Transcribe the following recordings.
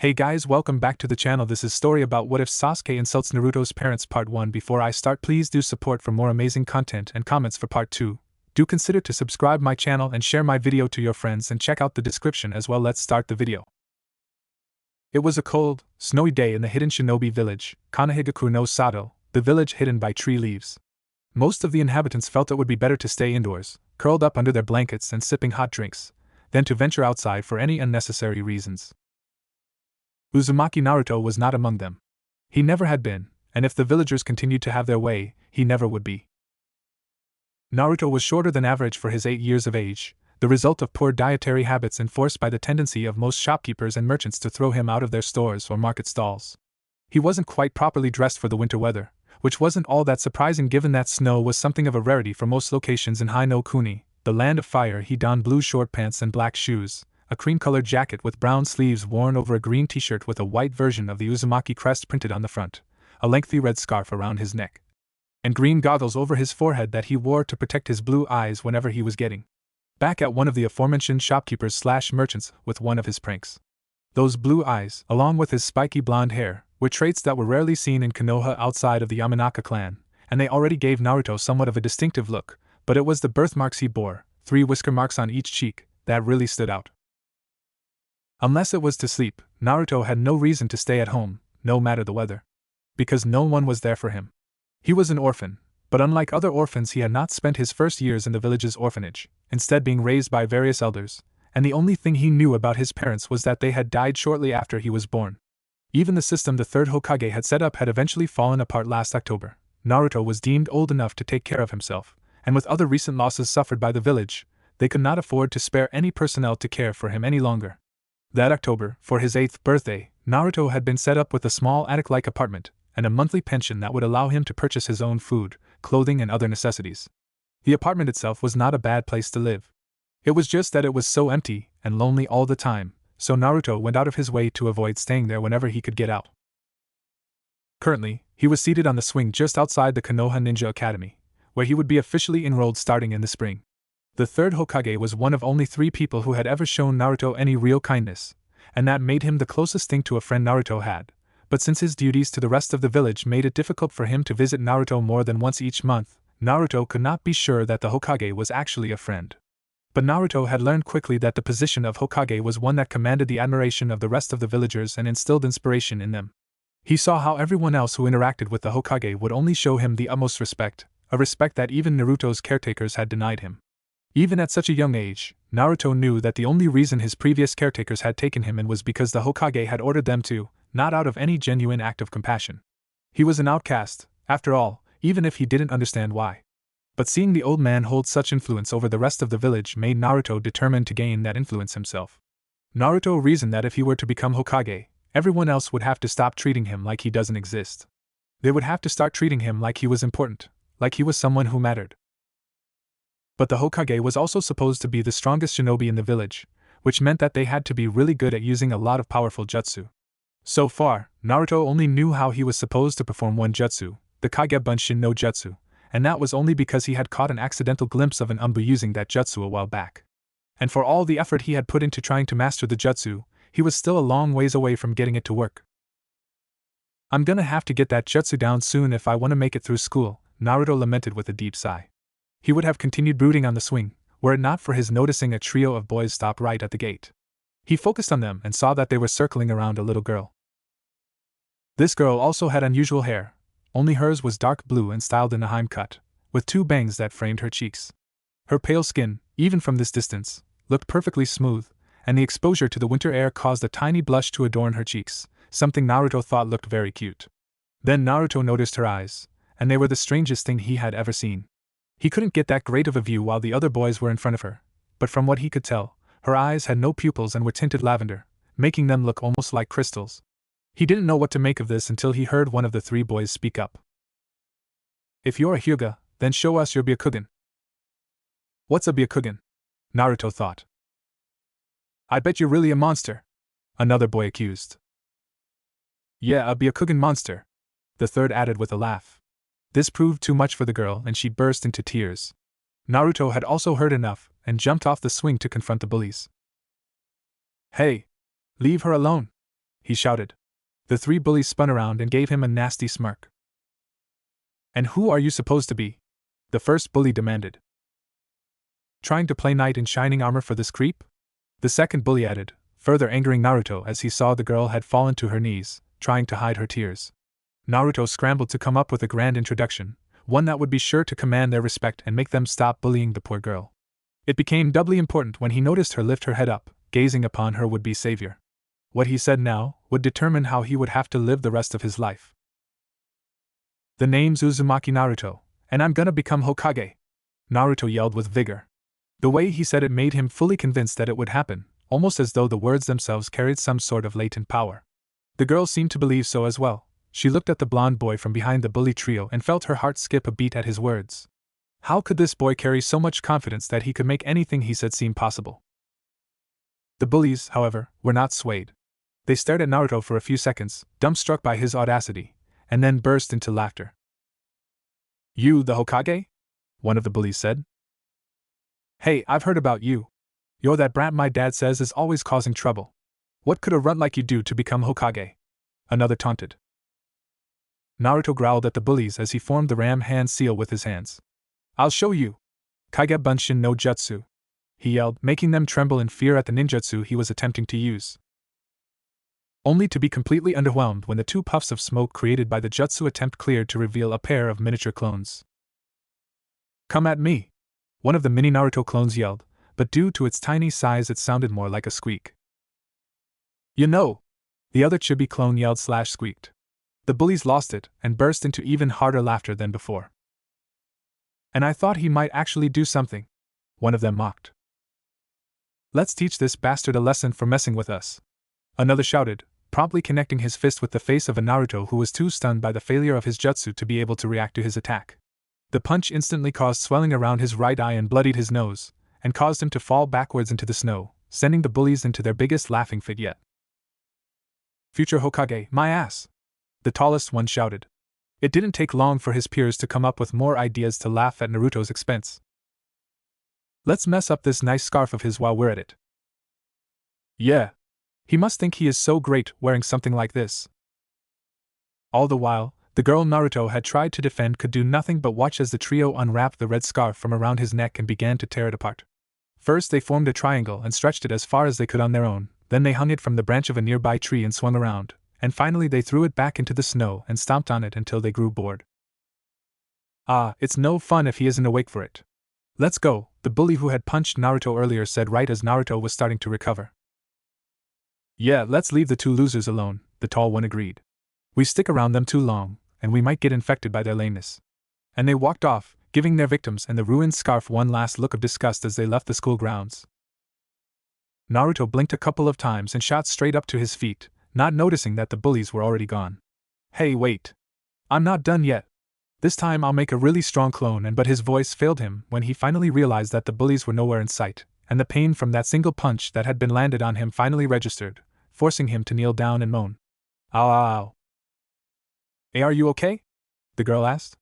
Hey guys, welcome back to the channel. This is story about what if Sasuke insults Naruto's parents part 1. Before I start, please do support for more amazing content and comments for part 2. Do consider to subscribe my channel and share my video to your friends and check out the description as well. Let's start the video. It was a cold, snowy day in the hidden shinobi village, Kanahigaku no Sato, the village hidden by tree leaves. Most of the inhabitants felt it would be better to stay indoors, curled up under their blankets and sipping hot drinks, than to venture outside for any unnecessary reasons. Uzumaki Naruto was not among them. He never had been, and if the villagers continued to have their way, he never would be. Naruto was shorter than average for his 8 years of age, the result of poor dietary habits enforced by the tendency of most shopkeepers and merchants to throw him out of their stores or market stalls. He wasn't quite properly dressed for the winter weather, which wasn't all that surprising given that snow was something of a rarity for most locations in Hi-no-Kuni, the land of fire. He donned blue short pants and black shoes, a cream-colored jacket with brown sleeves worn over a green t-shirt with a white version of the Uzumaki crest printed on the front, a lengthy red scarf around his neck, and green goggles over his forehead that he wore to protect his blue eyes whenever he was getting back at one of the aforementioned shopkeepers/merchants with one of his pranks. Those blue eyes, along with his spiky blonde hair, were traits that were rarely seen in Konoha outside of the Yamanaka clan, and they already gave Naruto somewhat of a distinctive look, but it was the birthmarks he bore, 3 whisker marks on each cheek, that really stood out. Unless it was to sleep, Naruto had no reason to stay at home, no matter the weather. Because no one was there for him. He was an orphan, but unlike other orphans he had not spent his first years in the village's orphanage, instead being raised by various elders, and the only thing he knew about his parents was that they had died shortly after he was born. Even the system the third Hokage had set up had eventually fallen apart last October. Naruto was deemed old enough to take care of himself, and with other recent losses suffered by the village, they could not afford to spare any personnel to care for him any longer. That October, for his 8th birthday, Naruto had been set up with a small attic-like apartment, and a monthly pension that would allow him to purchase his own food, clothing and other necessities. The apartment itself was not a bad place to live. It was just that it was so empty and lonely all the time, so Naruto went out of his way to avoid staying there whenever he could get out. Currently, he was seated on the swing just outside the Konoha Ninja Academy, where he would be officially enrolled starting in the spring. The third Hokage was one of only 3 people who had ever shown Naruto any real kindness, and that made him the closest thing to a friend Naruto had, but since his duties to the rest of the village made it difficult for him to visit Naruto more than once each month, Naruto could not be sure that the Hokage was actually a friend. But Naruto had learned quickly that the position of Hokage was one that commanded the admiration of the rest of the villagers and instilled inspiration in them. He saw how everyone else who interacted with the Hokage would only show him the utmost respect, a respect that even Naruto's caretakers had denied him. Even at such a young age, Naruto knew that the only reason his previous caretakers had taken him in was because the Hokage had ordered them to, not out of any genuine act of compassion. He was an outcast, after all, even if he didn't understand why. But seeing the old man hold such influence over the rest of the village made Naruto determined to gain that influence himself. Naruto reasoned that if he were to become Hokage, everyone else would have to stop treating him like he doesn't exist. They would have to start treating him like he was important, like he was someone who mattered. But the Hokage was also supposed to be the strongest shinobi in the village, which meant that they had to be really good at using a lot of powerful jutsu. So far, Naruto only knew how he was supposed to perform one jutsu, the Kagebunshin no Jutsu, and that was only because he had caught an accidental glimpse of an Umbu using that jutsu a while back. And for all the effort he had put into trying to master the jutsu, he was still a long ways away from getting it to work. I'm gonna have to get that jutsu down soon if I want to make it through school, Naruto lamented with a deep sigh. He would have continued brooding on the swing, were it not for his noticing a trio of boys stop right at the gate. He focused on them and saw that they were circling around a little girl. This girl also had unusual hair, only hers was dark blue and styled in a Heim cut, with 2 bangs that framed her cheeks. Her pale skin, even from this distance, looked perfectly smooth, and the exposure to the winter air caused a tiny blush to adorn her cheeks, something Naruto thought looked very cute. Then Naruto noticed her eyes, and they were the strangest thing he had ever seen. He couldn't get that great of a view while the other boys were in front of her, but from what he could tell, her eyes had no pupils and were tinted lavender, making them look almost like crystals. He didn't know what to make of this until he heard one of the 3 boys speak up. If you're a Hyuga, then show us your Byakugan. What's a Byakugan? Naruto thought. I bet you're really a monster, another boy accused. Yeah, a Byakugan monster, the third added with a laugh. This proved too much for the girl and she burst into tears. Naruto had also heard enough and jumped off the swing to confront the bullies. Hey! Leave her alone! he shouted. The three bullies spun around and gave him a nasty smirk. And who are you supposed to be? The first bully demanded. Trying to play knight in shining armor for this creep? The second bully added, further angering Naruto as he saw the girl had fallen to her knees, trying to hide her tears. Naruto scrambled to come up with a grand introduction, one that would be sure to command their respect and make them stop bullying the poor girl. It became doubly important when he noticed her lift her head up, gazing upon her would-be savior. What he said now would determine how he would have to live the rest of his life. The name's Uzumaki Naruto, and I'm gonna become Hokage, Naruto yelled with vigor. The way he said it made him fully convinced that it would happen, almost as though the words themselves carried some sort of latent power. The girl seemed to believe so as well. She looked at the blonde boy from behind the bully trio and felt her heart skip a beat at his words. How could this boy carry so much confidence that he could make anything he said seem possible? The bullies, however, were not swayed. They stared at Naruto for a few seconds, dumbstruck by his audacity, and then burst into laughter. You the Hokage? One of the bullies said. Hey, I've heard about you. You're that brat my dad says is always causing trouble. What could a runt like you do to become Hokage? Another taunted. Naruto growled at the bullies as he formed the ram hand seal with his hands. I'll show you. Kage Bunshin no Jutsu, he yelled, making them tremble in fear at the ninjutsu he was attempting to use. Only to be completely underwhelmed when the two puffs of smoke created by the jutsu attempt cleared to reveal a pair of miniature clones. Come at me! One of the mini Naruto clones yelled, but due to its tiny size it sounded more like a squeak. You know! The other chibi clone yelled/squeaked. The bullies lost it and burst into even harder laughter than before. And I thought he might actually do something, one of them mocked. Let's teach this bastard a lesson for messing with us, another shouted, promptly connecting his fist with the face of a Naruto who was too stunned by the failure of his jutsu to be able to react to his attack. The punch instantly caused swelling around his right eye and bloodied his nose, and caused him to fall backwards into the snow, sending the bullies into their biggest laughing fit yet. Future Hokage, my ass! The tallest one shouted. It didn't take long for his peers to come up with more ideas to laugh at Naruto's expense. Let's mess up this nice scarf of his while we're at it. Yeah. He must think he is so great wearing something like this. All the while, the girl Naruto had tried to defend could do nothing but watch as the trio unwrapped the red scarf from around his neck and began to tear it apart. First they formed a triangle and stretched it as far as they could on their own, then they hung it from the branch of a nearby tree and swung around, and finally they threw it back into the snow and stomped on it until they grew bored. Ah, it's no fun if he isn't awake for it. Let's go, the bully who had punched Naruto earlier said right as Naruto was starting to recover. Yeah, let's leave the two losers alone, the tall one agreed. We stick around them too long, and we might get infected by their lameness. And they walked off, giving their victims and the ruined scarf one last look of disgust as they left the school grounds. Naruto blinked a couple of times and shot straight up to his feet, not noticing that the bullies were already gone. Hey, wait! I'm not done yet! This time I'll make a really strong clone but his voice failed him when he finally realized that the bullies were nowhere in sight, and the pain from that single punch that had been landed on him finally registered, forcing him to kneel down and moan. Ow ow ow. Hey, are you okay? The girl asked.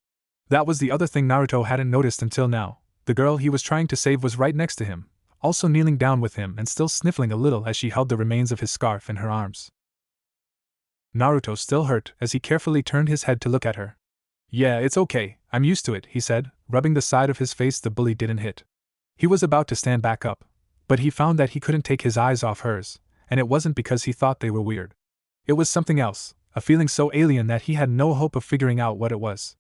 That was the other thing Naruto hadn't noticed until now. The girl he was trying to save was right next to him, also kneeling down with him and still sniffling a little as she held the remains of his scarf in her arms. Naruto still hurt as he carefully turned his head to look at her. Yeah, it's okay, I'm used to it, he said, rubbing the side of his face the bully didn't hit. He was about to stand back up, but he found that he couldn't take his eyes off hers, and it wasn't because he thought they were weird. It was something else, a feeling so alien that he had no hope of figuring out what it was.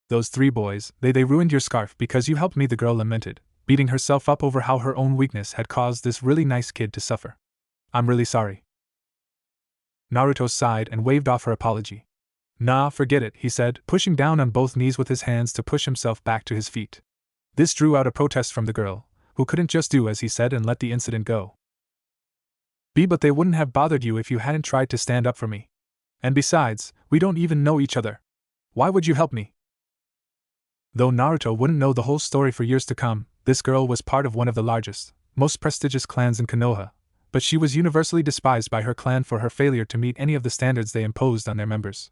Those three boys, they ruined your scarf because you helped me, the girl lamented, beating herself up over how her own weakness had caused this really nice kid to suffer. I'm really sorry. Naruto sighed and waved off her apology. Nah, forget it, he said, pushing down on both knees with his hands to push himself back to his feet. This drew out a protest from the girl, who couldn't just do as he said and let the incident go. But they wouldn't have bothered you if you hadn't tried to stand up for me. And besides, we don't even know each other. Why would you help me? Though Naruto wouldn't know the whole story for years to come, this girl was part of one of the largest, most prestigious clans in Konoha, but she was universally despised by her clan for her failure to meet any of the standards they imposed on their members.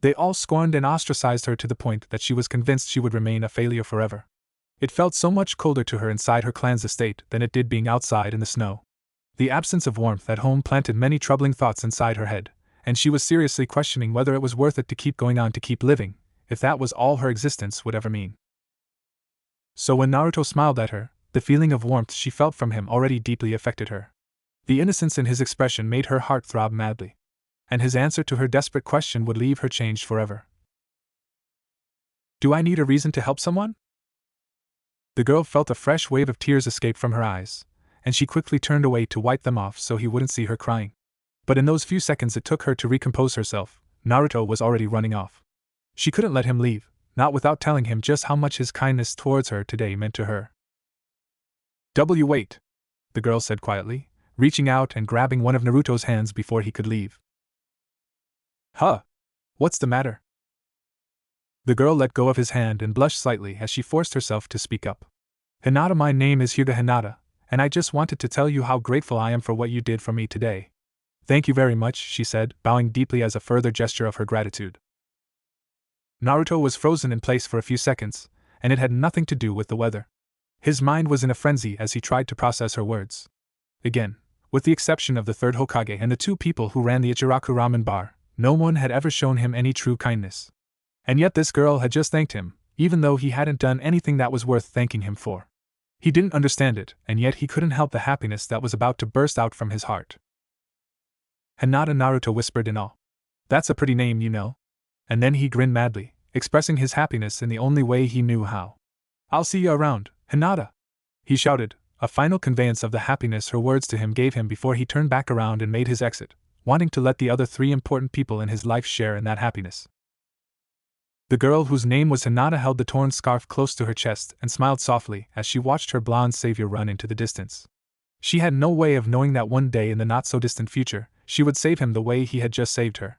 They all scorned and ostracized her to the point that she was convinced she would remain a failure forever. It felt so much colder to her inside her clan's estate than it did being outside in the snow. The absence of warmth at home planted many troubling thoughts inside her head, and she was seriously questioning whether it was worth it to keep going on, to keep living, if that was all her existence would ever mean. So when Naruto smiled at her, the feeling of warmth she felt from him already deeply affected her. The innocence in his expression made her heart throb madly. And his answer to her desperate question would leave her changed forever. Do I need a reason to help someone? The girl felt a fresh wave of tears escape from her eyes, and she quickly turned away to wipe them off so he wouldn't see her crying. But in those few seconds it took her to recompose herself, Naruto was already running off. She couldn't let him leave, not without telling him just how much his kindness towards her today meant to her. Wait, the girl said quietly, reaching out and grabbing one of Naruto's hands before he could leave. Huh? What's the matter? The girl let go of his hand and blushed slightly as she forced herself to speak up. Hinata, my name is Hyuga Hinata, and I just wanted to tell you how grateful I am for what you did for me today. Thank you very much, she said, bowing deeply as a further gesture of her gratitude. Naruto was frozen in place for a few seconds, and it had nothing to do with the weather. His mind was in a frenzy as he tried to process her words. Again, with the exception of the third Hokage and the two people who ran the Ichiraku ramen bar, no one had ever shown him any true kindness. And yet this girl had just thanked him, even though he hadn't done anything that was worth thanking him for. He didn't understand it, and yet he couldn't help the happiness that was about to burst out from his heart. Hinata, Naruto whispered in awe. That's a pretty name, you know. And then he grinned madly, expressing his happiness in the only way he knew how. I'll see you around, Hinata, he shouted, a final conveyance of the happiness her words to him gave him before he turned back around and made his exit, wanting to let the other three important people in his life share in that happiness. The girl whose name was Hinata held the torn scarf close to her chest and smiled softly as she watched her blonde savior run into the distance. She had no way of knowing that one day in the not-so-distant future, she would save him the way he had just saved her.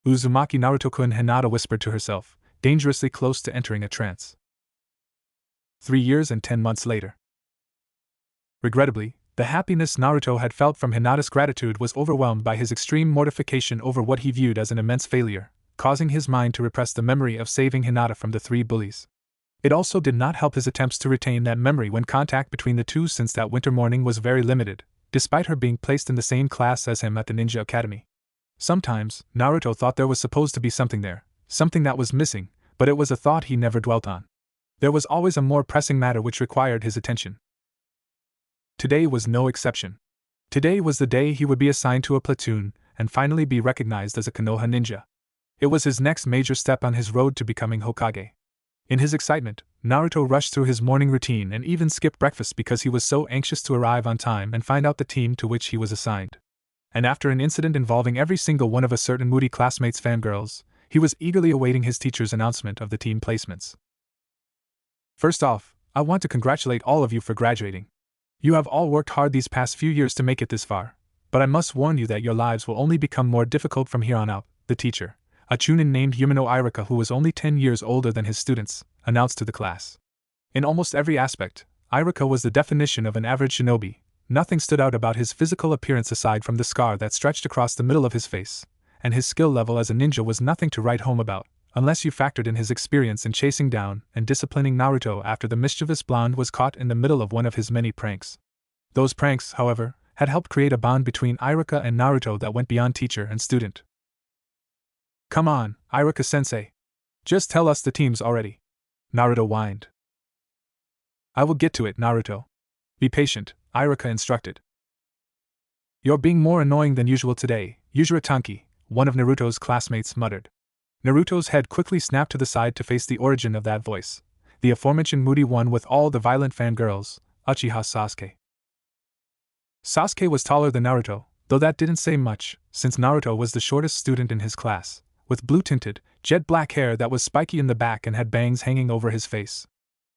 Uzumaki, Naruto-kun, Hinata whispered to herself, dangerously close to entering a trance. 3 years and 10 months later. Regrettably, the happiness Naruto had felt from Hinata's gratitude was overwhelmed by his extreme mortification over what he viewed as an immense failure, causing his mind to repress the memory of saving Hinata from the three bullies. It also did not help his attempts to retain that memory when contact between the two, since that winter morning was very limited, despite her being placed in the same class as him at the Ninja Academy. Sometimes, Naruto thought there was supposed to be something there, something that was missing, but it was a thought he never dwelt on. There was always a more pressing matter which required his attention. Today was no exception. Today was the day he would be assigned to a platoon and finally be recognized as a Konoha ninja. It was his next major step on his road to becoming Hokage. In his excitement, Naruto rushed through his morning routine and even skipped breakfast because he was so anxious to arrive on time and find out the team to which he was assigned. And after an incident involving every single one of a certain moody classmate's fangirls, he was eagerly awaiting his teacher's announcement of the team placements. First off, I want to congratulate all of you for graduating. You have all worked hard these past few years to make it this far, but I must warn you that your lives will only become more difficult from here on out, the teacher, a chunin named Yumino Irika who was only 10 years older than his students, announced to the class. In almost every aspect, Irika was the definition of an average shinobi. Nothing stood out about his physical appearance aside from the scar that stretched across the middle of his face, and his skill level as a ninja was nothing to write home about, unless you factored in his experience in chasing down and disciplining Naruto after the mischievous blonde was caught in the middle of one of his many pranks. Those pranks, however, had helped create a bond between Irika and Naruto that went beyond teacher and student. Come on, Irika-sensei. Just tell us the teams already. Naruto whined. I will get to it, Naruto. Be patient, Irika instructed. You're being more annoying than usual today, Yujiro Tanki, one of Naruto's classmates muttered. Naruto's head quickly snapped to the side to face the origin of that voice, the aforementioned moody one with all the violent fangirls, Uchiha Sasuke. Sasuke was taller than Naruto, though that didn't say much, since Naruto was the shortest student in his class, with blue-tinted, jet-black hair that was spiky in the back and had bangs hanging over his face.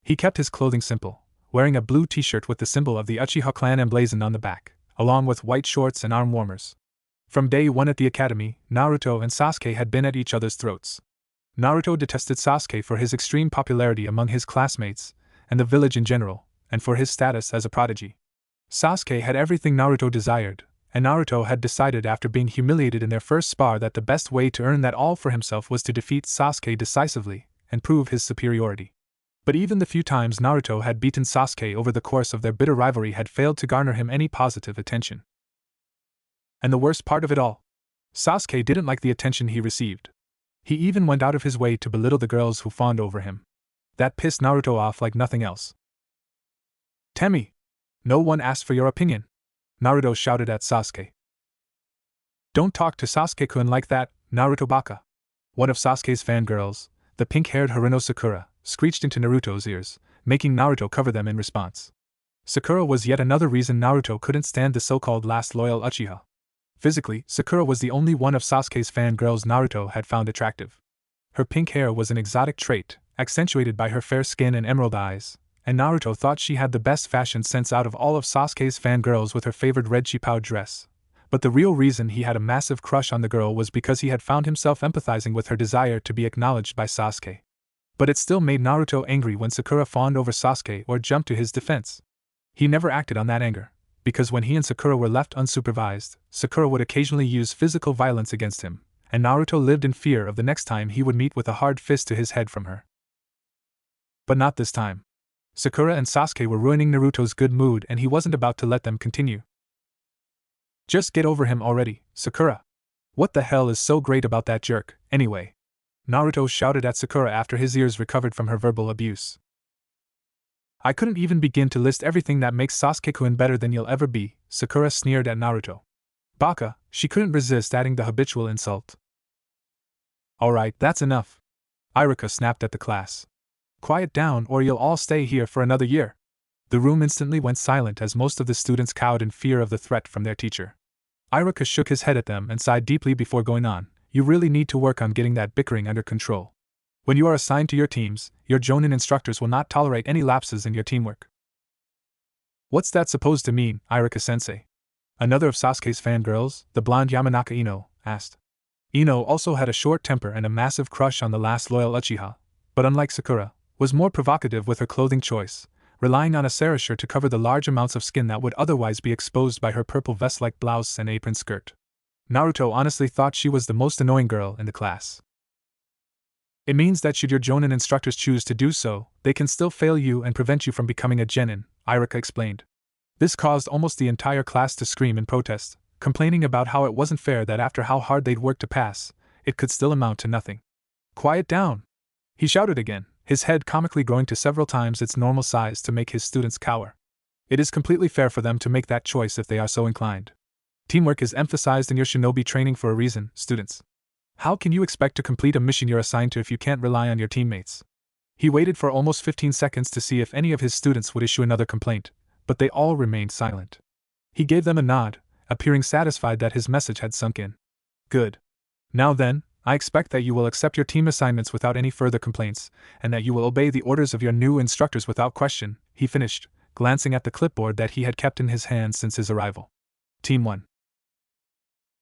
He kept his clothing simple, wearing a blue t-shirt with the symbol of the Uchiha clan emblazoned on the back, along with white shorts and arm warmers. From day one at the academy, Naruto and Sasuke had been at each other's throats. Naruto detested Sasuke for his extreme popularity among his classmates, and the village in general, and for his status as a prodigy. Sasuke had everything Naruto desired, and Naruto had decided after being humiliated in their first spar that the best way to earn that all for himself was to defeat Sasuke decisively and prove his superiority. But even the few times Naruto had beaten Sasuke over the course of their bitter rivalry had failed to garner him any positive attention. And the worst part of it all? Sasuke didn't like the attention he received. He even went out of his way to belittle the girls who fawned over him. That pissed Naruto off like nothing else. "Temi! No one asked for your opinion," Naruto shouted at Sasuke. "Don't talk to Sasuke-kun like that, Naruto baka." One of Sasuke's fangirls, the pink-haired Haruno Sakura, screeched into Naruto's ears, making Naruto cover them in response. Sakura was yet another reason Naruto couldn't stand the so-called last loyal Uchiha. Physically, Sakura was the only one of Sasuke's fangirls Naruto had found attractive. Her pink hair was an exotic trait, accentuated by her fair skin and emerald eyes, and Naruto thought she had the best fashion sense out of all of Sasuke's fangirls with her favored red chipao dress. But the real reason he had a massive crush on the girl was because he had found himself empathizing with her desire to be acknowledged by Sasuke. But it still made Naruto angry when Sakura fawned over Sasuke or jumped to his defense. He never acted on that anger, because when he and Sakura were left unsupervised, Sakura would occasionally use physical violence against him, and Naruto lived in fear of the next time he would meet with a hard fist to his head from her. But not this time. Sakura and Sasuke were ruining Naruto's good mood and he wasn't about to let them continue. "Just get over him already, Sakura. What the hell is so great about that jerk, anyway?" Naruto shouted at Sakura after his ears recovered from her verbal abuse. "I couldn't even begin to list everything that makes Sasuke-kun better than you'll ever be," Sakura sneered at Naruto. Baka, she couldn't resist adding the habitual insult. "Alright, that's enough," Iruka snapped at the class. "Quiet down or you'll all stay here for another year." The room instantly went silent as most of the students cowed in fear of the threat from their teacher. Iruka shook his head at them and sighed deeply before going on. "You really need to work on getting that bickering under control. When you are assigned to your teams, your Jonin instructors will not tolerate any lapses in your teamwork." "What's that supposed to mean, Iruka-sensei?" Another of Sasuke's fangirls, the blonde Yamanaka Ino, asked. Ino also had a short temper and a massive crush on the last loyal Uchiha, but unlike Sakura, was more provocative with her clothing choice, relying on a serasure to cover the large amounts of skin that would otherwise be exposed by her purple vest-like blouse and apron skirt. Naruto honestly thought she was the most annoying girl in the class. "It means that should your Jonin instructors choose to do so, they can still fail you and prevent you from becoming a genin," Iruka explained. This caused almost the entire class to scream in protest, complaining about how it wasn't fair that after how hard they'd worked to pass, it could still amount to nothing. "Quiet down!" he shouted again, his head comically growing to several times its normal size to make his students cower. "It is completely fair for them to make that choice if they are so inclined. Teamwork is emphasized in your shinobi training for a reason, students. How can you expect to complete a mission you're assigned to if you can't rely on your teammates?" He waited for almost 15 seconds to see if any of his students would issue another complaint, but they all remained silent. He gave them a nod, appearing satisfied that his message had sunk in. "Good. Now then, I expect that you will accept your team assignments without any further complaints, and that you will obey the orders of your new instructors without question," he finished, glancing at the clipboard that he had kept in his hand since his arrival. Team 1.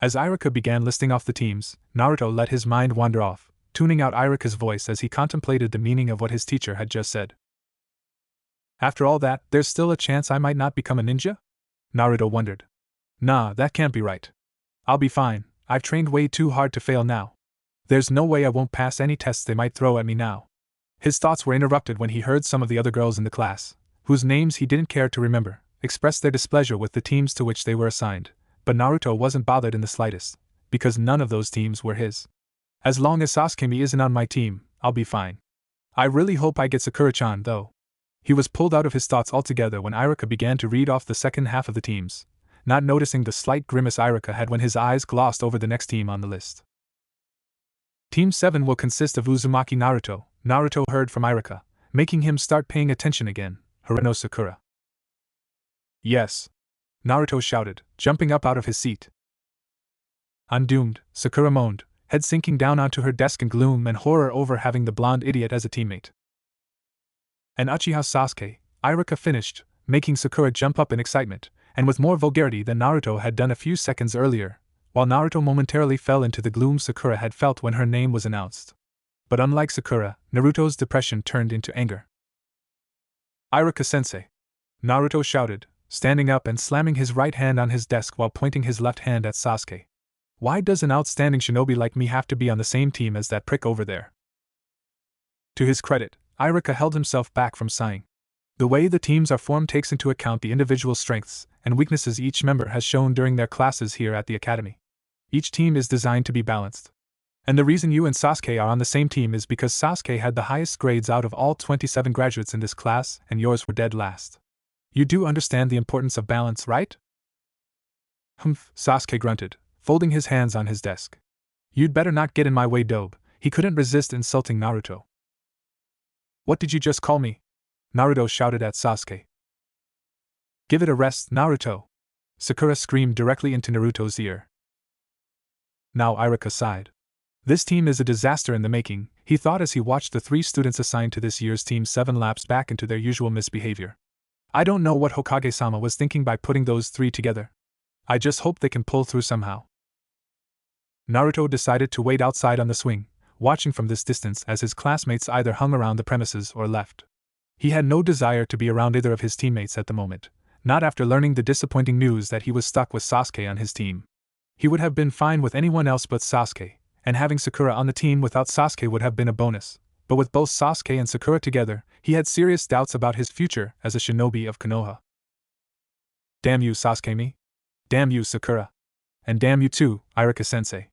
As Iruka began listing off the teams, Naruto let his mind wander off, tuning out Iruka's voice as he contemplated the meaning of what his teacher had just said. "After all that, there's still a chance I might not become a ninja?" Naruto wondered. "Nah, that can't be right. I'll be fine, I've trained way too hard to fail now. There's no way I won't pass any tests they might throw at me now." His thoughts were interrupted when he heard some of the other girls in the class, whose names he didn't care to remember, express their displeasure with the teams to which they were assigned, but Naruto wasn't bothered in the slightest, because none of those teams were his. "As long as Sasuke isn't on my team, I'll be fine. I really hope I get Sakura-chan, though." He was pulled out of his thoughts altogether when Iruka began to read off the second half of the teams, not noticing the slight grimace Iruka had when his eyes glossed over the next team on the list. Team 7 will consist of Uzumaki Naruto heard from Iruka, making him start paying attention again, Haruno Sakura. "Yes," Naruto shouted, jumping up out of his seat. "I'm doomed," Sakura moaned, head sinking down onto her desk in gloom and horror over having the blonde idiot as a teammate. "And Uchiha Sasuke," Iruka finished, making Sakura jump up in excitement, and with more vulgarity than Naruto had done a few seconds earlier, while Naruto momentarily fell into the gloom Sakura had felt when her name was announced. But unlike Sakura, Naruto's depression turned into anger. "Iruka-sensei!" Naruto shouted, standing up and slamming his right hand on his desk while pointing his left hand at Sasuke. "Why does an outstanding shinobi like me have to be on the same team as that prick over there?" To his credit, Irika held himself back from sighing. The way the teams are formed takes into account the individual strengths and weaknesses each member has shown during their classes here at the academy. Each team is designed to be balanced. And the reason you and Sasuke are on the same team is because Sasuke had the highest grades out of all 27 graduates in this class, and yours were dead last. You do understand the importance of balance, right? Humph, Sasuke grunted, folding his hands on his desk. You'd better not get in my way, Dobe. He couldn't resist insulting Naruto. What did you just call me? Naruto shouted at Sasuke. Give it a rest, Naruto. Sakura screamed directly into Naruto's ear. Now Irika sighed. This team is a disaster in the making, he thought as he watched the 3 students assigned to this year's team 7 lapse back into their usual misbehavior. I don't know what Hokage-sama was thinking by putting those 3 together. I just hope they can pull through somehow. Naruto decided to wait outside on the swing, watching from this distance as his classmates either hung around the premises or left. He had no desire to be around either of his teammates at the moment, not after learning the disappointing news that he was stuck with Sasuke on his team. He would have been fine with anyone else but Sasuke, and having Sakura on the team without Sasuke would have been a bonus, but with both Sasuke and Sakura together, he had serious doubts about his future as a shinobi of Konoha. Damn you, Sasuke-me. Damn you, Sakura. And damn you too, Irika-sensei.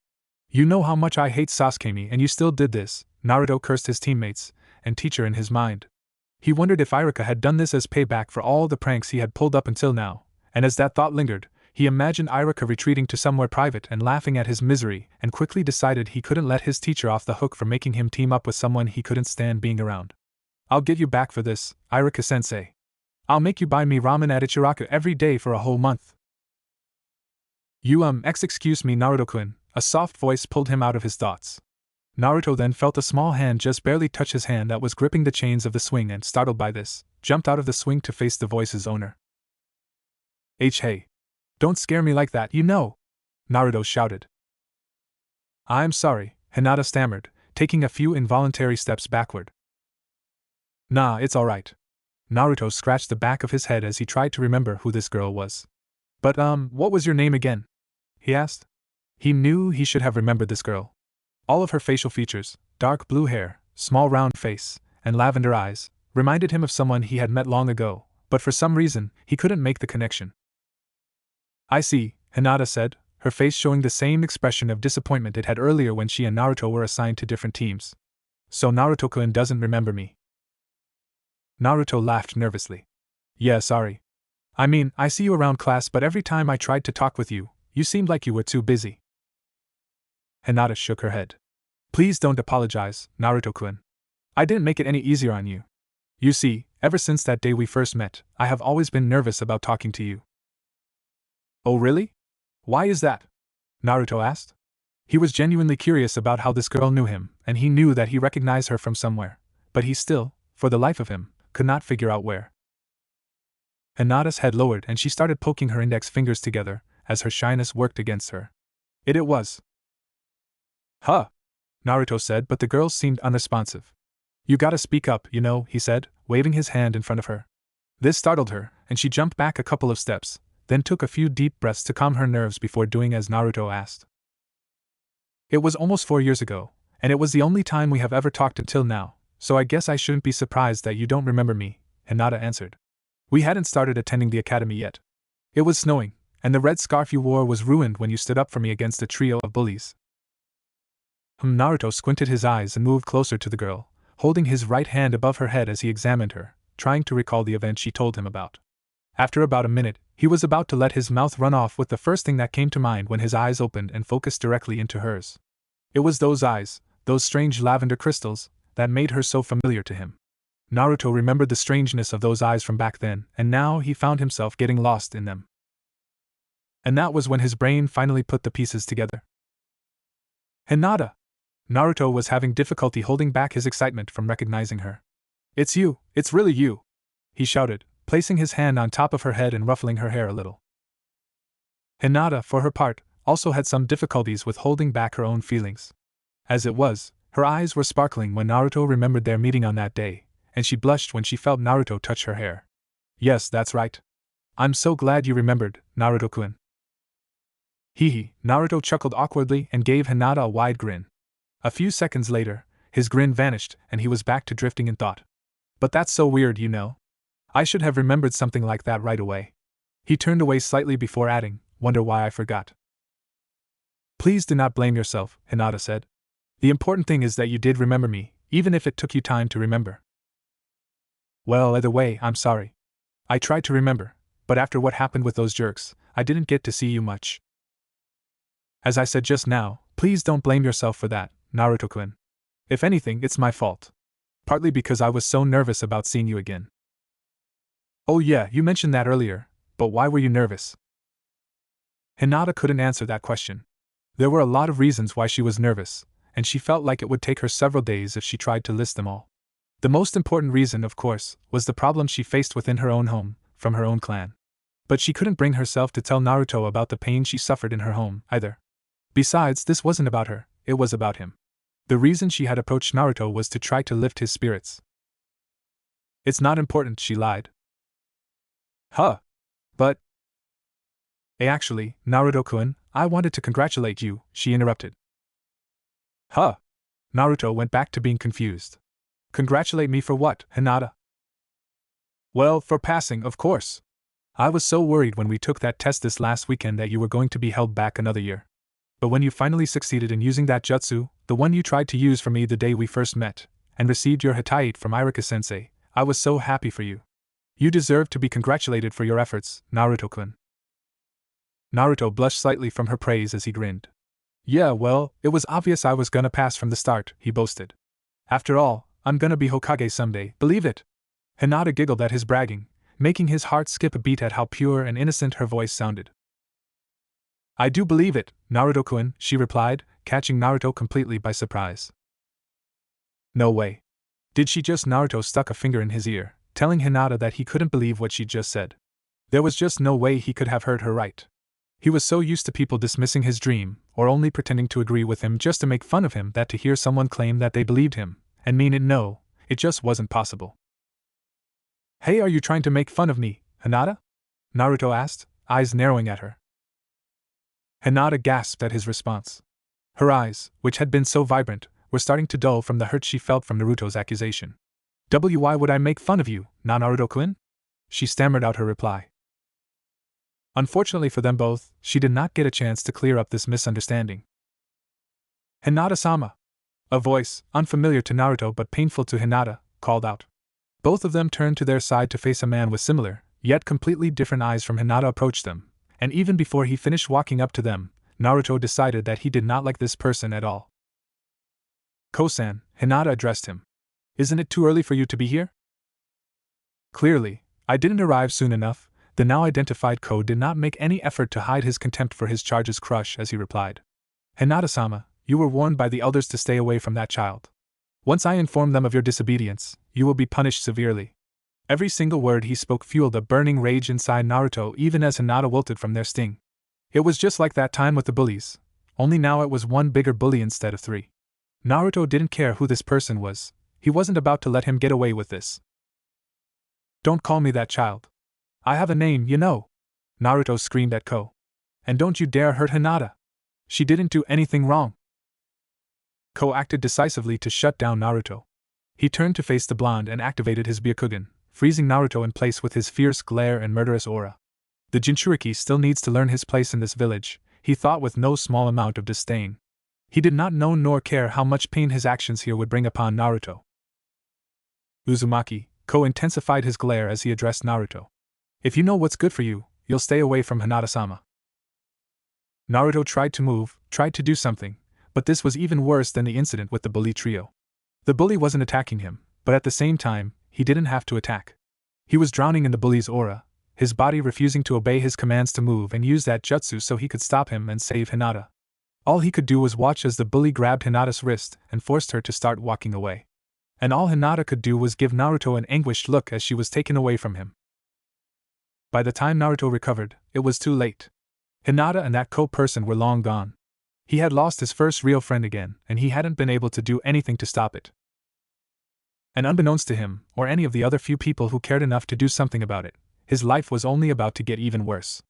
You know how much I hate Sasuke-me and you still did this, Naruto cursed his teammates and teacher in his mind. He wondered if Irika had done this as payback for all the pranks he had pulled up until now, and as that thought lingered, he imagined Irika retreating to somewhere private and laughing at his misery, and quickly decided he couldn't let his teacher off the hook for making him team up with someone he couldn't stand being around. I'll get you back for this, Irika-sensei. I'll make you buy me ramen at Ichiraku every day for a whole month. Excuse me, Naruto-kun, a soft voice pulled him out of his thoughts. Naruto then felt a small hand just barely touch his hand that was gripping the chains of the swing and, startled by this, jumped out of the swing to face the voice's owner. Hey. Don't scare me like that, you know! Naruto shouted. I'm sorry, Hinata stammered, taking a few involuntary steps backward. Nah, it's alright. Naruto scratched the back of his head as he tried to remember who this girl was. But, what was your name again? He asked. He knew he should have remembered this girl. All of her facial features, dark blue hair, small round face, and lavender eyes, reminded him of someone he had met long ago, but for some reason, he couldn't make the connection. I see, Hinata said, her face showing the same expression of disappointment it had earlier when she and Naruto were assigned to different teams. So Naruto-kun doesn't remember me. Naruto laughed nervously. Yeah, sorry. I mean, I see you around class, but every time I tried to talk with you, you seemed like you were too busy. Hinata shook her head. Please don't apologize, Naruto-kun. I didn't make it any easier on you. You see, ever since that day we first met, I have always been nervous about talking to you. Oh really? Why is that? Naruto asked. He was genuinely curious about how this girl knew him, and he knew that he recognized her from somewhere, but he still, for the life of him, could not figure out where. Hinata's head lowered and she started poking her index fingers together, as her shyness worked against her. It was. Huh, Naruto said, but the girl seemed unresponsive. You gotta speak up, you know, he said, waving his hand in front of her. This startled her, and she jumped back a couple of steps, then took a few deep breaths to calm her nerves before doing as Naruto asked. It was almost 4 years ago, and it was the only time we have ever talked until now, so I guess I shouldn't be surprised that you don't remember me, Hinata answered. We hadn't started attending the academy yet. It was snowing, and the red scarf you wore was ruined when you stood up for me against a trio of bullies. Naruto squinted his eyes and moved closer to the girl, holding his right hand above her head as he examined her, trying to recall the event she told him about. After about a minute, he was about to let his mouth run off with the first thing that came to mind when his eyes opened and focused directly into hers. It was those eyes, those strange lavender crystals, that made her so familiar to him. Naruto remembered the strangeness of those eyes from back then, and now he found himself getting lost in them. And that was when his brain finally put the pieces together. Hinata! Naruto was having difficulty holding back his excitement from recognizing her. It's you, it's really you! He shouted, placing his hand on top of her head and ruffling her hair a little. Hinata, for her part, also had some difficulties with holding back her own feelings. As it was, her eyes were sparkling when Naruto remembered their meeting on that day, and she blushed when she felt Naruto touch her hair. Yes, that's right. I'm so glad you remembered, Naruto-kun. Hee, Naruto chuckled awkwardly and gave Hinata a wide grin. A few seconds later, his grin vanished and he was back to drifting in thought. But that's so weird, you know. I should have remembered something like that right away. He turned away slightly before adding, wonder why I forgot. Please do not blame yourself, Hinata said. The important thing is that you did remember me, even if it took you time to remember. Well, either way, I'm sorry. I tried to remember, but after what happened with those jerks, I didn't get to see you much. As I said just now, please don't blame yourself for that, Naruto-kun. If anything, it's my fault. Partly because I was so nervous about seeing you again. Oh yeah, you mentioned that earlier, but why were you nervous? Hinata couldn't answer that question. There were a lot of reasons why she was nervous, and she felt like it would take her several days if she tried to list them all. The most important reason, of course, was the problem she faced within her own home, from her own clan. But she couldn't bring herself to tell Naruto about the pain she suffered in her home, either. Besides, this wasn't about her, it was about him. The reason she had approached Naruto was to try to lift his spirits. It's not important, she lied. Huh. But… Actually, Naruto-kun, I wanted to congratulate you, she interrupted. Huh. Naruto went back to being confused. Congratulate me for what, Hinata? Well, for passing, of course. I was so worried when we took that test this last weekend that you were going to be held back another year. But when you finally succeeded in using that jutsu, the one you tried to use for me the day we first met, and received your Hitaite from Irika-sensei, I was so happy for you. You deserve to be congratulated for your efforts, Naruto-kun. Naruto blushed slightly from her praise as he grinned. Yeah, well, it was obvious I was gonna pass from the start, he boasted. After all, I'm gonna be Hokage someday, believe it? Hinata giggled at his bragging, making his heart skip a beat at how pure and innocent her voice sounded. I do believe it, Naruto-kun, she replied, catching Naruto completely by surprise. No way. Did she just? Naruto stuck a finger in his ear, telling Hinata that he couldn't believe what she'd just said. There was just no way he could have heard her right. He was so used to people dismissing his dream, or only pretending to agree with him just to make fun of him, that to hear someone claim that they believed him, and mean it, no, it just wasn't possible. Hey, are you trying to make fun of me, Hinata? Naruto asked, eyes narrowing at her. Hinata gasped at his response. Her eyes, which had been so vibrant, were starting to dull from the hurt she felt from Naruto's accusation. Why would I make fun of you, Naruto-kun? She stammered out her reply. Unfortunately for them both, she did not get a chance to clear up this misunderstanding. Hinata-sama! A voice, unfamiliar to Naruto but painful to Hinata, called out. Both of them turned to their side to face a man with similar, yet completely different eyes. From Hinata approached them, and even before he finished walking up to them, Naruto decided that he did not like this person at all. Ko-san, Hinata addressed him. Isn't it too early for you to be here? Clearly, I didn't arrive soon enough. The now identified Ko did not make any effort to hide his contempt for his charge's crush as he replied. Hinata-sama, you were warned by the elders to stay away from that child. Once I inform them of your disobedience, you will be punished severely. Every single word he spoke fueled a burning rage inside Naruto, even as Hinata wilted from their sting. It was just like that time with the bullies, only now it was one bigger bully instead of three. Naruto didn't care who this person was, he wasn't about to let him get away with this. Don't call me that, child. I have a name, you know, Naruto screamed at Ko. And don't you dare hurt Hinata. She didn't do anything wrong. Ko acted decisively to shut down Naruto. He turned to face the blonde and activated his Byakugan, freezing Naruto in place with his fierce glare and murderous aura. The Jinchuriki still needs to learn his place in this village, he thought with no small amount of disdain. He did not know nor care how much pain his actions here would bring upon Naruto. Uzumaki, Ko intensified his glare as he addressed Naruto. If you know what's good for you, you'll stay away from Hinata-sama. Naruto tried to move, tried to do something, but this was even worse than the incident with the bully trio. The bully wasn't attacking him, but at the same time, he didn't have to attack. He was drowning in the bully's aura, his body refusing to obey his commands to move and use that jutsu so he could stop him and save Hinata. All he could do was watch as the bully grabbed Hinata's wrist and forced her to start walking away. And all Hinata could do was give Naruto an anguished look as she was taken away from him. By the time Naruto recovered, it was too late. Hinata and that Ko-person were long gone. He had lost his first real friend again, and he hadn't been able to do anything to stop it. And unbeknownst to him, or any of the other few people who cared enough to do something about it, his life was only about to get even worse.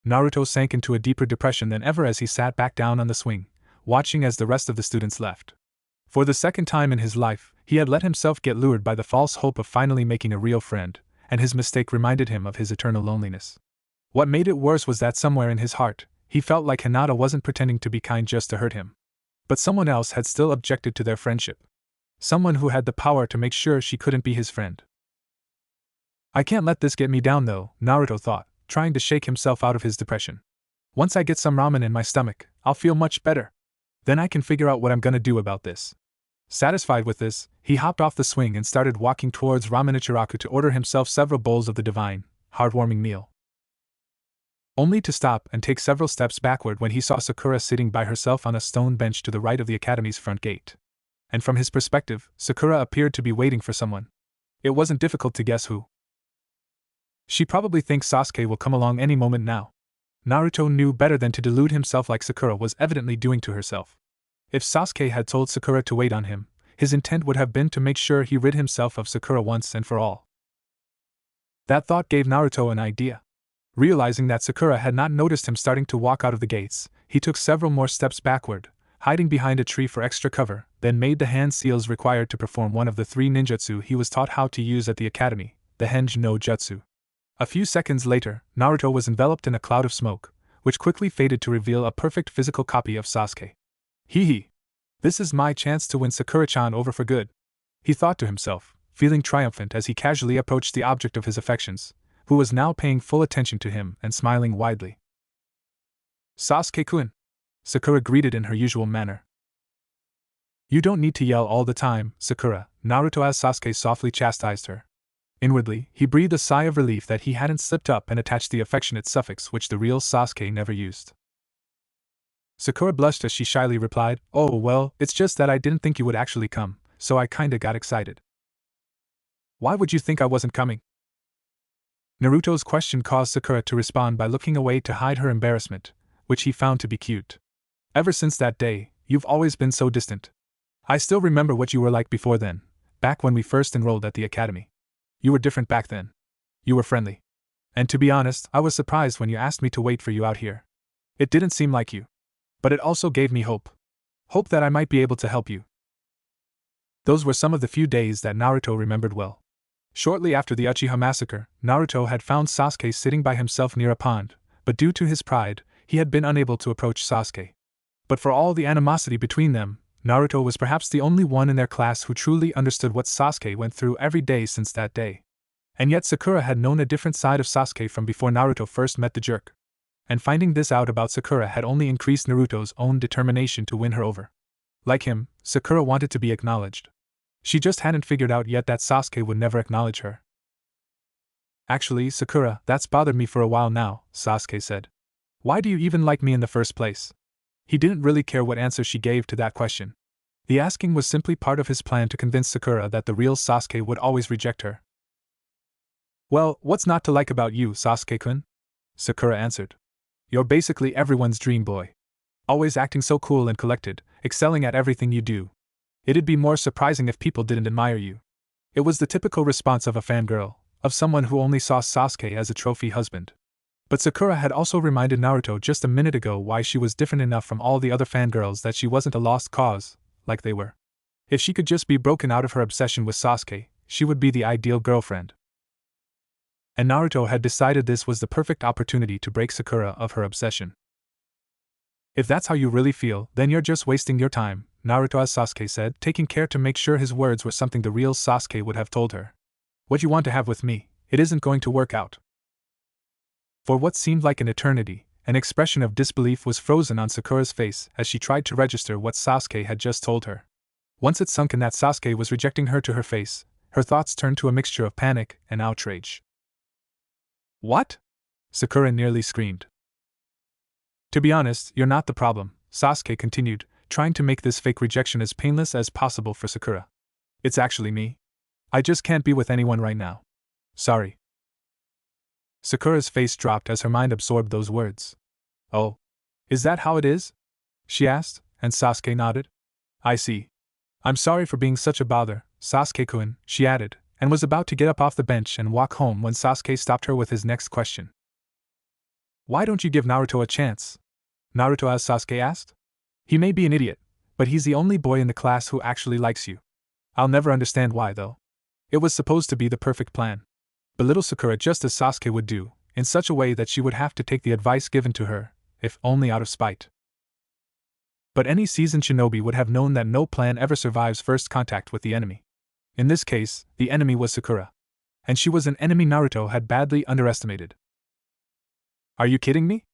Naruto sank into a deeper depression than ever as he sat back down on the swing, watching as the rest of the students left. For the second time in his life, he had let himself get lured by the false hope of finally making a real friend, and his mistake reminded him of his eternal loneliness. What made it worse was that somewhere in his heart, he felt like Hinata wasn't pretending to be kind just to hurt him. But someone else had still objected to their friendship. Someone who had the power to make sure she couldn't be his friend. I can't let this get me down though, Naruto thought, trying to shake himself out of his depression. Once I get some ramen in my stomach, I'll feel much better. Then I can figure out what I'm gonna do about this. Satisfied with this, he hopped off the swing and started walking towards Ramen Ichiraku to order himself several bowls of the divine, heartwarming meal. Only to stop and take several steps backward when he saw Sakura sitting by herself on a stone bench to the right of the academy's front gate. And from his perspective, Sakura appeared to be waiting for someone. It wasn't difficult to guess who. She probably thinks Sasuke will come along any moment now. Naruto knew better than to delude himself like Sakura was evidently doing to herself. If Sasuke had told Sakura to wait on him, his intent would have been to make sure he rid himself of Sakura once and for all. That thought gave Naruto an idea. Realizing that Sakura had not noticed him starting to walk out of the gates, he took several more steps backward, hiding behind a tree for extra cover, then made the hand seals required to perform one of the 3 ninjutsu he was taught how to use at the academy, the Henj no Jutsu. A few seconds later, Naruto was enveloped in a cloud of smoke, which quickly faded to reveal a perfect physical copy of Sasuke. Hee. This is my chance to win Sakura-chan over for good, he thought to himself, feeling triumphant as he casually approached the object of his affections, who was now paying full attention to him and smiling widely. Sasuke-kun, Sakura greeted in her usual manner. You don't need to yell all the time, Sakura, Naruto, as Sasuke softly chastised her. Inwardly, he breathed a sigh of relief that he hadn't slipped up and attached the affectionate suffix which the real Sasuke never used. Sakura blushed as she shyly replied, Oh well, it's just that I didn't think you would actually come, so I kinda got excited. Why would you think I wasn't coming? Naruto's question caused Sakura to respond by looking away to hide her embarrassment, which he found to be cute. Ever since that day, you've always been so distant. I still remember what you were like before then, back when we first enrolled at the academy. You were different back then. You were friendly. And to be honest, I was surprised when you asked me to wait for you out here. It didn't seem like you. But it also gave me hope. Hope that I might be able to help you. Those were some of the few days that Naruto remembered well. Shortly after the Uchiha massacre, Naruto had found Sasuke sitting by himself near a pond, but due to his pride, he had been unable to approach Sasuke. But for all the animosity between them, Naruto was perhaps the only one in their class who truly understood what Sasuke went through every day since that day. And yet Sakura had known a different side of Sasuke from before Naruto first met the jerk. And finding this out about Sakura had only increased Naruto's own determination to win her over. Like him, Sakura wanted to be acknowledged. She just hadn't figured out yet that Sasuke would never acknowledge her. Actually, Sakura, that's bothered me for a while now, Sasuke said. Why do you even like me in the first place? He didn't really care what answer she gave to that question. The asking was simply part of his plan to convince Sakura that the real Sasuke would always reject her. Well, what's not to like about you, Sasuke-kun? Sakura answered. You're basically everyone's dream boy. Always acting so cool and collected, excelling at everything you do. It'd be more surprising if people didn't admire you. It was the typical response of a fangirl, of someone who only saw Sasuke as a trophy husband. But Sakura had also reminded Naruto just a minute ago why she was different enough from all the other fangirls, that she wasn't a lost cause, like they were. If she could just be broken out of her obsession with Sasuke, she would be the ideal girlfriend. And Naruto had decided this was the perfect opportunity to break Sakura of her obsession. If that's how you really feel, then you're just wasting your time, Naruto, as Sasuke said, taking care to make sure his words were something the real Sasuke would have told her. What you want to have with me, it isn't going to work out. For what seemed like an eternity, an expression of disbelief was frozen on Sakura's face as she tried to register what Sasuke had just told her. Once it sunk in that Sasuke was rejecting her to her face, her thoughts turned to a mixture of panic and outrage. What? Sakura nearly screamed. To be honest, you're not the problem, Sasuke continued, trying to make this fake rejection as painless as possible for Sakura. It's actually me. I just can't be with anyone right now. Sorry. Sakura's face dropped as her mind absorbed those words. Oh. Is that how it is? She asked, and Sasuke nodded. I see. I'm sorry for being such a bother, Sasuke-kun, she added, and was about to get up off the bench and walk home when Sasuke stopped her with his next question. Why don't you give Naruto a chance? Naruto, as Sasuke asked. He may be an idiot, But he's the only boy in the class who actually likes you. I'll never understand why, though. It was supposed to be the perfect plan. Belittle Sakura just as Sasuke would do, in such a way that she would have to take the advice given to her, if only out of spite. But any seasoned shinobi would have known that no plan ever survives first contact with the enemy. In this case, the enemy was Sakura. And she was an enemy Naruto had badly underestimated. Are you kidding me?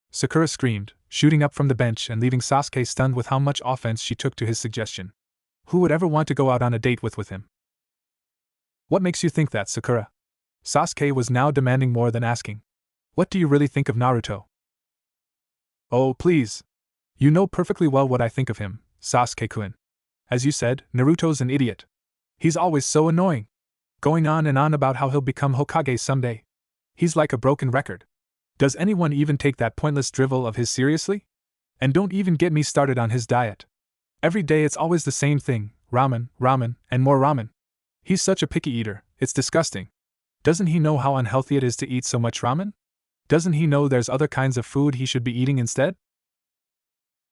Sakura screamed, shooting up from the bench and leaving Sasuke stunned with how much offense she took to his suggestion. Who would ever want to go out on a date with him? What makes you think that, Sakura? Sasuke was now demanding more than asking. What do you really think of Naruto? Oh, please. You know perfectly well what I think of him, Sasuke-kun. As you said, Naruto's an idiot. He's always so annoying. Going on and on about how he'll become Hokage someday. He's like a broken record. Does anyone even take that pointless drivel of his seriously? And don't even get me started on his diet. Every day it's always the same thing, ramen, ramen, and more ramen. He's such a picky eater, it's disgusting. Doesn't he know how unhealthy it is to eat so much ramen? Doesn't he know there's other kinds of food he should be eating instead?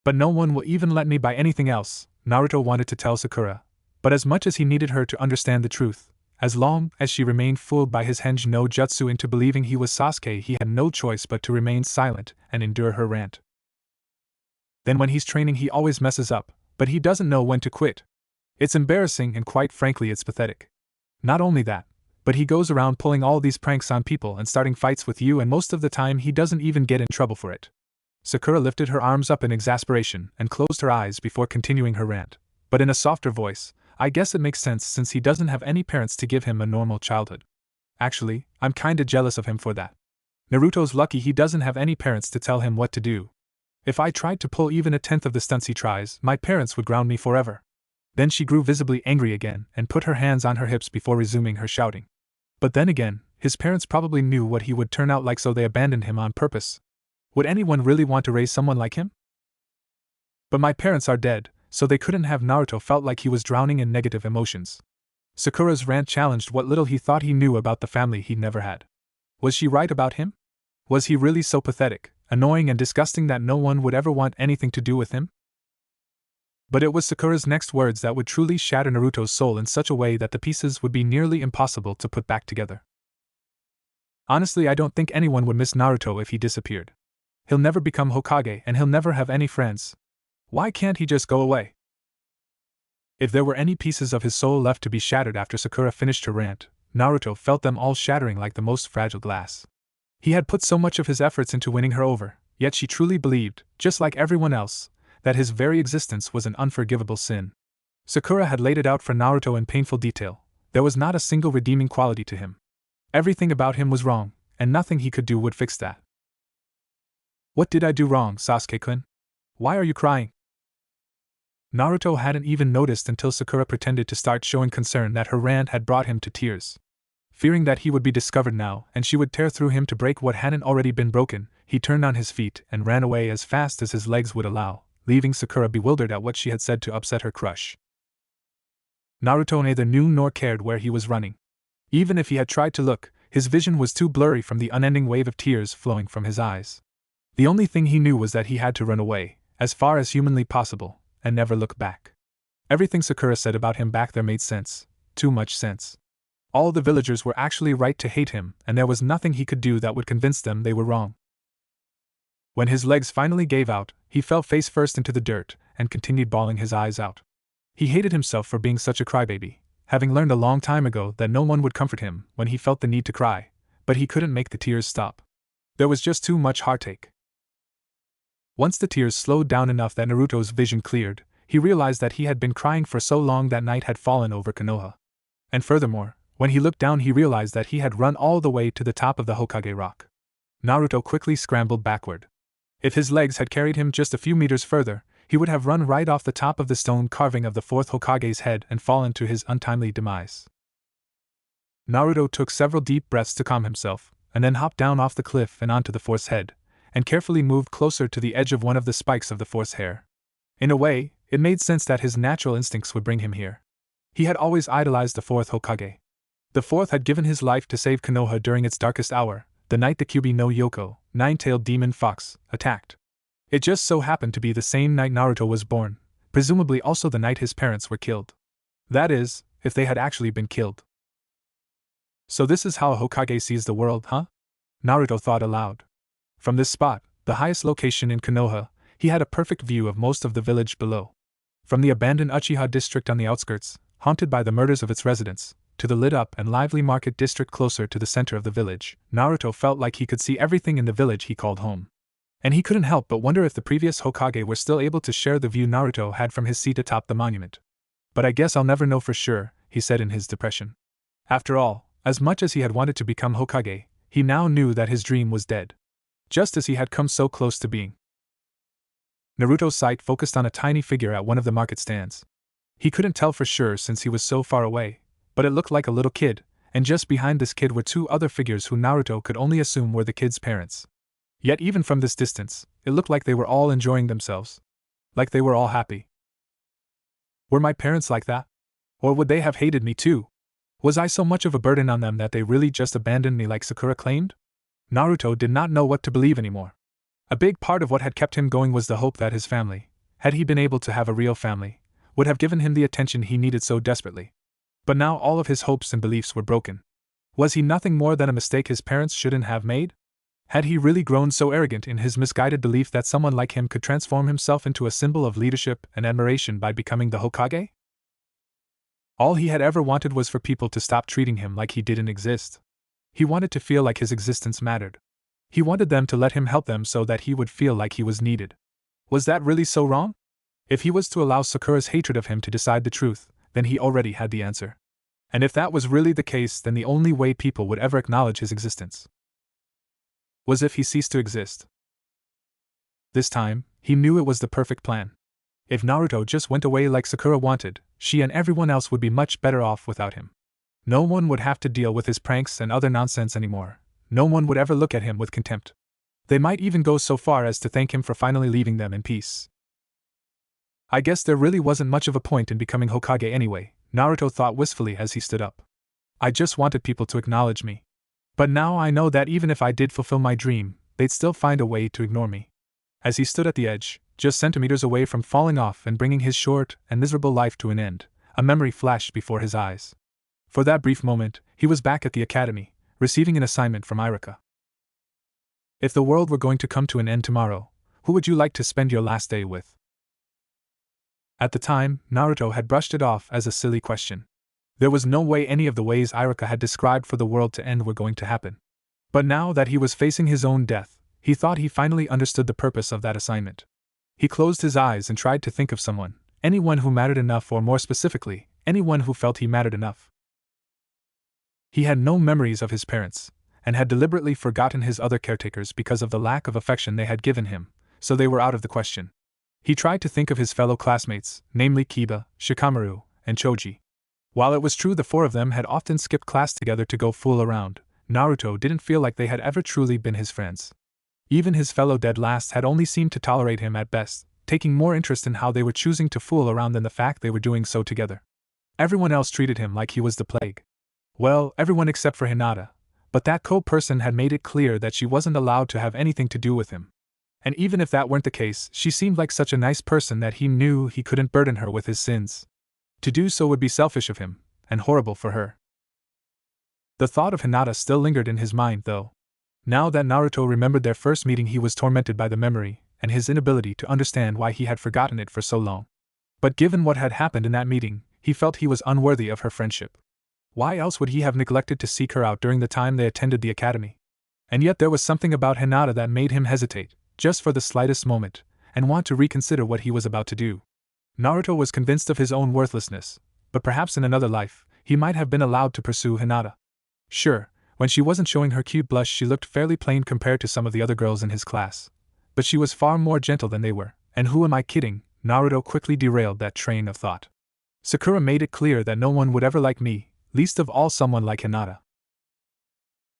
But no one will even let me buy anything else, Naruto wanted to tell Sakura. But as much as he needed her to understand the truth, as long as she remained fooled by his Henj no Jutsu into believing he was Sasuke, he had no choice but to remain silent and endure her rant. Then when he's training he always messes up, but he doesn't know when to quit. It's embarrassing and quite frankly it's pathetic. Not only that, but he goes around pulling all these pranks on people and starting fights with you, and most of the time he doesn't even get in trouble for it. Sakura lifted her arms up in exasperation and closed her eyes before continuing her rant, but in a softer voice. I guess it makes sense since he doesn't have any parents to give him a normal childhood. Actually, I'm kinda jealous of him for that. Naruto's lucky he doesn't have any parents to tell him what to do. If I tried to pull even a tenth of the stunts he tries, my parents would ground me forever. Then she grew visibly angry again and put her hands on her hips before resuming her shouting. But then again, his parents probably knew what he would turn out like, so they abandoned him on purpose. Would anyone really want to raise someone like him? But my parents are dead, so they couldn't have. Naruto felt like he was drowning in negative emotions. Sakura's rant challenged what little he thought he knew about the family he'd never had. Was she right about him? Was he really so pathetic, annoying and disgusting that no one would ever want anything to do with him? But it was Sakura's next words that would truly shatter Naruto's soul in such a way that the pieces would be nearly impossible to put back together. Honestly, I don't think anyone would miss Naruto if he disappeared. He'll never become Hokage and he'll never have any friends. Why can't he just go away? If there were any pieces of his soul left to be shattered after Sakura finished her rant, Naruto felt them all shattering like the most fragile glass. He had put so much of his efforts into winning her over, yet she truly believed, just like everyone else, that his very existence was an unforgivable sin. Sakura had laid it out for Naruto in painful detail. There was not a single redeeming quality to him. Everything about him was wrong, and nothing he could do would fix that. What did I do wrong, Sasuke-kun? Why are you crying? Naruto hadn't even noticed until Sakura pretended to start showing concern that her rant had brought him to tears. Fearing that he would be discovered now and she would tear through him to break what hadn't already been broken, he turned on his feet and ran away as fast as his legs would allow, leaving Sakura bewildered at what she had said to upset her crush. Naruto neither knew nor cared where he was running. Even if he had tried to look, his vision was too blurry from the unending wave of tears flowing from his eyes. The only thing he knew was that he had to run away, as far as humanly possible, and never look back. Everything Sakura said about him back there made sense, too much sense. All the villagers were actually right to hate him, and there was nothing he could do that would convince them they were wrong. When his legs finally gave out, he fell face first into the dirt, and continued bawling his eyes out. He hated himself for being such a crybaby, having learned a long time ago that no one would comfort him when he felt the need to cry, but he couldn't make the tears stop. There was just too much heartache. Once the tears slowed down enough that Naruto's vision cleared, he realized that he had been crying for so long that night had fallen over Konoha. And furthermore, when he looked down he realized that he had run all the way to the top of the Hokage rock. Naruto quickly scrambled backward. If his legs had carried him just a few meters further, he would have run right off the top of the stone carving of the fourth Hokage's head and fallen to his untimely demise. Naruto took several deep breaths to calm himself, and then hopped down off the cliff and onto the fourth's head, and carefully moved closer to the edge of one of the spikes of the fourth's hair. In a way, it made sense that his natural instincts would bring him here. He had always idolized the fourth Hokage. The fourth had given his life to save Konoha during its darkest hour, the night the Kyuubi no Yoko, nine-tailed demon fox, attacked. It just so happened to be the same night Naruto was born, presumably also the night his parents were killed. That is, if they had actually been killed. So this is how a Hokage sees the world, huh? Naruto thought aloud. From this spot, the highest location in Konoha, he had a perfect view of most of the village below. From the abandoned Uchiha district on the outskirts, haunted by the murders of its residents, to the lit-up and lively market district closer to the center of the village, Naruto felt like he could see everything in the village he called home. And he couldn't help but wonder if the previous Hokage were still able to share the view Naruto had from his seat atop the monument. But I guess I'll never know for sure, he said in his depression. After all, as much as he had wanted to become Hokage, he now knew that his dream was dead. Just as he had come so close to being. Naruto's sight focused on a tiny figure at one of the market stands. He couldn't tell for sure since he was so far away, but it looked like a little kid, and just behind this kid were two other figures who Naruto could only assume were the kid's parents. Yet even from this distance, it looked like they were all enjoying themselves. Like they were all happy. Were my parents like that? Or would they have hated me too? Was I so much of a burden on them that they really just abandoned me like Sakura claimed? Naruto did not know what to believe anymore. A big part of what had kept him going was the hope that his family, had he been able to have a real family, would have given him the attention he needed so desperately. But now all of his hopes and beliefs were broken. Was he nothing more than a mistake his parents shouldn't have made? Had he really grown so arrogant in his misguided belief that someone like him could transform himself into a symbol of leadership and admiration by becoming the Hokage? All he had ever wanted was for people to stop treating him like he didn't exist. He wanted to feel like his existence mattered. He wanted them to let him help them so that he would feel like he was needed. Was that really so wrong? If he was to allow Sakura's hatred of him to decide the truth, then he already had the answer. And if that was really the case, then the only way people would ever acknowledge his existence was if he ceased to exist. This time, he knew it was the perfect plan. If Naruto just went away like Sakura wanted, she and everyone else would be much better off without him. No one would have to deal with his pranks and other nonsense anymore. No one would ever look at him with contempt. They might even go so far as to thank him for finally leaving them in peace. I guess there really wasn't much of a point in becoming Hokage anyway, Naruto thought wistfully as he stood up. I just wanted people to acknowledge me. But now I know that even if I did fulfill my dream, they'd still find a way to ignore me. As he stood at the edge, just centimeters away from falling off and bringing his short and miserable life to an end, a memory flashed before his eyes. For that brief moment, he was back at the academy, receiving an assignment from Irika. If the world were going to come to an end tomorrow, who would you like to spend your last day with? At the time, Naruto had brushed it off as a silly question. There was no way any of the ways Irika had described for the world to end were going to happen. But now that he was facing his own death, he thought he finally understood the purpose of that assignment. He closed his eyes and tried to think of someone, anyone who mattered enough, or more specifically, anyone who felt he mattered enough. He had no memories of his parents, and had deliberately forgotten his other caretakers because of the lack of affection they had given him, so they were out of the question. He tried to think of his fellow classmates, namely Kiba, Shikamaru, and Choji. While it was true the four of them had often skipped class together to go fool around, Naruto didn't feel like they had ever truly been his friends. Even his fellow dead lasts had only seemed to tolerate him at best, taking more interest in how they were choosing to fool around than the fact they were doing so together. Everyone else treated him like he was the plague. Well, everyone except for Hinata, but that co-person had made it clear that she wasn't allowed to have anything to do with him. And even if that weren't the case, she seemed like such a nice person that he knew he couldn't burden her with his sins. To do so would be selfish of him, and horrible for her. The thought of Hinata still lingered in his mind, though. Now that Naruto remembered their first meeting, he was tormented by the memory, and his inability to understand why he had forgotten it for so long. But given what had happened in that meeting, he felt he was unworthy of her friendship. Why else would he have neglected to seek her out during the time they attended the academy? And yet there was something about Hinata that made him hesitate, just for the slightest moment, and want to reconsider what he was about to do. Naruto was convinced of his own worthlessness, but perhaps in another life, he might have been allowed to pursue Hinata. Sure, when she wasn't showing her cute blush, she looked fairly plain compared to some of the other girls in his class. But she was far more gentle than they were, and who am I kidding? Naruto quickly derailed that train of thought. Sakura made it clear that no one would ever like me, least of all someone like Hinata.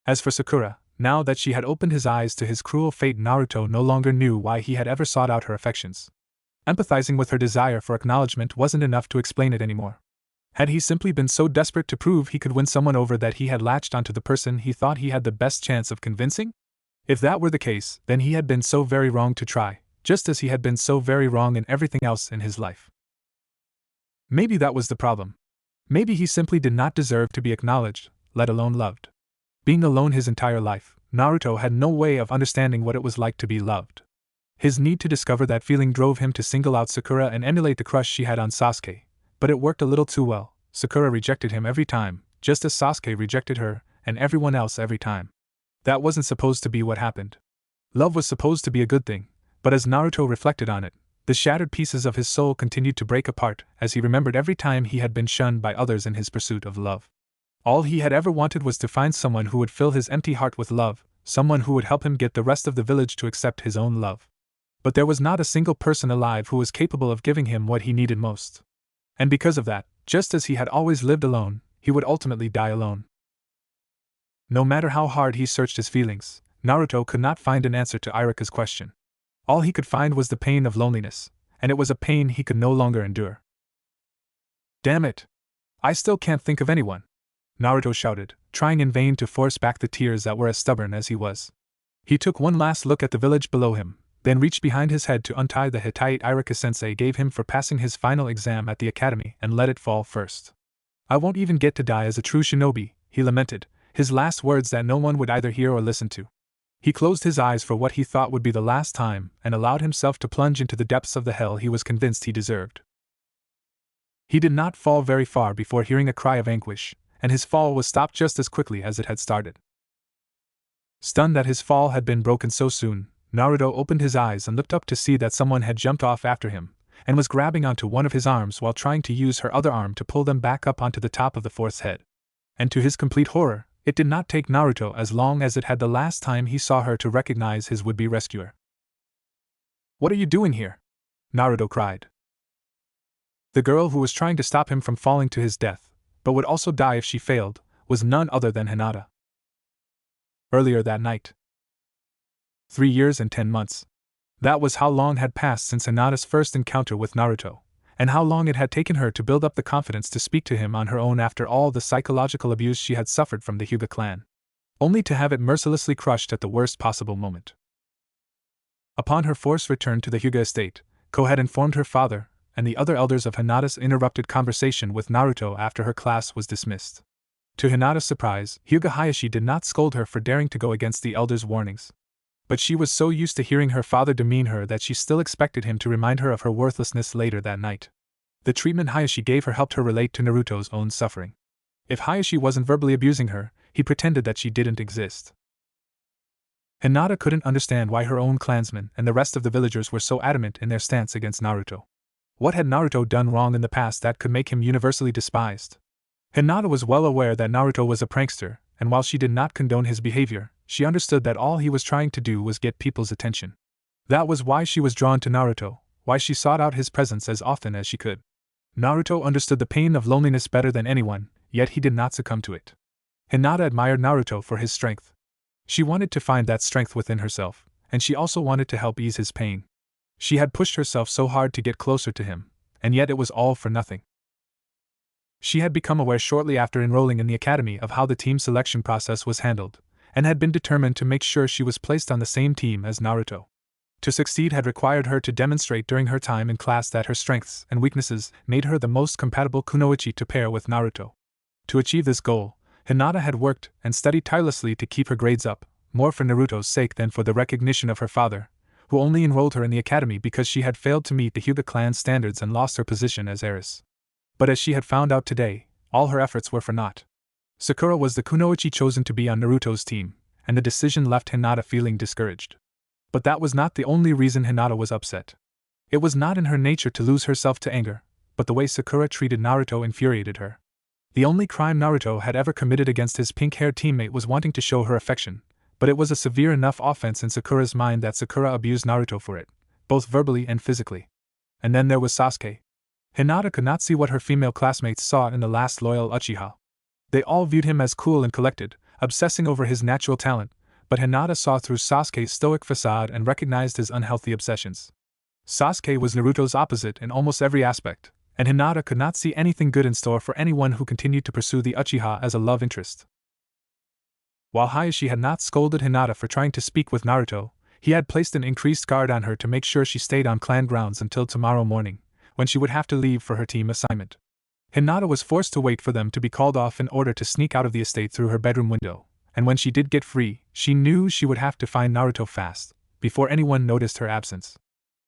As for Sakura, now that she had opened his eyes to his cruel fate, Naruto no longer knew why he had ever sought out her affections. Empathizing with her desire for acknowledgement wasn't enough to explain it anymore. Had he simply been so desperate to prove he could win someone over that he had latched onto the person he thought he had the best chance of convincing? If that were the case, then he had been so very wrong to try, just as he had been so very wrong in everything else in his life. Maybe that was the problem. Maybe he simply did not deserve to be acknowledged, let alone loved. Being alone his entire life, Naruto had no way of understanding what it was like to be loved. His need to discover that feeling drove him to single out Sakura and emulate the crush she had on Sasuke, but it worked a little too well. Sakura rejected him every time, just as Sasuke rejected her, and everyone else every time. That wasn't supposed to be what happened. Love was supposed to be a good thing, but as Naruto reflected on it, the shattered pieces of his soul continued to break apart as he remembered every time he had been shunned by others in his pursuit of love. All he had ever wanted was to find someone who would fill his empty heart with love, someone who would help him get the rest of the village to accept his own love. But there was not a single person alive who was capable of giving him what he needed most. And because of that, just as he had always lived alone, he would ultimately die alone. No matter how hard he searched his feelings, Naruto could not find an answer to Irika's question. All he could find was the pain of loneliness, and it was a pain he could no longer endure. Damn it! I still can't think of anyone, Naruto shouted, trying in vain to force back the tears that were as stubborn as he was. He took one last look at the village below him, then reached behind his head to untie the Hittite Irika-sensei gave him for passing his final exam at the academy and let it fall first. I won't even get to die as a true shinobi, he lamented, his last words that no one would either hear or listen to. He closed his eyes for what he thought would be the last time and allowed himself to plunge into the depths of the hell he was convinced he deserved. He did not fall very far before hearing a cry of anguish, and his fall was stopped just as quickly as it had started. Stunned that his fall had been broken so soon, Naruto opened his eyes and looked up to see that someone had jumped off after him, and was grabbing onto one of his arms while trying to use her other arm to pull them back up onto the top of the fourth's head. And to his complete horror, it did not take Naruto as long as it had the last time he saw her to recognize his would-be rescuer. "What are you doing here?" Naruto cried. The girl who was trying to stop him from falling to his death, but would also die if she failed, was none other than Hinata. Earlier that night. 3 years and 10 months. That was how long had passed since Hinata's first encounter with Naruto, and how long it had taken her to build up the confidence to speak to him on her own after all the psychological abuse she had suffered from the Hyuga clan, only to have it mercilessly crushed at the worst possible moment. Upon her forced return to the Hyuga estate, Ko had informed her father and the other elders of Hinata's interrupted conversation with Naruto after her class was dismissed. To Hinata's surprise, Hyuga Hayashi did not scold her for daring to go against the elders' warnings. But she was so used to hearing her father demean her that she still expected him to remind her of her worthlessness later that night. The treatment Hayashi gave her helped her relate to Naruto's own suffering. If Hayashi wasn't verbally abusing her, he pretended that she didn't exist. Hinata couldn't understand why her own clansmen and the rest of the villagers were so adamant in their stance against Naruto. What had Naruto done wrong in the past that could make him universally despised? Hinata was well aware that Naruto was a prankster, and while she did not condone his behavior, she understood that all he was trying to do was get people's attention. That was why she was drawn to Naruto, why she sought out his presence as often as she could. Naruto understood the pain of loneliness better than anyone, yet he did not succumb to it. Hinata admired Naruto for his strength. She wanted to find that strength within herself, and she also wanted to help ease his pain. She had pushed herself so hard to get closer to him, and yet it was all for nothing. She had become aware shortly after enrolling in the academy of how the team selection process was handled, and had been determined to make sure she was placed on the same team as Naruto. To succeed had required her to demonstrate during her time in class that her strengths and weaknesses made her the most compatible kunoichi to pair with Naruto. To achieve this goal, Hinata had worked and studied tirelessly to keep her grades up, more for Naruto's sake than for the recognition of her father, who only enrolled her in the academy because she had failed to meet the Hyuga clan's standards and lost her position as heiress. But as she had found out today, all her efforts were for naught. Sakura was the kunoichi chosen to be on Naruto's team, and the decision left Hinata feeling discouraged. But that was not the only reason Hinata was upset. It was not in her nature to lose herself to anger, but the way Sakura treated Naruto infuriated her. The only crime Naruto had ever committed against his pink-haired teammate was wanting to show her affection, but it was a severe enough offense in Sakura's mind that Sakura abused Naruto for it, both verbally and physically. And then there was Sasuke. Hinata could not see what her female classmates saw in the last loyal Uchiha. They all viewed him as cool and collected, obsessing over his natural talent, but Hinata saw through Sasuke's stoic facade and recognized his unhealthy obsessions. Sasuke was Naruto's opposite in almost every aspect, and Hinata could not see anything good in store for anyone who continued to pursue the Uchiha as a love interest. While Hayashi had not scolded Hinata for trying to speak with Naruto, he had placed an increased guard on her to make sure she stayed on clan grounds until tomorrow morning, when she would have to leave for her team assignment. Hinata was forced to wait for them to be called off in order to sneak out of the estate through her bedroom window, and when she did get free, she knew she would have to find Naruto fast, before anyone noticed her absence.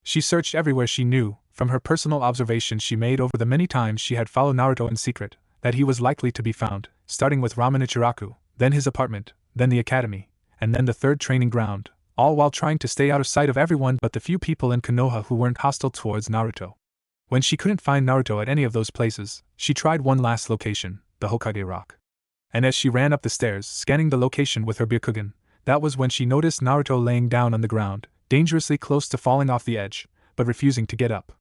She searched everywhere she knew, from her personal observations she made over the many times she had followed Naruto in secret, that he was likely to be found, starting with Ramen Ichiraku, then his apartment, then the academy, and then the third training ground, all while trying to stay out of sight of everyone but the few people in Konoha who weren't hostile towards Naruto. When she couldn't find Naruto at any of those places, she tried one last location, the Hokage Rock. And as she ran up the stairs, scanning the location with her Byakugan, that was when she noticed Naruto laying down on the ground, dangerously close to falling off the edge, but refusing to get up.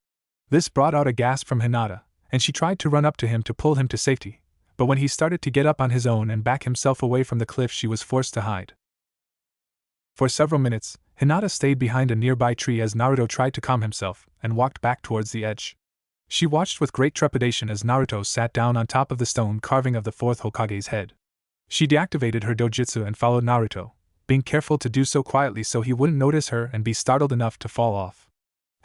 This brought out a gasp from Hinata, and she tried to run up to him to pull him to safety, but when he started to get up on his own and back himself away from the cliff, she was forced to hide. For several minutes, Hinata stayed behind a nearby tree as Naruto tried to calm himself and walked back towards the edge. She watched with great trepidation as Naruto sat down on top of the stone carving of the fourth Hokage's head. She deactivated her dojutsu and followed Naruto, being careful to do so quietly so he wouldn't notice her and be startled enough to fall off.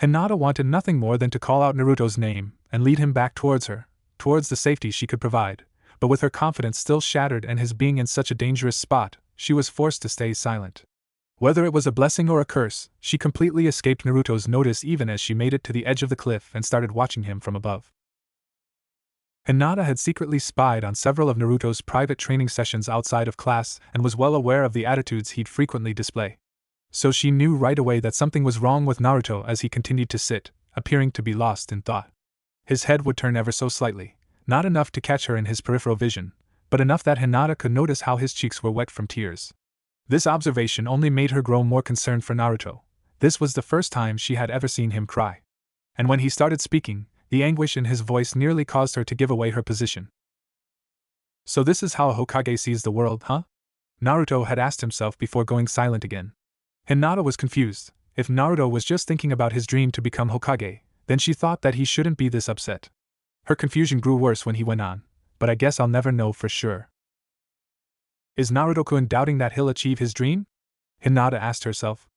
Hinata wanted nothing more than to call out Naruto's name and lead him back towards her, towards the safety she could provide, but with her confidence still shattered and his being in such a dangerous spot, she was forced to stay silent. Whether it was a blessing or a curse, she completely escaped Naruto's notice even as she made it to the edge of the cliff and started watching him from above. Hinata had secretly spied on several of Naruto's private training sessions outside of class and was well aware of the attitudes he'd frequently display. So she knew right away that something was wrong with Naruto as he continued to sit, appearing to be lost in thought. His head would turn ever so slightly, not enough to catch her in his peripheral vision, but enough that Hinata could notice how his cheeks were wet from tears. This observation only made her grow more concerned for Naruto. This was the first time she had ever seen him cry. And when he started speaking, the anguish in his voice nearly caused her to give away her position. So this is how a Hokage sees the world, huh? Naruto had asked himself before going silent again. Hinata was confused. If Naruto was just thinking about his dream to become Hokage, then she thought that he shouldn't be this upset. Her confusion grew worse when he went on, but I guess I'll never know for sure. Is Naruto-kun doubting that he'll achieve his dream? Hinata asked herself.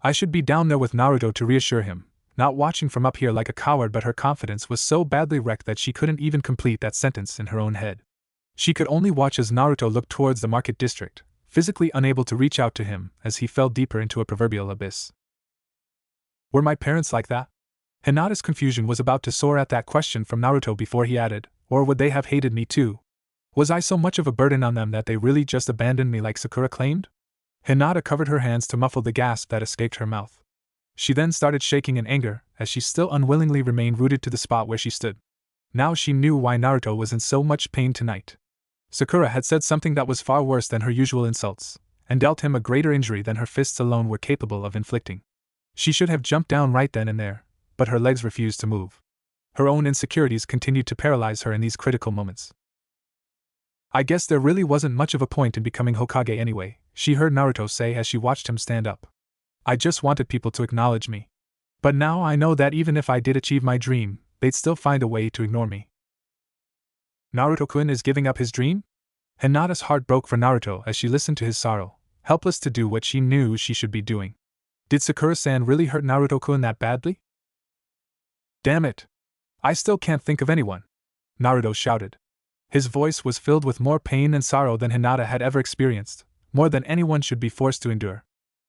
I should be down there with Naruto to reassure him, not watching from up here like a coward, but her confidence was so badly wrecked that she couldn't even complete that sentence in her own head. She could only watch as Naruto looked towards the market district, physically unable to reach out to him as he fell deeper into a proverbial abyss. Were my parents like that? Hinata's confusion was about to soar at that question from Naruto before he added, or would they have hated me too? Was I so much of a burden on them that they really just abandoned me like Sakura claimed? Hinata covered her hands to muffle the gasp that escaped her mouth. She then started shaking in anger, as she still unwillingly remained rooted to the spot where she stood. Now she knew why Naruto was in so much pain tonight. Sakura had said something that was far worse than her usual insults, and dealt him a greater injury than her fists alone were capable of inflicting. She should have jumped down right then and there, but her legs refused to move. Her own insecurities continued to paralyze her in these critical moments. I guess there really wasn't much of a point in becoming Hokage anyway, she heard Naruto say as she watched him stand up. I just wanted people to acknowledge me. But now I know that even if I did achieve my dream, they'd still find a way to ignore me. Naruto-kun is giving up his dream? Hinata's heart broke for Naruto as she listened to his sorrow, helpless to do what she knew she should be doing. Did Sakura-san really hurt Naruto-kun that badly? Damn it! I still can't think of anyone! Naruto shouted. His voice was filled with more pain and sorrow than Hinata had ever experienced, more than anyone should be forced to endure.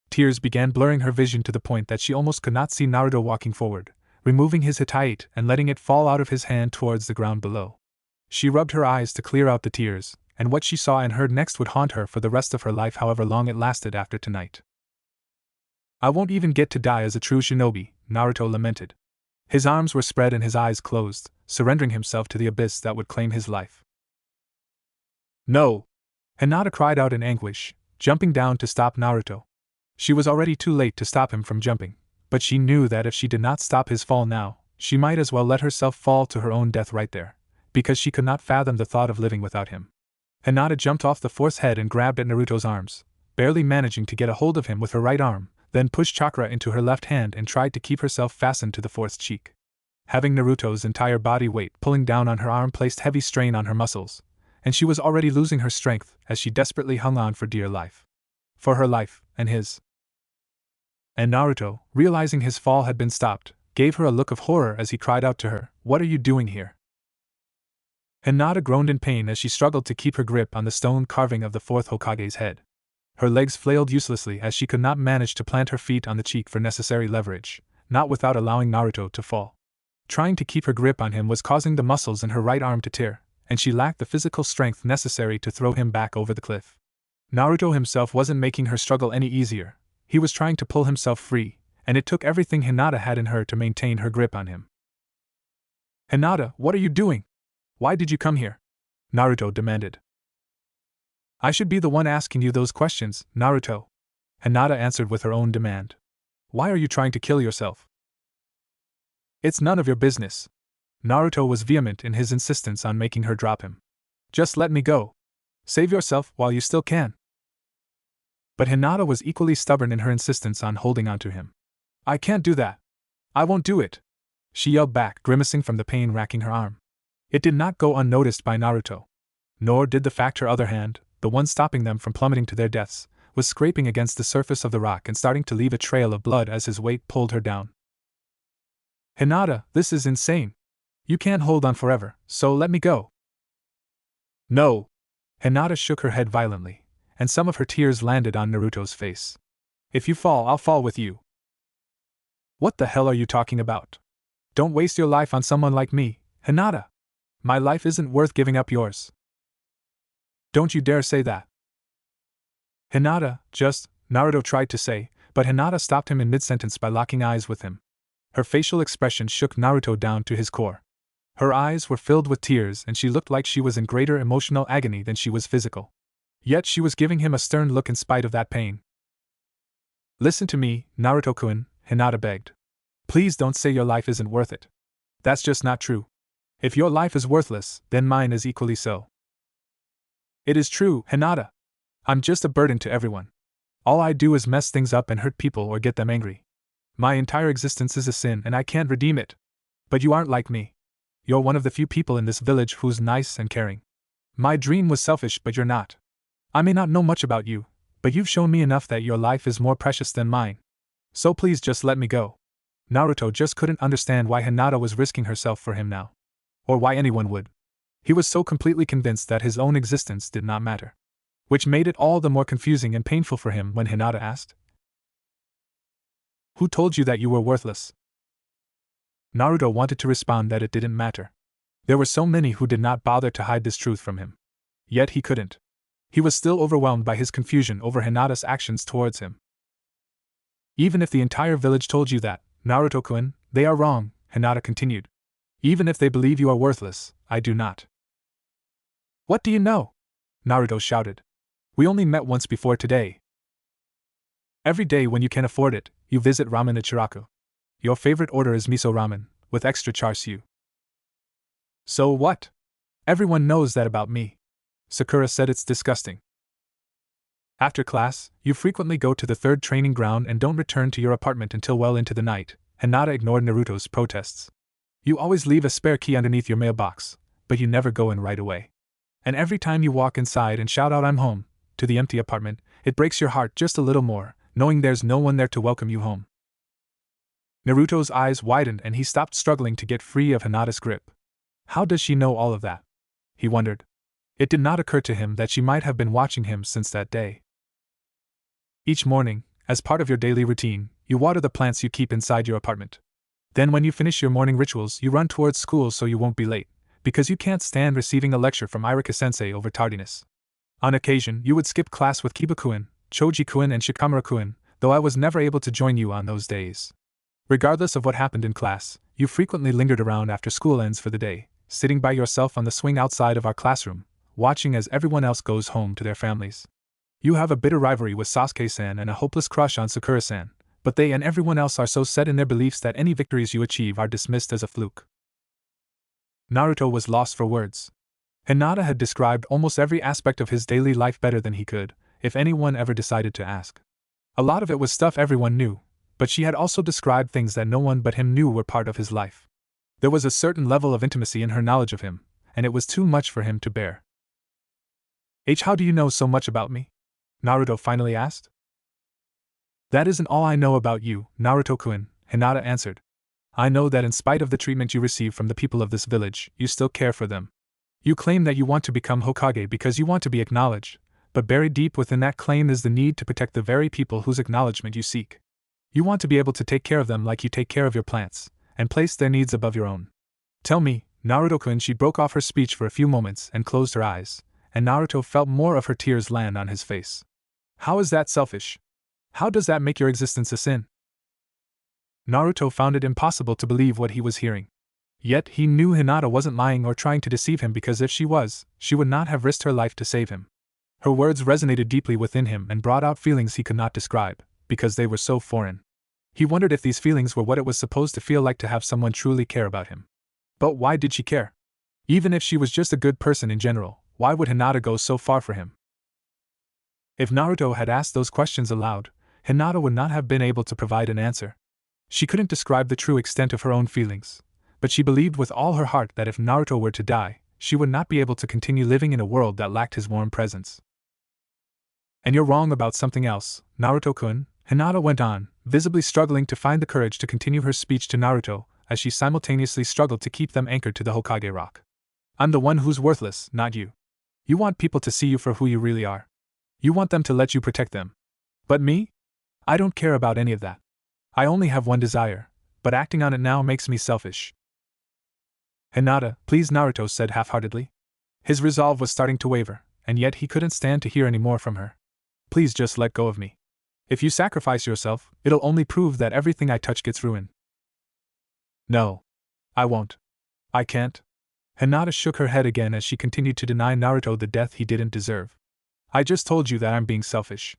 Tears began blurring her vision to the point that she almost could not see Naruto walking forward, removing his hitite and letting it fall out of his hand towards the ground below. She rubbed her eyes to clear out the tears, and what she saw and heard next would haunt her for the rest of her life, however long it lasted after tonight. I won't even get to die as a true shinobi, Naruto lamented. His arms were spread and his eyes closed, surrendering himself to the abyss that would claim his life. No! Hinata cried out in anguish, jumping down to stop Naruto. She was already too late to stop him from jumping, but she knew that if she did not stop his fall now, she might as well let herself fall to her own death right there, because she could not fathom the thought of living without him. Hinata jumped off the fourth's head and grabbed at Naruto's arms, barely managing to get a hold of him with her right arm, then pushed chakra into her left hand and tried to keep herself fastened to the fourth's cheek. Having Naruto's entire body weight pulling down on her arm placed heavy strain on her muscles, and she was already losing her strength as she desperately hung on for dear life. For her life, and his. And Naruto, realizing his fall had been stopped, gave her a look of horror as he cried out to her, "What are you doing here?" Hinata groaned in pain as she struggled to keep her grip on the stone carving of the fourth Hokage's head. Her legs flailed uselessly as she could not manage to plant her feet on the cheek for necessary leverage, not without allowing Naruto to fall. Trying to keep her grip on him was causing the muscles in her right arm to tear, and she lacked the physical strength necessary to throw him back over the cliff. Naruto himself wasn't making her struggle any easier. He was trying to pull himself free, and it took everything Hinata had in her to maintain her grip on him. "Hinata, what are you doing? Why did you come here?" Naruto demanded. "I should be the one asking you those questions, Naruto," Hinata answered with her own demand. "Why are you trying to kill yourself?" "It's none of your business." Naruto was vehement in his insistence on making her drop him. "Just let me go. Save yourself while you still can." But Hinata was equally stubborn in her insistence on holding on to him. "I can't do that. I won't do it," she yelled back, grimacing from the pain racking her arm. It did not go unnoticed by Naruto. Nor did the fact her other hand, the one stopping them from plummeting to their deaths, was scraping against the surface of the rock and starting to leave a trail of blood as his weight pulled her down. "Hinata, this is insane. You can't hold on forever, so let me go." "No." Hinata shook her head violently, and some of her tears landed on Naruto's face. "If you fall, I'll fall with you." "What the hell are you talking about? Don't waste your life on someone like me, Hinata. My life isn't worth giving up yours." "Don't you dare say that." "Hinata, Naruto tried to say, but Hinata stopped him in mid-sentence by locking eyes with him. Her facial expression shook Naruto down to his core. Her eyes were filled with tears and she looked like she was in greater emotional agony than she was physical. Yet she was giving him a stern look in spite of that pain. "Listen to me, Naruto-kun," Hinata begged. "Please don't say your life isn't worth it. That's just not true. If your life is worthless, then mine is equally so." "It is true, Hinata. I'm just a burden to everyone. All I do is mess things up and hurt people or get them angry. My entire existence is a sin and I can't redeem it. But you aren't like me. You're one of the few people in this village who's nice and caring. My dream was selfish, but you're not. I may not know much about you, but you've shown me enough that your life is more precious than mine. So please just let me go." Naruto just couldn't understand why Hinata was risking herself for him now. Or why anyone would. He was so completely convinced that his own existence did not matter. Which made it all the more confusing and painful for him when Hinata asked, "Who told you that you were worthless?" Naruto wanted to respond that it didn't matter. There were so many who did not bother to hide this truth from him. Yet he couldn't. He was still overwhelmed by his confusion over Hinata's actions towards him. "Even if the entire village told you that, Naruto-kun, they are wrong," Hinata continued. "Even if they believe you are worthless, I do not." "What do you know?" Naruto shouted. "We only met once before today. Every day when you can afford it, you visit Ramen Ichiraku. Your favorite order is miso ramen, with extra char siu." "So what? Everyone knows that about me." Sakura said. "It's disgusting. After class, you frequently go to the third training ground and don't return to your apartment until well into the night." Hinata ignored Naruto's protests. "You always leave a spare key underneath your mailbox, but you never go in right away. And every time you walk inside and shout out 'I'm home' to the empty apartment, it breaks your heart just a little more, knowing there's no one there to welcome you home." Naruto's eyes widened and he stopped struggling to get free of Hinata's grip. How does she know all of that? He wondered. It did not occur to him that she might have been watching him since that day. "Each morning, as part of your daily routine, you water the plants you keep inside your apartment. Then when you finish your morning rituals, you run towards school so you won't be late, because you can't stand receiving a lecture from Irika-sensei over tardiness. On occasion, you would skip class with Kiba-kun, Choji-kun and Shikamura-kun, though I was never able to join you on those days. Regardless of what happened in class, you frequently lingered around after school ends for the day, sitting by yourself on the swing outside of our classroom, watching as everyone else goes home to their families. You have a bitter rivalry with Sasuke-san and a hopeless crush on Sakura-san, but they and everyone else are so set in their beliefs that any victories you achieve are dismissed as a fluke." Naruto was lost for words. Hinata had described almost every aspect of his daily life better than he could, if anyone ever decided to ask. A lot of it was stuff everyone knew, but she had also described things that no one but him knew were part of his life. There was a certain level of intimacy in her knowledge of him, and it was too much for him to bear. "How do you know so much about me?" Naruto finally asked. "That isn't all I know about you, Naruto-kun," Hinata answered. "I know that in spite of the treatment you receive from the people of this village, you still care for them. You claim that you want to become Hokage because you want to be acknowledged, but buried deep within that claim is the need to protect the very people whose acknowledgement you seek. You want to be able to take care of them like you take care of your plants, and place their needs above your own. Tell me, Naruto-kun. She broke off her speech for a few moments and closed her eyes, and Naruto felt more of her tears land on his face. How is that selfish? How does that make your existence a sin? Naruto found it impossible to believe what he was hearing. Yet he knew Hinata wasn't lying or trying to deceive him, because if she was, she would not have risked her life to save him. Her words resonated deeply within him and brought out feelings he could not describe, because they were so foreign. He wondered if these feelings were what it was supposed to feel like to have someone truly care about him. But why did she care? Even if she was just a good person in general, why would Hinata go so far for him? If Naruto had asked those questions aloud, Hinata would not have been able to provide an answer. She couldn't describe the true extent of her own feelings, but she believed with all her heart that if Naruto were to die, she would not be able to continue living in a world that lacked his warm presence. And you're wrong about something else, Naruto-kun, Hinata went on, visibly struggling to find the courage to continue her speech to Naruto, as she simultaneously struggled to keep them anchored to the Hokage rock. I'm the one who's worthless, not you. You want people to see you for who you really are. You want them to let you protect them. But me? I don't care about any of that. I only have one desire, but acting on it now makes me selfish. Hinata, please, Naruto said half-heartedly. His resolve was starting to waver, and yet he couldn't stand to hear any more from her. Please just let go of me. If you sacrifice yourself, it'll only prove that everything I touch gets ruined. No. I won't. I can't. Hinata shook her head again as she continued to deny Naruto the death he didn't deserve. I just told you that I'm being selfish.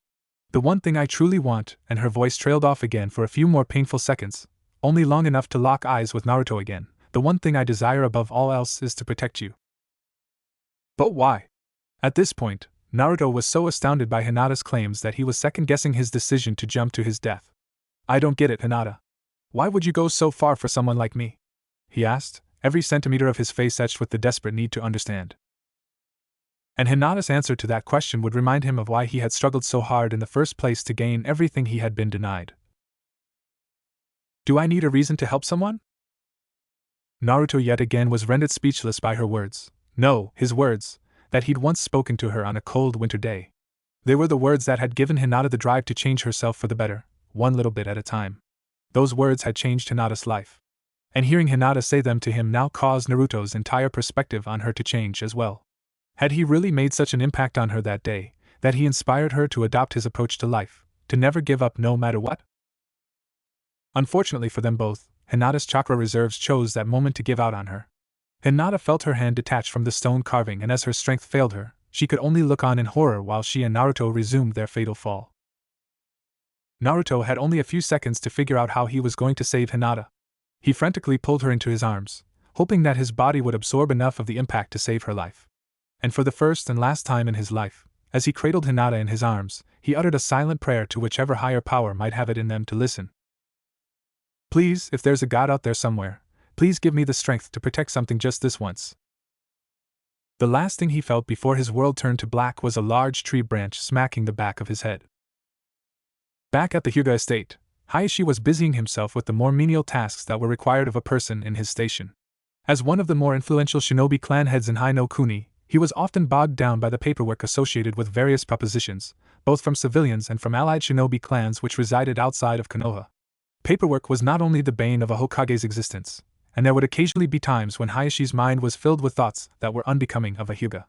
The one thing I truly want, and her voice trailed off again for a few more painful seconds, only long enough to lock eyes with Naruto again. The one thing I desire above all else is to protect you. But why? At this point, Naruto was so astounded by Hinata's claims that he was second-guessing his decision to jump to his death. I don't get it, Hinata. Why would you go so far for someone like me? He asked, every centimeter of his face etched with the desperate need to understand. And Hinata's answer to that question would remind him of why he had struggled so hard in the first place to gain everything he had been denied. Do I need a reason to help someone? Naruto yet again was rendered speechless by her words. No, his words, that he'd once spoken to her on a cold winter day. They were the words that had given Hinata the drive to change herself for the better, one little bit at a time. Those words had changed Hinata's life. And hearing Hinata say them to him now caused Naruto's entire perspective on her to change as well. Had he really made such an impact on her that day, that he inspired her to adopt his approach to life, to never give up no matter what? Unfortunately for them both, Hinata's chakra reserves chose that moment to give out on her. Hinata felt her hand detach from the stone carving, and as her strength failed her, she could only look on in horror while she and Naruto resumed their fatal fall. Naruto had only a few seconds to figure out how he was going to save Hinata. He frantically pulled her into his arms, hoping that his body would absorb enough of the impact to save her life. And for the first and last time in his life, as he cradled Hinata in his arms, he uttered a silent prayer to whichever higher power might have it in them to listen. Please, if there's a God out there somewhere, please give me the strength to protect something just this once. The last thing he felt before his world turned to black was a large tree branch smacking the back of his head. Back at the Hyuga estate, Hayashi was busying himself with the more menial tasks that were required of a person in his station. As one of the more influential shinobi clan heads in Hai no Kuni, he was often bogged down by the paperwork associated with various propositions, both from civilians and from allied shinobi clans which resided outside of Konoha. Paperwork was not only the bane of a Hokage's existence, and there would occasionally be times when Hayashi's mind was filled with thoughts that were unbecoming of a Hyuga.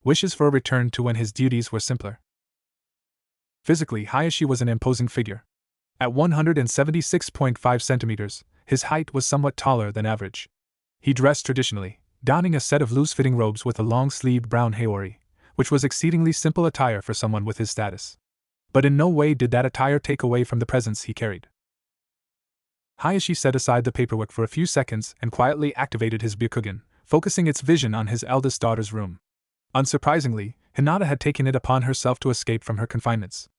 Wishes for a return to when his duties were simpler. Physically, Hayashi was an imposing figure. At 176.5 centimeters, his height was somewhat taller than average. He dressed traditionally, donning a set of loose-fitting robes with a long-sleeved brown haori, which was exceedingly simple attire for someone with his status. But in no way did that attire take away from the presence he carried. Hayashi set aside the paperwork for a few seconds and quietly activated his Byakugan, focusing its vision on his eldest daughter's room. Unsurprisingly, Hinata had taken it upon herself to escape from her confinements.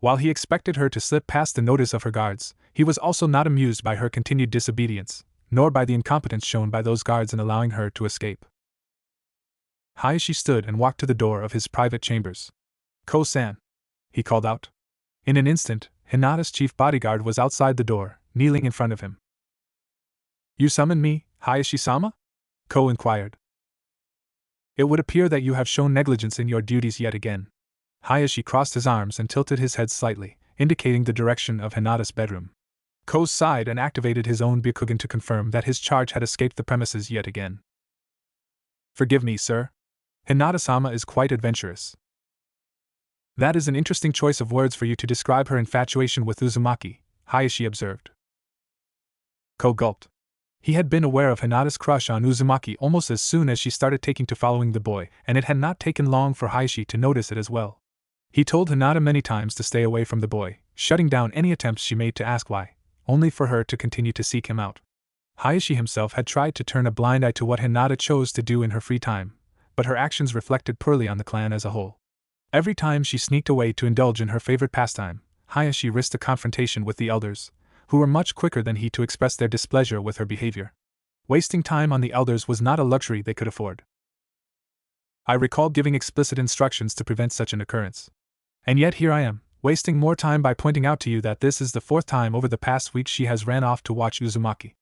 While he expected her to slip past the notice of her guards, he was also not amused by her continued disobedience, nor by the incompetence shown by those guards in allowing her to escape. Hayashi stood and walked to the door of his private chambers. Ko-san, he called out. In an instant, Hinata's chief bodyguard was outside the door, kneeling in front of him. You summoned me, Hayashi-sama? Ko inquired. It would appear that you have shown negligence in your duties yet again. Hayashi crossed his arms and tilted his head slightly, indicating the direction of Hinata's bedroom. Ko sighed and activated his own Byakugan to confirm that his charge had escaped the premises yet again. Forgive me, sir. Hinata-sama is quite adventurous. That is an interesting choice of words for you to describe her infatuation with Uzumaki, Hayashi observed. Ko gulped. He had been aware of Hinata's crush on Uzumaki almost as soon as she started taking to following the boy, and it had not taken long for Hayashi to notice it as well. He told Hinata many times to stay away from the boy, shutting down any attempts she made to ask why, only for her to continue to seek him out. Hayashi himself had tried to turn a blind eye to what Hinata chose to do in her free time, but her actions reflected poorly on the clan as a whole. Every time she sneaked away to indulge in her favorite pastime, Hayashi risked a confrontation with the elders, who were much quicker than he to express their displeasure with her behavior. Wasting time on the elders was not a luxury they could afford. I recall giving explicit instructions to prevent such an occurrence. And yet here I am, wasting more time by pointing out to you that this is the 4th time over the past week she has ran off to watch Uzumaki.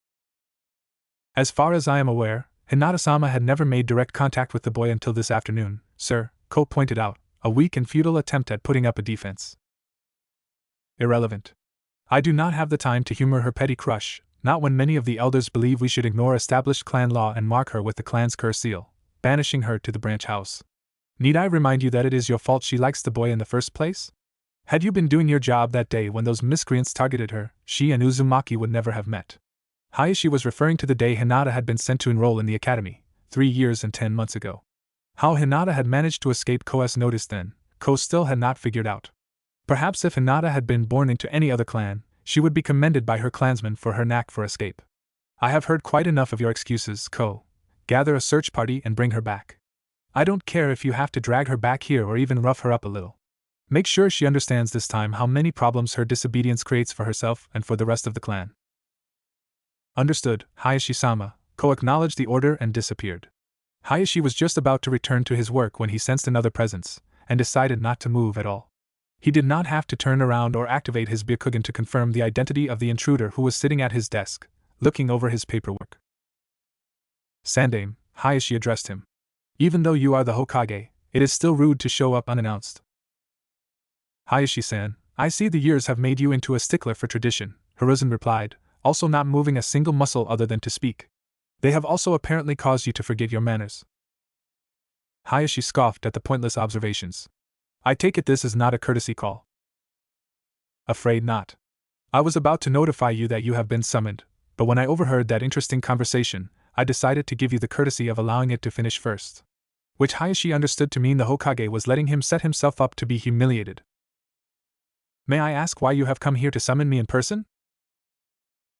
As far as I am aware, Hinata-sama had never made direct contact with the boy until this afternoon, sir, Ko pointed out, a weak and futile attempt at putting up a defense. Irrelevant. I do not have the time to humor her petty crush, not when many of the elders believe we should ignore established clan law and mark her with the clan's curse seal, banishing her to the branch house. Need I remind you that it is your fault she likes the boy in the first place? Had you been doing your job that day when those miscreants targeted her, she and Uzumaki would never have met. Hayashi was referring to the day Hinata had been sent to enroll in the academy, 3 years and 10 months ago. How Hinata had managed to escape Ko's notice then, Ko still had not figured out. Perhaps if Hinata had been born into any other clan, she would be commended by her clansmen for her knack for escape. I have heard quite enough of your excuses, Ko. Gather a search party and bring her back. I don't care if you have to drag her back here or even rough her up a little. Make sure she understands this time how many problems her disobedience creates for herself and for the rest of the clan. Understood, Hayashi-sama. Ko acknowledged the order and disappeared. Hayashi was just about to return to his work when he sensed another presence, and decided not to move at all. He did not have to turn around or activate his Byakugan to confirm the identity of the intruder who was sitting at his desk, looking over his paperwork. Sandame, Hayashi addressed him. Even though you are the Hokage, it is still rude to show up unannounced. Hayashi-san, I see the years have made you into a stickler for tradition, Hiruzen replied, also not moving a single muscle other than to speak. They have also apparently caused you to forget your manners. Hayashi scoffed at the pointless observations. I take it this is not a courtesy call. Afraid not. I was about to notify you that you have been summoned, but when I overheard that interesting conversation, I decided to give you the courtesy of allowing it to finish first. Which Hayashi understood to mean the Hokage was letting him set himself up to be humiliated. May I ask why you have come here to summon me in person?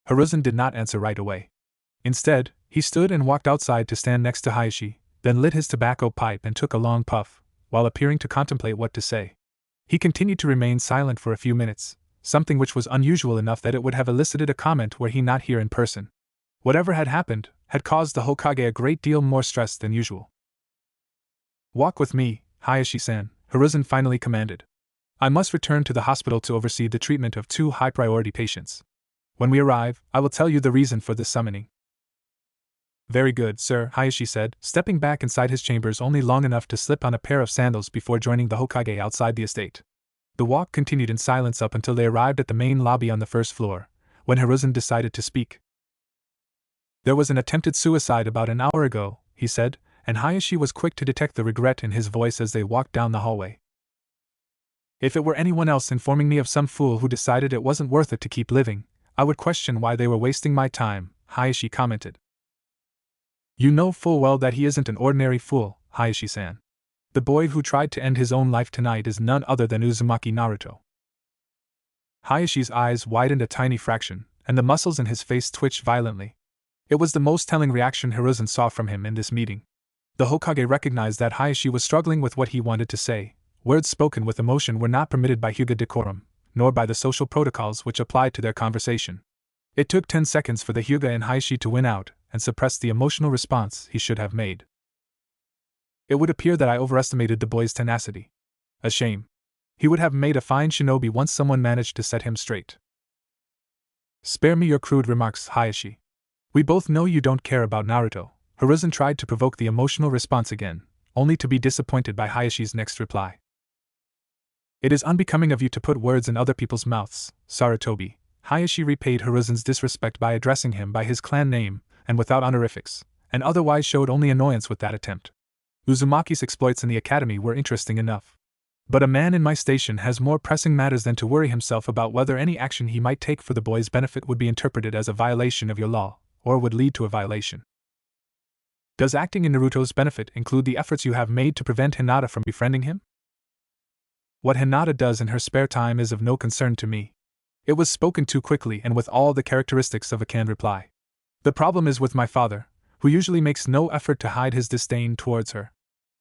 Hiruzen did not answer right away. Instead, he stood and walked outside to stand next to Hayashi, then lit his tobacco pipe and took a long puff, while appearing to contemplate what to say. He continued to remain silent for a few minutes, something which was unusual enough that it would have elicited a comment were he not here in person. Whatever had happened had caused the Hokage a great deal more stress than usual. Walk with me, Hayashi-san, Hiruzen finally commanded. I must return to the hospital to oversee the treatment of 2 high-priority patients. When we arrive, I will tell you the reason for this summoning. Very good, sir, Hayashi said, stepping back inside his chambers only long enough to slip on a pair of sandals before joining the Hokage outside the estate. The walk continued in silence up until they arrived at the main lobby on the first floor, when Hiruzen decided to speak. There was an attempted suicide about an hour ago, he said, and Hayashi was quick to detect the regret in his voice as they walked down the hallway. If it were anyone else informing me of some fool who decided it wasn't worth it to keep living, I would question why they were wasting my time, Hayashi commented. You know full well that he isn't an ordinary fool, Hayashi-san. The boy who tried to end his own life tonight is none other than Uzumaki Naruto. Hayashi's eyes widened a tiny fraction, and the muscles in his face twitched violently. It was the most telling reaction Hiruzen saw from him in this meeting. The Hokage recognized that Hayashi was struggling with what he wanted to say. Words spoken with emotion were not permitted by Hyuga decorum, nor by the social protocols which applied to their conversation. It took 10 seconds for the Hyuga in Hayashi to win out and suppress the emotional response he should have made. It would appear that I overestimated the boy's tenacity. A shame. He would have made a fine shinobi once someone managed to set him straight. Spare me your crude remarks, Hayashi. We both know you don't care about Naruto. Hiruzen tried to provoke the emotional response again, only to be disappointed by Hayashi's next reply. "It is unbecoming of you to put words in other people's mouths, Sarutobi." Hayashi repaid Hiruzen's disrespect by addressing him by his clan name, and without honorifics, and otherwise showed only annoyance with that attempt. Uzumaki's exploits in the academy were interesting enough. But a man in my station has more pressing matters than to worry himself about whether any action he might take for the boy's benefit would be interpreted as a violation of your law, or would lead to a violation. Does acting in Naruto's benefit include the efforts you have made to prevent Hinata from befriending him? What Hinata does in her spare time is of no concern to me. It was spoken too quickly and with all the characteristics of a canned reply. The problem is with my father, who usually makes no effort to hide his disdain towards her.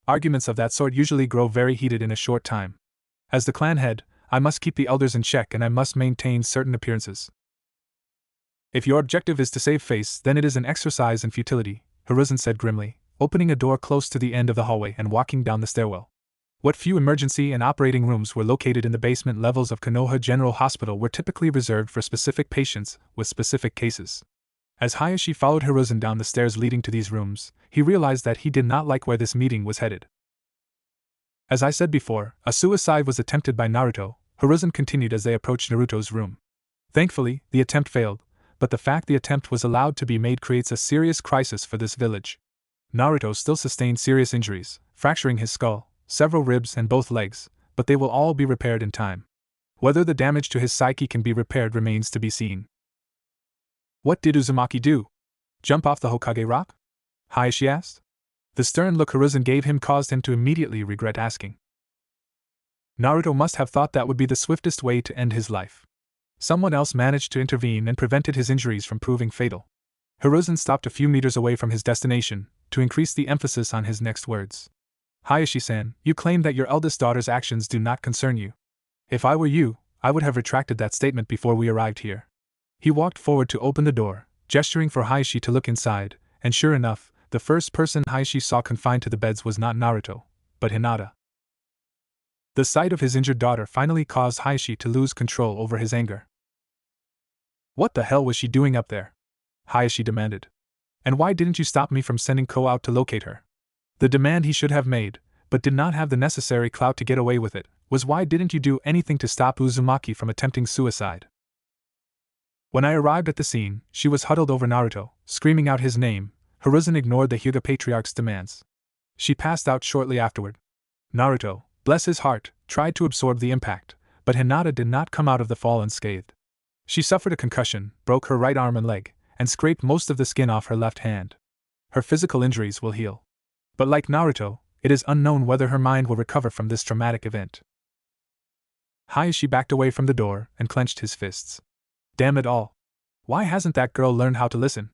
Arguments of that sort usually grow very heated in a short time. As the clan head, I must keep the elders in check and I must maintain certain appearances. If your objective is to save face, then it is an exercise in futility, Hiruzen said grimly, opening a door close to the end of the hallway and walking down the stairwell. What few emergency and operating rooms were located in the basement levels of Konoha General Hospital were typically reserved for specific patients with specific cases. As Hayashi followed Hiruzen down the stairs leading to these rooms, he realized that he did not like where this meeting was headed. As I said before, a suicide was attempted by Naruto, Hiruzen continued as they approached Naruto's room. Thankfully, the attempt failed, but the fact the attempt was allowed to be made creates a serious crisis for this village. Naruto still sustained serious injuries, fracturing his skull, several ribs and both legs, but they will all be repaired in time. Whether the damage to his psyche can be repaired remains to be seen. What did Uzumaki do? Jump off the Hokage rock? Hayashi asked. The stern look Hiruzen gave him caused him to immediately regret asking. Naruto must have thought that would be the swiftest way to end his life. Someone else managed to intervene and prevented his injuries from proving fatal. Hiruzen stopped a few meters away from his destination, to increase the emphasis on his next words. Hayashi-san, you claim that your eldest daughter's actions do not concern you. If I were you, I would have retracted that statement before we arrived here. He walked forward to open the door, gesturing for Hayashi to look inside, and sure enough, the first person Hayashi saw confined to the beds was not Naruto, but Hinata. The sight of his injured daughter finally caused Hayashi to lose control over his anger. What the hell was she doing up there? Hayashi demanded. And why didn't you stop me from sending Ko out to locate her? The demand he should have made, but did not have the necessary clout to get away with it, was why didn't you do anything to stop Uzumaki from attempting suicide? When I arrived at the scene, she was huddled over Naruto, screaming out his name. Hiruzen ignored the Hyuga Patriarch's demands. She passed out shortly afterward. Naruto, bless his heart, tried to absorb the impact, but Hinata did not come out of the fall unscathed. She suffered a concussion, broke her right arm and leg, and scraped most of the skin off her left hand. Her physical injuries will heal. But like Naruto, it is unknown whether her mind will recover from this traumatic event. Hayashi backed away from the door and clenched his fists. Damn it all. Why hasn't that girl learned how to listen?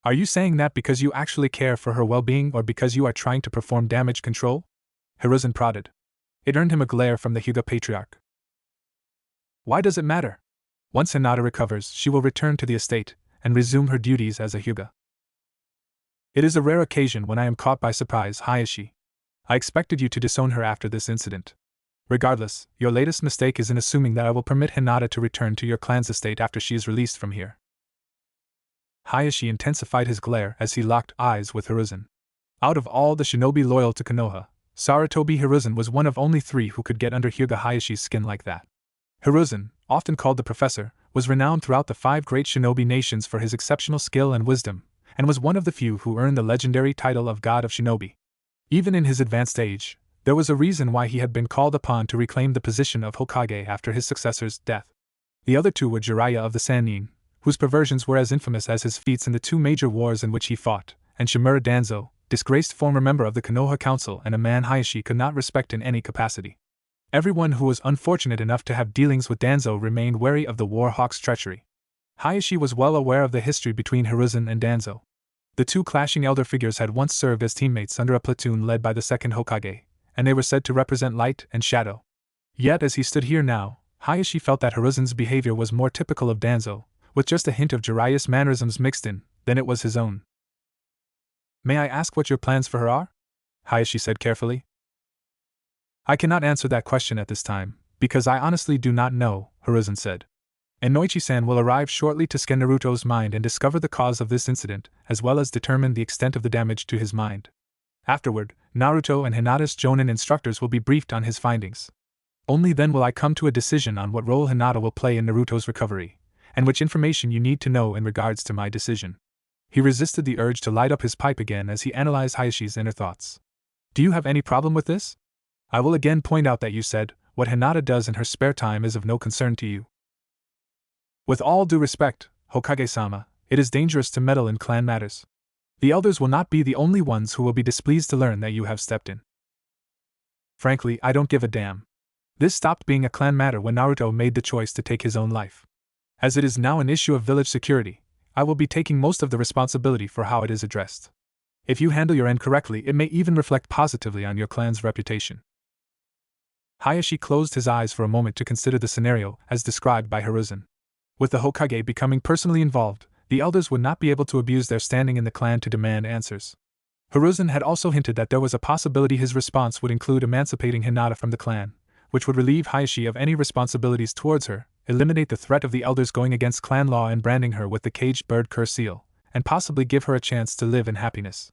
Are you saying that because you actually care for her well-being or because you are trying to perform damage control? Hiruzen prodded. It earned him a glare from the Hyuga Patriarch. Why does it matter? Once Hinata recovers, she will return to the estate and resume her duties as a Hyuga. It is a rare occasion when I am caught by surprise, Hayashi. I expected you to disown her after this incident. Regardless, your latest mistake is in assuming that I will permit Hinata to return to your clan's estate after she is released from here. Hayashi intensified his glare as he locked eyes with Hiruzen. Out of all the shinobi loyal to Konoha, Sarutobi Hiruzen was one of only 3 who could get under Hyuga Hayashi's skin like that. Hiruzen, often called the Professor, was renowned throughout the 5 great shinobi nations for his exceptional skill and wisdom, and was one of the few who earned the legendary title of God of Shinobi. Even in his advanced age, there was a reason why he had been called upon to reclaim the position of Hokage after his successor's death. The other 2 were Jiraiya of the Sannin, whose perversions were as infamous as his feats in the 2 major wars in which he fought, and Shimura Danzo, disgraced former member of the Konoha Council and a man Hayashi could not respect in any capacity. Everyone who was unfortunate enough to have dealings with Danzo remained wary of the War Hawk's treachery. Hayashi was well aware of the history between Hiruzen and Danzo. The 2 clashing elder figures had once served as teammates under a platoon led by the second Hokage, and they were said to represent light and shadow. Yet as he stood here now, Hayashi felt that Hiruzen's behavior was more typical of Danzo, with just a hint of Jiraiya's mannerisms mixed in, than it was his own. May I ask what your plans for her are? Hayashi said carefully. I cannot answer that question at this time, because I honestly do not know, Hiruzen said. And Noichi-san will arrive shortly to scan Naruto's mind and discover the cause of this incident, as well as determine the extent of the damage to his mind. Afterward, Naruto and Hinata's Jonin instructors will be briefed on his findings. Only then will I come to a decision on what role Hinata will play in Naruto's recovery, and which information you need to know in regards to my decision. He resisted the urge to light up his pipe again as he analyzed Hayashi's inner thoughts. Do you have any problem with this? I will again point out that you said, what Hinata does in her spare time is of no concern to you. With all due respect, Hokage-sama, it is dangerous to meddle in clan matters. The elders will not be the only ones who will be displeased to learn that you have stepped in. Frankly, I don't give a damn. This stopped being a clan matter when Naruto made the choice to take his own life. As it is now an issue of village security, I will be taking most of the responsibility for how it is addressed. If you handle your end correctly, it may even reflect positively on your clan's reputation. Hayashi closed his eyes for a moment to consider the scenario as described by Hiruzen. With the Hokage becoming personally involved, the elders would not be able to abuse their standing in the clan to demand answers. Hiruzen had also hinted that there was a possibility his response would include emancipating Hinata from the clan, which would relieve Hayashi of any responsibilities towards her, eliminate the threat of the elders going against clan law and branding her with the caged bird curse seal, and possibly give her a chance to live in happiness.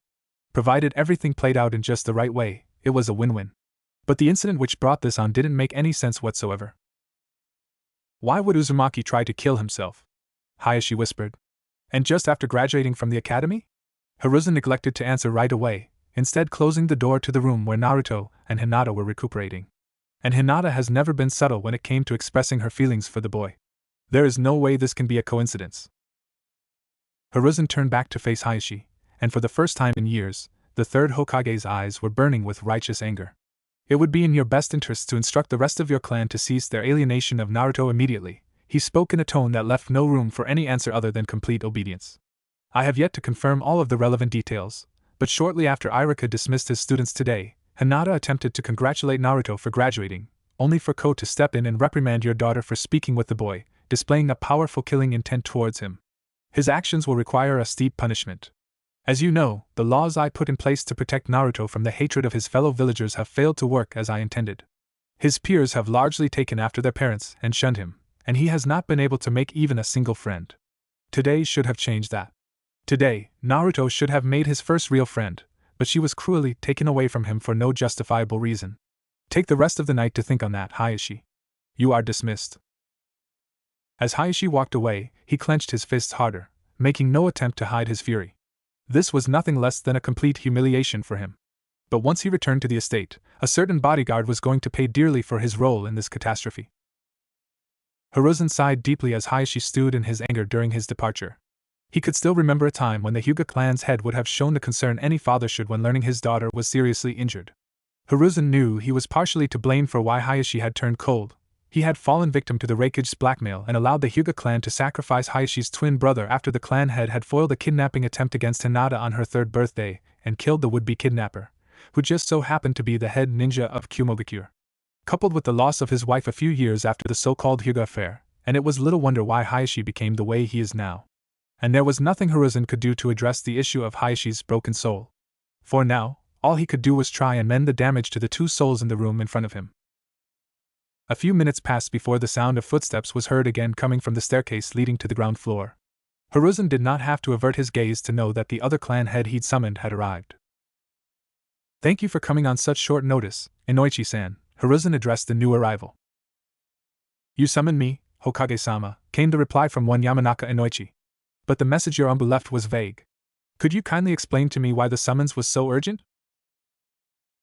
Provided everything played out in just the right way, it was a win-win. But the incident which brought this on didn't make any sense whatsoever. Why would Uzumaki try to kill himself? Hayashi whispered. And just after graduating from the academy? Hiruzen neglected to answer right away, instead closing the door to the room where Naruto and Hinata were recuperating. And Hinata has never been subtle when it came to expressing her feelings for the boy. There is no way this can be a coincidence. Hiruzen turned back to face Hayashi, and for the first time in years, the third Hokage's eyes were burning with righteous anger. It would be in your best interests to instruct the rest of your clan to cease their alienation of Naruto immediately, he spoke in a tone that left no room for any answer other than complete obedience. I have yet to confirm all of the relevant details, but shortly after Irika dismissed his students today, Hinata attempted to congratulate Naruto for graduating, only for Ko to step in and reprimand your daughter for speaking with the boy, displaying a powerful killing intent towards him. His actions will require a steep punishment. As you know, the laws I put in place to protect Naruto from the hatred of his fellow villagers have failed to work as I intended. His peers have largely taken after their parents and shunned him, and he has not been able to make even a single friend. Today should have changed that. Today, Naruto should have made his first real friend, but she was cruelly taken away from him for no justifiable reason. Take the rest of the night to think on that, Hayashi. You are dismissed. As Hayashi walked away, he clenched his fists harder, making no attempt to hide his fury. This was nothing less than a complete humiliation for him. But once he returned to the estate, a certain bodyguard was going to pay dearly for his role in this catastrophe. Hiruzen sighed deeply as Hayashi stewed in his anger during his departure. He could still remember a time when the Hyuga clan's head would have shown the concern any father should when learning his daughter was seriously injured. Hiruzen knew he was partially to blame for why Hayashi had turned cold. He had fallen victim to the Raikage's blackmail and allowed the Hyuga clan to sacrifice Hayashi's twin brother after the clan head had foiled a kidnapping attempt against Hinata on her third birthday and killed the would-be kidnapper, who just so happened to be the head ninja of Kumogakure. Coupled with the loss of his wife a few years after the so-called Hyuga affair, and it was little wonder why Hayashi became the way he is now. And there was nothing Hiruzen could do to address the issue of Hayashi's broken soul. For now, all he could do was try and mend the damage to the two souls in the room in front of him. A few minutes passed before the sound of footsteps was heard again coming from the staircase leading to the ground floor. Hiruzen did not have to avert his gaze to know that the other clan head he'd summoned had arrived. Thank you for coming on such short notice, Inoichi-san, Hiruzen addressed the new arrival. You summoned me, Hokage-sama, came the reply from one Yamanaka Inoichi. But the message your umbu left was vague. Could you kindly explain to me why the summons was so urgent?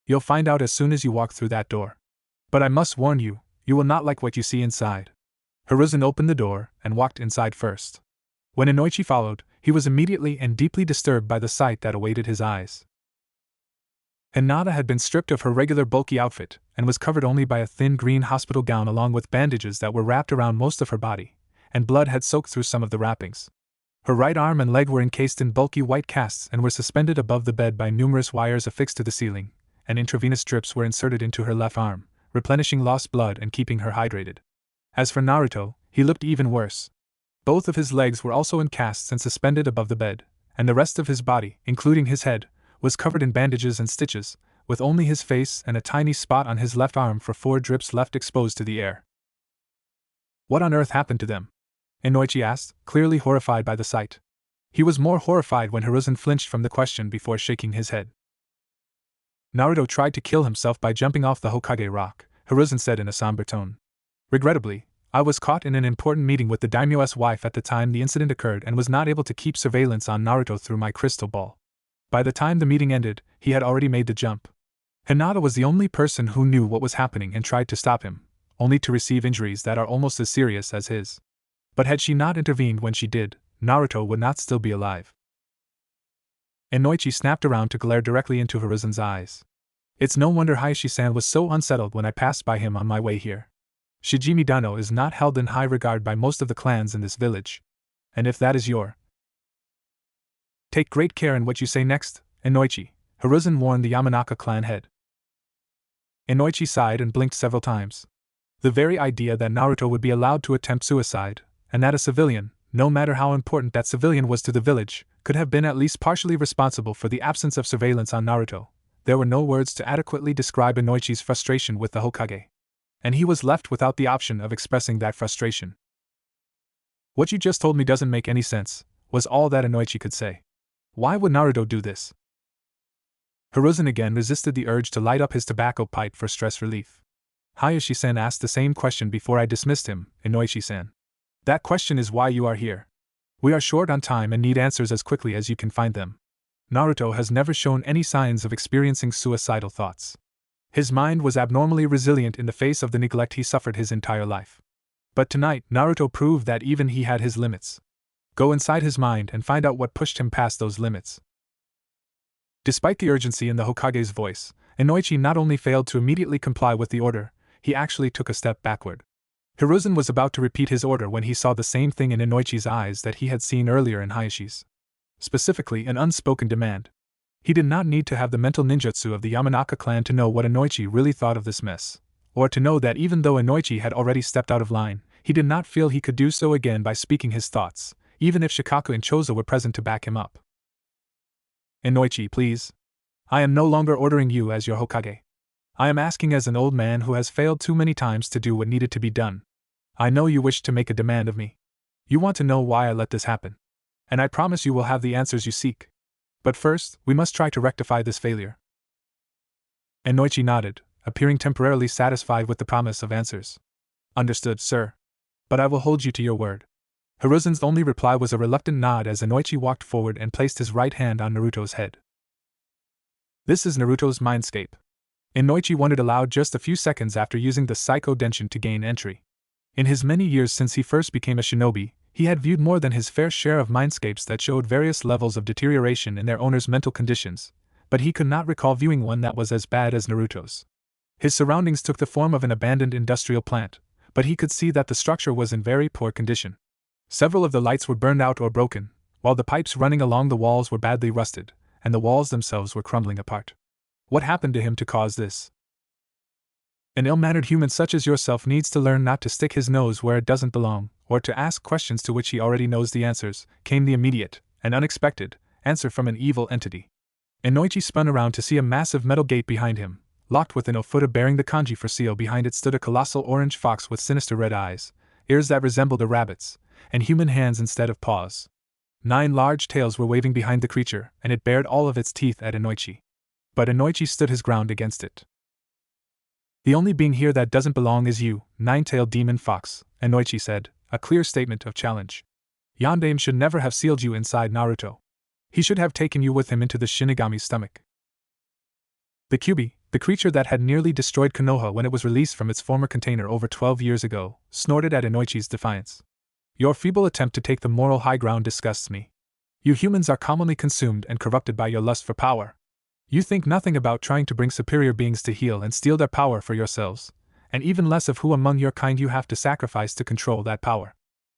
You'll find out as soon as you walk through that door. But I must warn you, you will not like what you see inside. Hiruzen opened the door and walked inside first. When Inoichi followed, he was immediately and deeply disturbed by the sight that awaited his eyes. Hinata had been stripped of her regular bulky outfit and was covered only by a thin green hospital gown along with bandages that were wrapped around most of her body, and blood had soaked through some of the wrappings. Her right arm and leg were encased in bulky white casts and were suspended above the bed by numerous wires affixed to the ceiling, and intravenous drips were inserted into her left arm, replenishing lost blood and keeping her hydrated. As for Naruto, he looked even worse. Both of his legs were also in casts and suspended above the bed, and the rest of his body, including his head, was covered in bandages and stitches, with only his face and a tiny spot on his left arm for 4 drips left exposed to the air. What on earth happened to them? Inoichi asked, clearly horrified by the sight. He was more horrified when Hiruzen flinched from the question before shaking his head. Naruto tried to kill himself by jumping off the Hokage rock, Hiruzen said in a somber tone. Regrettably, I was caught in an important meeting with the daimyo's wife at the time the incident occurred and was not able to keep surveillance on Naruto through my crystal ball. By the time the meeting ended, he had already made the jump. Hinata was the only person who knew what was happening and tried to stop him, only to receive injuries that are almost as serious as his. But had she not intervened when she did, Naruto would not still be alive. Inoichi snapped around to glare directly into Hiruzen's eyes. It's no wonder Hayashi-san was so unsettled when I passed by him on my way here. Shijimi Dano is not held in high regard by most of the clans in this village. And if that is your... Take great care in what you say next, Inoichi, Hiruzen warned the Yamanaka clan head. Inoichi sighed and blinked several times. The very idea that Naruto would be allowed to attempt suicide, and that a civilian, no matter how important that civilian was to the village, could have been at least partially responsible for the absence of surveillance on Naruto. There were no words to adequately describe Inoichi's frustration with the Hokage. And he was left without the option of expressing that frustration. What you just told me doesn't make any sense, was all that Inoichi could say. Why would Naruto do this? Hiruzen again resisted the urge to light up his tobacco pipe for stress relief. Hayashi-san asked the same question before I dismissed him, Inoichi-san. That question is why you are here. We are short on time and need answers as quickly as you can find them. Naruto has never shown any signs of experiencing suicidal thoughts. His mind was abnormally resilient in the face of the neglect he suffered his entire life. But tonight, Naruto proved that even he had his limits. Go inside his mind and find out what pushed him past those limits. Despite the urgency in the Hokage's voice, Inoichi not only failed to immediately comply with the order, he actually took a step backward. Hiruzen was about to repeat his order when he saw the same thing in Inoichi's eyes that he had seen earlier in Hayashi's. Specifically, an unspoken demand. He did not need to have the mental ninjutsu of the Yamanaka clan to know what Inoichi really thought of this mess, or to know that even though Inoichi had already stepped out of line, he did not feel he could do so again by speaking his thoughts, even if Shikaku and Chozo were present to back him up. Inoichi, please. I am no longer ordering you as your Hokage. I am asking as an old man who has failed too many times to do what needed to be done. I know you wish to make a demand of me. You want to know why I let this happen. And I promise you will have the answers you seek. But first, we must try to rectify this failure. Inoichi nodded, appearing temporarily satisfied with the promise of answers. Understood, sir. But I will hold you to your word. Hiruzen's only reply was a reluctant nod as Inoichi walked forward and placed his right hand on Naruto's head. This is Naruto's mindscape. Inoichi wondered aloud just a few seconds after using the Psycho Denshin to gain entry. In his many years since he first became a shinobi, he had viewed more than his fair share of mindscapes that showed various levels of deterioration in their owner's mental conditions, but he could not recall viewing one that was as bad as Naruto's. His surroundings took the form of an abandoned industrial plant, but he could see that the structure was in very poor condition. Several of the lights were burned out or broken, while the pipes running along the walls were badly rusted, and the walls themselves were crumbling apart. What happened to him to cause this? An ill-mannered human such as yourself needs to learn not to stick his nose where it doesn't belong, or to ask questions to which he already knows the answers, came the immediate, and unexpected, answer from an evil entity. Inoichi spun around to see a massive metal gate behind him. Locked within a foot bearing the kanji for seal behind it stood a colossal orange fox with sinister red eyes, ears that resembled a rabbit's, and human hands instead of paws. 9 large tails were waving behind the creature, and it bared all of its teeth at Inoichi. But Inoichi stood his ground against it. The only being here that doesn't belong is you, 9-tailed demon fox, Inoichi said, a clear statement of challenge. Yondaime should never have sealed you inside Naruto. He should have taken you with him into the Shinigami's stomach. The Kyuubi, the creature that had nearly destroyed Konoha when it was released from its former container over 12 years ago, snorted at Inoichi's defiance. Your feeble attempt to take the moral high ground disgusts me. You humans are commonly consumed and corrupted by your lust for power. You think nothing about trying to bring superior beings to heel and steal their power for yourselves, and even less of who among your kind you have to sacrifice to control that power.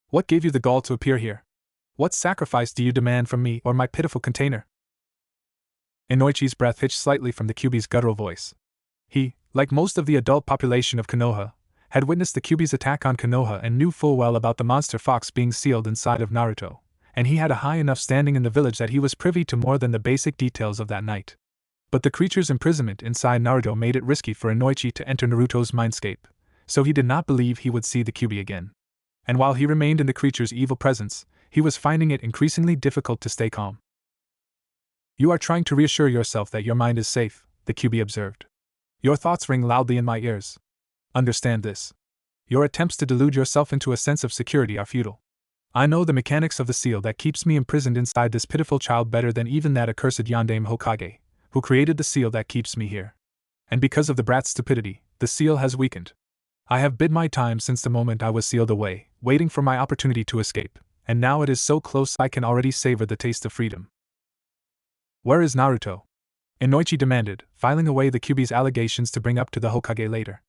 What gave you the gall to appear here? What sacrifice do you demand from me or my pitiful container? Inoichi's breath hitched slightly from the Kyuubi's guttural voice. He, like most of the adult population of Konoha, had witnessed the Kyuubi's attack on Konoha and knew full well about the monster fox being sealed inside of Naruto, and he had a high enough standing in the village that he was privy to more than the basic details of that night. But the creature's imprisonment inside Naruto made it risky for Inoichi to enter Naruto's mindscape, so he did not believe he would see the Kyuubi again. And while he remained in the creature's evil presence, he was finding it increasingly difficult to stay calm. You are trying to reassure yourself that your mind is safe, the QB observed. Your thoughts ring loudly in my ears. Understand this. Your attempts to delude yourself into a sense of security are futile. I know the mechanics of the seal that keeps me imprisoned inside this pitiful child better than even that accursed Yondaime Hokage, who created the seal that keeps me here. And because of the brat's stupidity, the seal has weakened. I have bid my time since the moment I was sealed away, waiting for my opportunity to escape, and now it is so close I can already savor the taste of freedom. Where is Naruto? Inoichi demanded, filing away the QB's allegations to bring up to the Hokage later.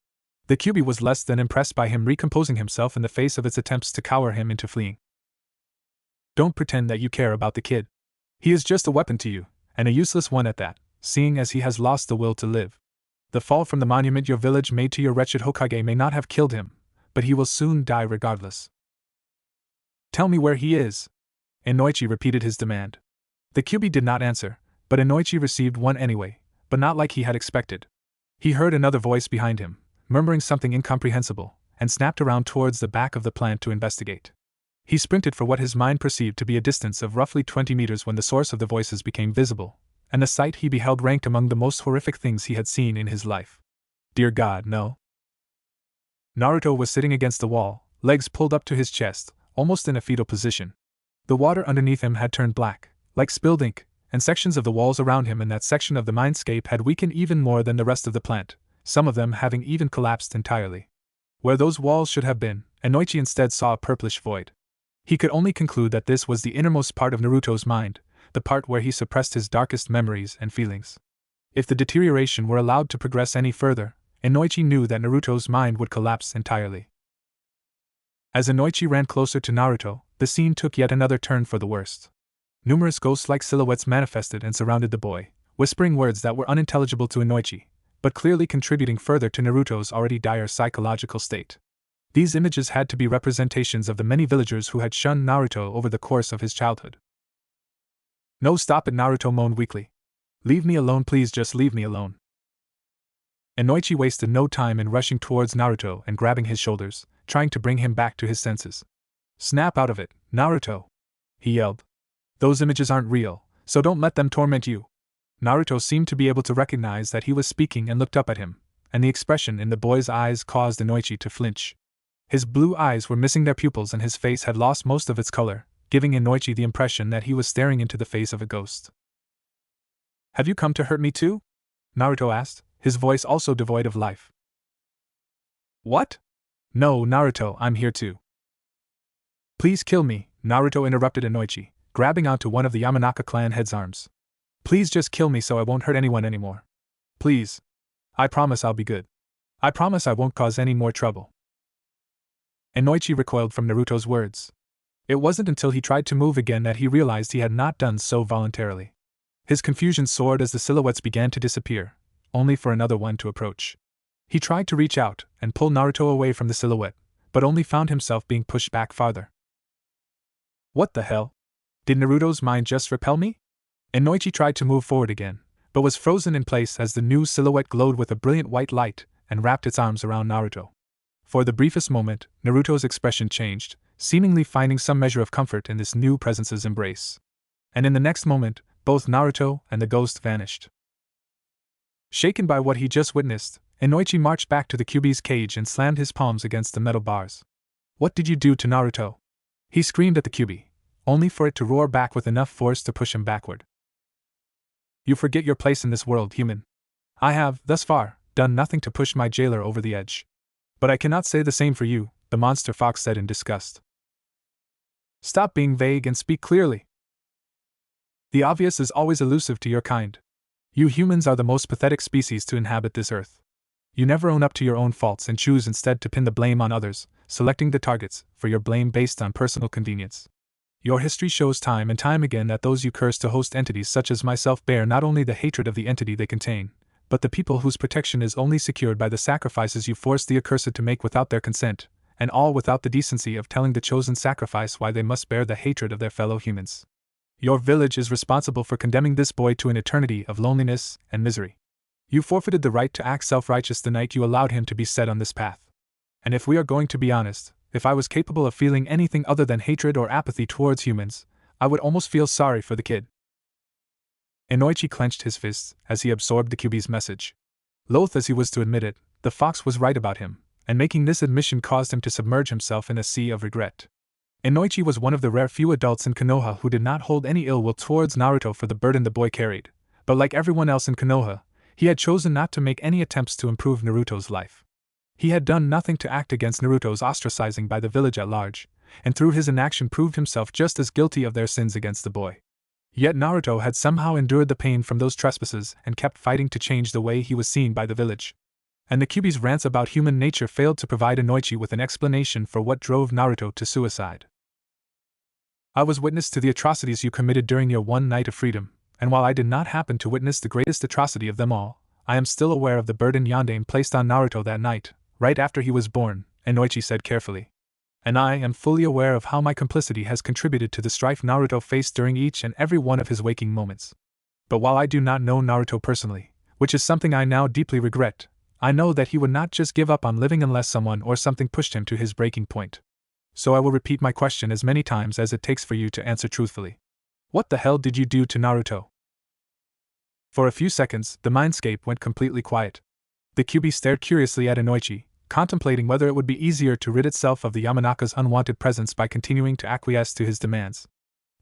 The QB was less than impressed by him recomposing himself in the face of its attempts to cower him into fleeing. Don't pretend that you care about the kid. He is just a weapon to you, and a useless one at that, seeing as he has lost the will to live. The fall from the monument your village made to your wretched Hokage may not have killed him, but he will soon die regardless. Tell me where he is. Inoichi repeated his demand. The QB did not answer, but Inoichi received one anyway, but not like he had expected. He heard another voice behind him, murmuring something incomprehensible, and snapped around towards the back of the plant to investigate. He sprinted for what his mind perceived to be a distance of roughly 20 meters when the source of the voices became visible, and the sight he beheld ranked among the most horrific things he had seen in his life. Dear God, no. Naruto was sitting against the wall, legs pulled up to his chest, almost in a fetal position. The water underneath him had turned black, like spilled ink, and sections of the walls around him in that section of the mindscape had weakened even more than the rest of the plant, some of them having even collapsed entirely. Where those walls should have been, Inoichi instead saw a purplish void. He could only conclude that this was the innermost part of Naruto's mind, the part where he suppressed his darkest memories and feelings. If the deterioration were allowed to progress any further, Inoichi knew that Naruto's mind would collapse entirely. As Inoichi ran closer to Naruto, the scene took yet another turn for the worst. Numerous ghost-like silhouettes manifested and surrounded the boy, whispering words that were unintelligible to Inoichi, but clearly contributing further to Naruto's already dire psychological state. These images had to be representations of the many villagers who had shunned Naruto over the course of his childhood. No, stop it, Naruto moaned weakly. Leave me alone, please, just leave me alone. Inoichi wasted no time in rushing towards Naruto and grabbing his shoulders, trying to bring him back to his senses. Snap out of it, Naruto! He yelled. Those images aren't real, so don't let them torment you. Naruto seemed to be able to recognize that he was speaking and looked up at him, and the expression in the boy's eyes caused Inoichi to flinch. His blue eyes were missing their pupils and his face had lost most of its color, giving Inoichi the impression that he was staring into the face of a ghost. Have you come to hurt me too? Naruto asked, his voice also devoid of life. What? No, Naruto, I'm here too. Please kill me, Naruto interrupted Inoichi, grabbing onto one of the Yamanaka clan head's arms. Please just kill me so I won't hurt anyone anymore. Please. I promise I'll be good. I promise I won't cause any more trouble. Inoichi recoiled from Naruto's words. It wasn't until he tried to move again that he realized he had not done so voluntarily. His confusion soared as the silhouettes began to disappear, only for another one to approach. He tried to reach out and pull Naruto away from the silhouette, but only found himself being pushed back farther. What the hell? Did Naruto's mind just repel me? Inoichi tried to move forward again, but was frozen in place as the new silhouette glowed with a brilliant white light and wrapped its arms around Naruto. For the briefest moment, Naruto's expression changed, seemingly finding some measure of comfort in this new presence's embrace. And in the next moment, both Naruto and the ghost vanished. Shaken by what he just witnessed, Inoichi marched back to the QB's cage and slammed his palms against the metal bars. What did you do to Naruto? He screamed at the QB, only for it to roar back with enough force to push him backward. You forget your place in this world, human. I have, thus far, done nothing to push my jailer over the edge. But I cannot say the same for you, the monster fox said in disgust. Stop being vague and speak clearly. The obvious is always elusive to your kind. You humans are the most pathetic species to inhabit this earth. You never own up to your own faults and choose instead to pin the blame on others, selecting the targets for your blame based on personal convenience. Your history shows time and time again that those you curse to host entities such as myself bear not only the hatred of the entity they contain, but the people whose protection is only secured by the sacrifices you force the accursed to make without their consent, and all without the decency of telling the chosen sacrifice why they must bear the hatred of their fellow humans. Your village is responsible for condemning this boy to an eternity of loneliness and misery. You forfeited the right to act self-righteous the night you allowed him to be set on this path. And if we are going to be honest, if I was capable of feeling anything other than hatred or apathy towards humans, I would almost feel sorry for the kid. Inoichi clenched his fists as he absorbed the Kyuubi's message. Loath as he was to admit it, the fox was right about him, and making this admission caused him to submerge himself in a sea of regret. Inoichi was one of the rare few adults in Konoha who did not hold any ill will towards Naruto for the burden the boy carried, but like everyone else in Konoha, he had chosen not to make any attempts to improve Naruto's life. He had done nothing to act against Naruto's ostracizing by the village at large, and through his inaction proved himself just as guilty of their sins against the boy. Yet Naruto had somehow endured the pain from those trespasses and kept fighting to change the way he was seen by the village. And the Kyuubi's rants about human nature failed to provide Inoichi with an explanation for what drove Naruto to suicide. I was witness to the atrocities you committed during your one night of freedom, and while I did not happen to witness the greatest atrocity of them all, I am still aware of the burden Yondaime placed on Naruto that night, right after he was born, Inoichi said carefully. And I am fully aware of how my complicity has contributed to the strife Naruto faced during each and every one of his waking moments. But while I do not know Naruto personally, which is something I now deeply regret, I know that he would not just give up on living unless someone or something pushed him to his breaking point. So I will repeat my question as many times as it takes for you to answer truthfully. What the hell did you do to Naruto? For a few seconds, the mindscape went completely quiet. The Kyuubi stared curiously at Inoichi, contemplating whether it would be easier to rid itself of the Yamanaka's unwanted presence by continuing to acquiesce to his demands.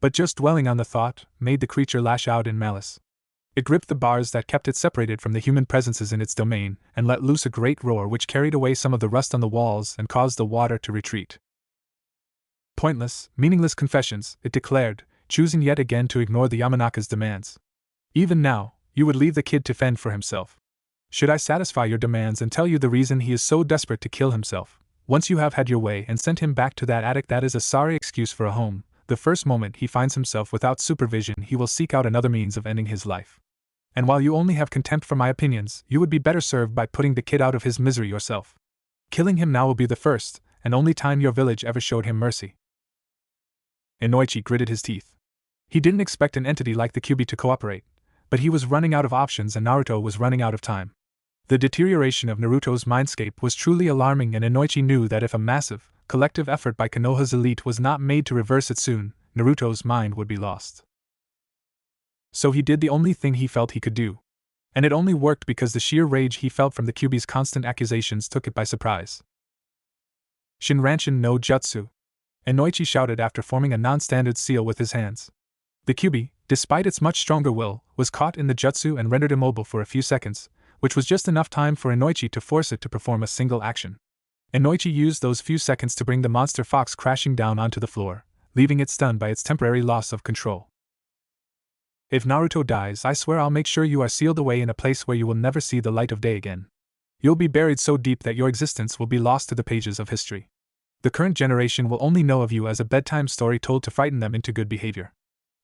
But just dwelling on the thought made the creature lash out in malice. It gripped the bars that kept it separated from the human presences in its domain and let loose a great roar which carried away some of the rust on the walls and caused the water to retreat. Pointless, meaningless confessions, it declared, choosing yet again to ignore the Yamanaka's demands. Even now, you would leave the kid to fend for himself. Should I satisfy your demands and tell you the reason he is so desperate to kill himself? Once you have had your way and sent him back to that attic, that is a sorry excuse for a home. The first moment he finds himself without supervision, he will seek out another means of ending his life. And while you only have contempt for my opinions, you would be better served by putting the kid out of his misery yourself. Killing him now will be the first and only time your village ever showed him mercy. Inoichi gritted his teeth. He didn't expect an entity like the Kyuubi to cooperate, but he was running out of options and Naruto was running out of time. The deterioration of Naruto's mindscape was truly alarming, and Inoichi knew that if a massive, collective effort by Konoha's elite was not made to reverse it soon, Naruto's mind would be lost. So he did the only thing he felt he could do. And it only worked because the sheer rage he felt from the Kyuubi's constant accusations took it by surprise. Shinranshin no Jutsu! Inoichi shouted after forming a non-standard seal with his hands. The Kyuubi, despite its much stronger will, was caught in the jutsu and rendered immobile for a few seconds, which was just enough time for Inoichi to force it to perform a single action. Inoichi used those few seconds to bring the monster fox crashing down onto the floor, leaving it stunned by its temporary loss of control. If Naruto dies, I swear I'll make sure you are sealed away in a place where you will never see the light of day again. You'll be buried so deep that your existence will be lost to the pages of history. The current generation will only know of you as a bedtime story told to frighten them into good behavior.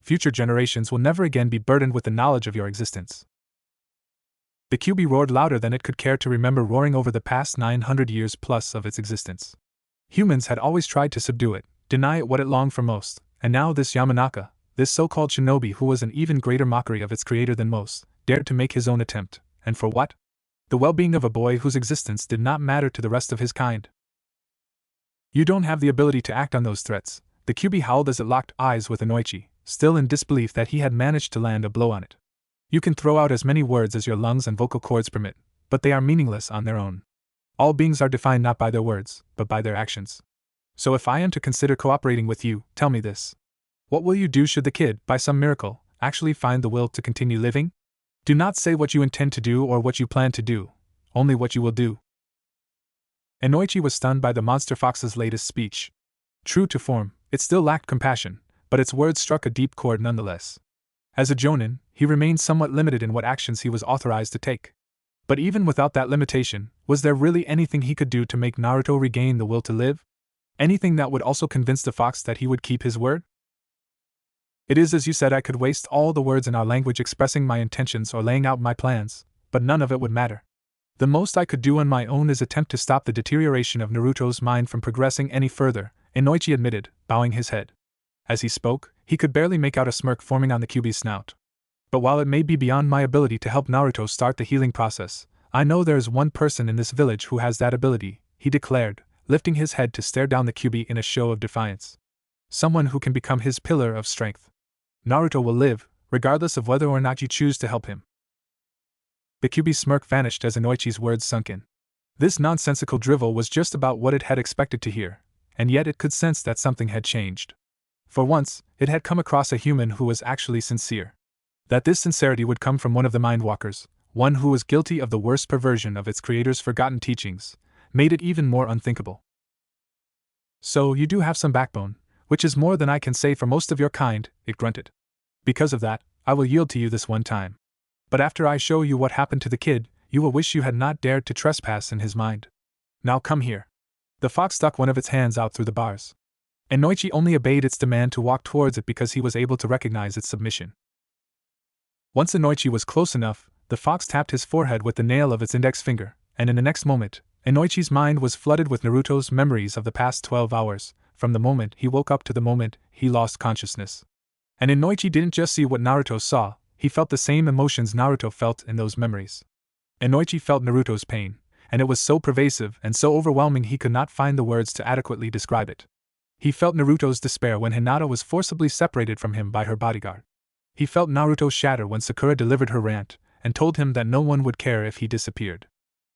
Future generations will never again be burdened with the knowledge of your existence. The Kyuubi roared louder than it could care to remember, roaring over the past 900 years plus of its existence. Humans had always tried to subdue it, deny it what it longed for most, and now this Yamanaka, this so-called shinobi who was an even greater mockery of its creator than most, dared to make his own attempt, and for what? The well-being of a boy whose existence did not matter to the rest of his kind. You don't have the ability to act on those threats, the Kyuubi howled as it locked eyes with Inoichi, still in disbelief that he had managed to land a blow on it. You can throw out as many words as your lungs and vocal cords permit, but they are meaningless on their own. All beings are defined not by their words, but by their actions. So if I am to consider cooperating with you, tell me this. What will you do should the kid, by some miracle, actually find the will to continue living? Do not say what you intend to do or what you plan to do, only what you will do. Inoichi was stunned by the monster fox's latest speech. True to form, it still lacked compassion, but its words struck a deep chord nonetheless. As a jonin, he remained somewhat limited in what actions he was authorized to take. But even without that limitation, was there really anything he could do to make Naruto regain the will to live? Anything that would also convince the fox that he would keep his word? It is as you said, I could waste all the words in our language expressing my intentions or laying out my plans, but none of it would matter. The most I could do on my own is attempt to stop the deterioration of Naruto's mind from progressing any further, Inoichi admitted, bowing his head. As he spoke, he could barely make out a smirk forming on the Kyuubi's snout. But while it may be beyond my ability to help Naruto start the healing process, I know there is one person in this village who has that ability, he declared, lifting his head to stare down the Kyuubi in a show of defiance. Someone who can become his pillar of strength. Naruto will live, regardless of whether or not you choose to help him. Bikubi's smirk vanished as Inoichi's words sunk in. This nonsensical drivel was just about what it had expected to hear, and yet it could sense that something had changed. For once, it had come across a human who was actually sincere. That this sincerity would come from one of the Mindwalkers, one who was guilty of the worst perversion of its creator's forgotten teachings, made it even more unthinkable. So you do have some backbone, which is more than I can say for most of your kind, it grunted. Because of that, I will yield to you this one time. But after I show you what happened to the kid, you will wish you had not dared to trespass in his mind. Now come here. The fox stuck one of its hands out through the bars. Inoichi only obeyed its demand to walk towards it because he was able to recognize its submission. Once Inoichi was close enough, the fox tapped his forehead with the nail of its index finger, and in the next moment, Inoichi's mind was flooded with Naruto's memories of the past 12 hours, from the moment he woke up to the moment he lost consciousness. And Inoichi didn't just see what Naruto saw, he felt the same emotions Naruto felt in those memories. Inoichi felt Naruto's pain, and it was so pervasive and so overwhelming he could not find the words to adequately describe it. He felt Naruto's despair when Hinata was forcibly separated from him by her bodyguard. He felt Naruto shatter when Sakura delivered her rant, and told him that no one would care if he disappeared.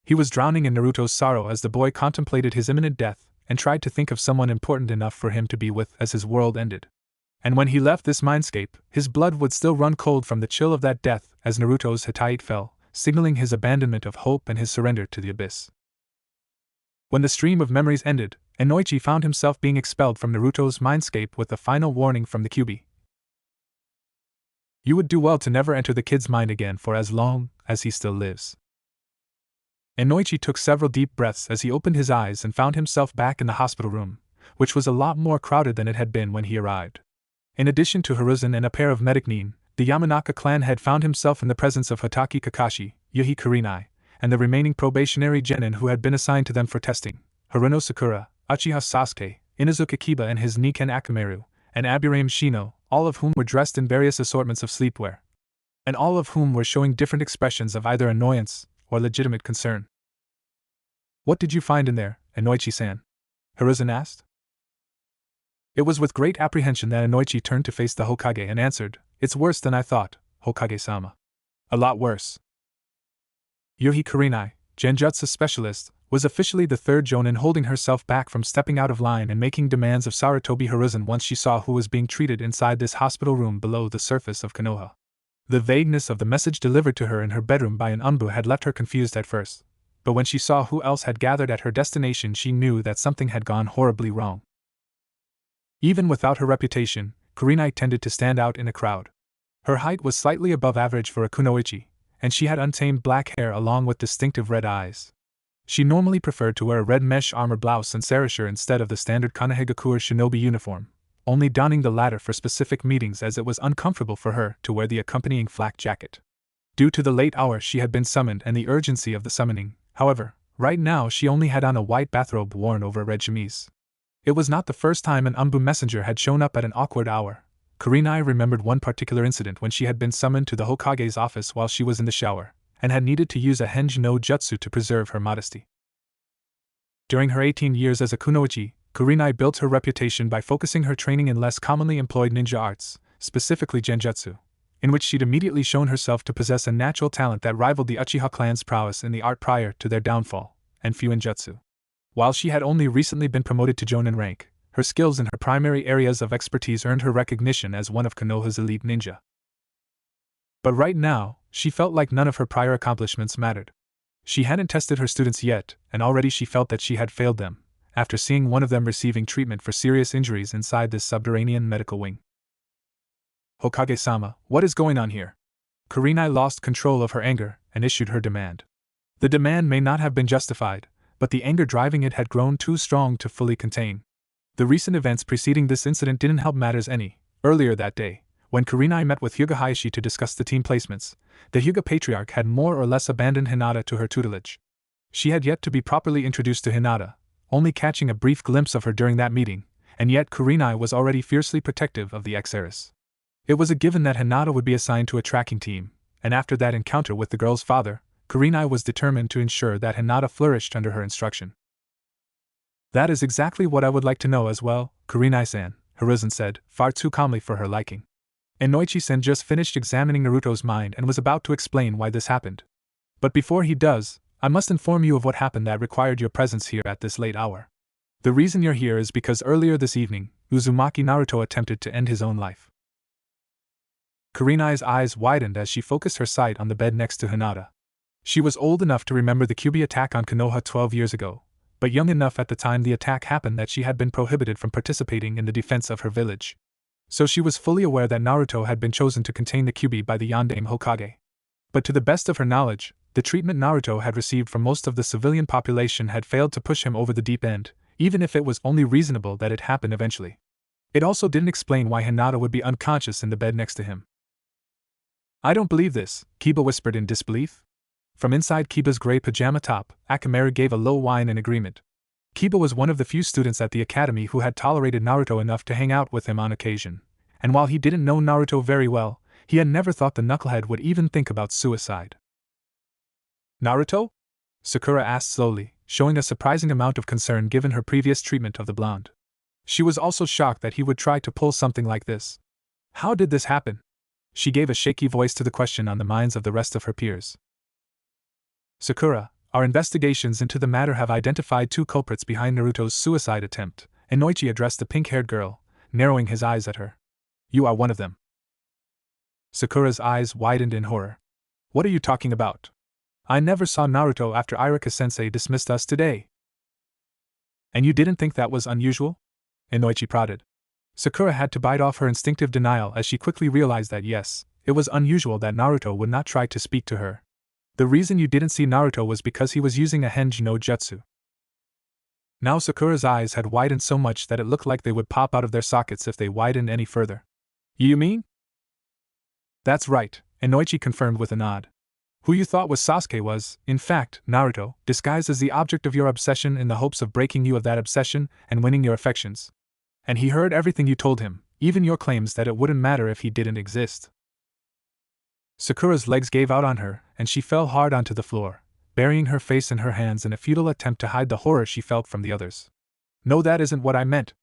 He was drowning in Naruto's sorrow as the boy contemplated his imminent death, and tried to think of someone important enough for him to be with as his world ended. And when he left this mindscape, his blood would still run cold from the chill of that death as Naruto's Hittite fell, signaling his abandonment of hope and his surrender to the abyss. When the stream of memories ended, Inoichi found himself being expelled from Naruto's mindscape with the final warning from the Kyuubi. You would do well to never enter the kid's mind again for as long as he still lives. Inoichi took several deep breaths as he opened his eyes and found himself back in the hospital room, which was a lot more crowded than it had been when he arrived. In addition to Hiruzen and a pair of medic nin, the Yamanaka clan had found himself in the presence of Hatake Kakashi, Yuhi Kurenai, and the remaining probationary genin who had been assigned to them for testing, Haruno Sakura, Uchiha Sasuke, Inazuka Kiba and his Niken Akamaru, and Aburame Shino, all of whom were dressed in various assortments of sleepwear. And all of whom were showing different expressions of either annoyance or legitimate concern. What did you find in there, Inoichi-san? Hiruzen asked. It was with great apprehension that Inoichi turned to face the Hokage and answered, It's worse than I thought, Hokage-sama. A lot worse. Yuhi Kurenai, Genjutsu specialist, was officially the third jonin holding herself back from stepping out of line and making demands of Sarutobi Hiruzen once she saw who was being treated inside this hospital room below the surface of Konoha. The vagueness of the message delivered to her in her bedroom by an Anbu had left her confused at first, but when she saw who else had gathered at her destination she knew that something had gone horribly wrong. Even without her reputation, Kurenai tended to stand out in a crowd. Her height was slightly above average for a kunoichi, and she had untamed black hair along with distinctive red eyes. She normally preferred to wear a red mesh armor blouse and sarasure instead of the standard Konohagakure shinobi uniform, only donning the latter for specific meetings as it was uncomfortable for her to wear the accompanying flak jacket. Due to the late hour she had been summoned and the urgency of the summoning, however, right now she only had on a white bathrobe worn over a red chemise. It was not the first time an Anbu messenger had shown up at an awkward hour. Kurenai remembered one particular incident when she had been summoned to the Hokage's office while she was in the shower, and had needed to use a Henji no Jutsu to preserve her modesty. During her 18 years as a kunoichi, Kurenai built her reputation by focusing her training in less commonly employed ninja arts, specifically Genjutsu, in which she'd immediately shown herself to possess a natural talent that rivaled the Uchiha clan's prowess in the art prior to their downfall, and Fuinjutsu. While she had only recently been promoted to jonin rank, her skills in her primary areas of expertise earned her recognition as one of Konoha's elite ninja. But right now, she felt like none of her prior accomplishments mattered. She hadn't tested her students yet, and already she felt that she had failed them, after seeing one of them receiving treatment for serious injuries inside this subterranean medical wing. Hokage-sama, what is going on here? Kurenai lost control of her anger and issued her demand. The demand may not have been justified, but the anger driving it had grown too strong to fully contain. The recent events preceding this incident didn't help matters any. Earlier that day, when Kurenai met with Hyuga Hayashi to discuss the team placements, the Hyuga patriarch had more or less abandoned Hinata to her tutelage. She had yet to be properly introduced to Hinata, only catching a brief glimpse of her during that meeting, and yet Kurenai was already fiercely protective of the ex-heiress. It was a given that Hinata would be assigned to a tracking team, and after that encounter with the girl's father, Kurenai was determined to ensure that Hinata flourished under her instruction. That is exactly what I would like to know as well, Kurenai-san, Hiruzen said, far too calmly for her liking. Inoichi-sen just finished examining Naruto's mind and was about to explain why this happened. But before he does, I must inform you of what happened that required your presence here at this late hour. The reason you're here is because earlier this evening, Uzumaki Naruto attempted to end his own life. Kurenai's eyes widened as she focused her sight on the bed next to Hinata. She was old enough to remember the Kyuubi attack on Konoha 12 years ago, but young enough at the time the attack happened that she had been prohibited from participating in the defense of her village. So she was fully aware that Naruto had been chosen to contain the Kyuubi by the Yondaime Hokage. But to the best of her knowledge, the treatment Naruto had received from most of the civilian population had failed to push him over the deep end, even if it was only reasonable that it happened eventually. It also didn't explain why Hinata would be unconscious in the bed next to him. I don't believe this, Kiba whispered in disbelief. From inside Kiba's gray pajama top, Akamaru gave a low whine in agreement. Kiba was one of the few students at the academy who had tolerated Naruto enough to hang out with him on occasion, and while he didn't know Naruto very well, he had never thought the knucklehead would even think about suicide. Naruto? Sakura asked slowly, showing a surprising amount of concern given her previous treatment of the blonde. She was also shocked that he would try to pull something like this. How did this happen? She gave a shaky voice to the question on the minds of the rest of her peers. Sakura, our investigations into the matter have identified 2 culprits behind Naruto's suicide attempt, Inoichi addressed the pink-haired girl, narrowing his eyes at her. You are one of them. Sakura's eyes widened in horror. What are you talking about? I never saw Naruto after Irika-sensei dismissed us today. And you didn't think that was unusual? Inoichi prodded. Sakura had to bite off her instinctive denial as she quickly realized that yes, it was unusual that Naruto would not try to speak to her. The reason you didn't see Naruto was because he was using a Henji no Jutsu. Now Sakura's eyes had widened so much that it looked like they would pop out of their sockets if they widened any further. You mean? That's right, Inoichi confirmed with a nod. Who you thought was Sasuke was, in fact, Naruto, disguised as the object of your obsession in the hopes of breaking you of that obsession and winning your affections. And he heard everything you told him, even your claims that it wouldn't matter if he didn't exist. Sakura's legs gave out on her, and she fell hard onto the floor, burying her face in her hands in a futile attempt to hide the horror she felt from the others. No, that isn't what I meant.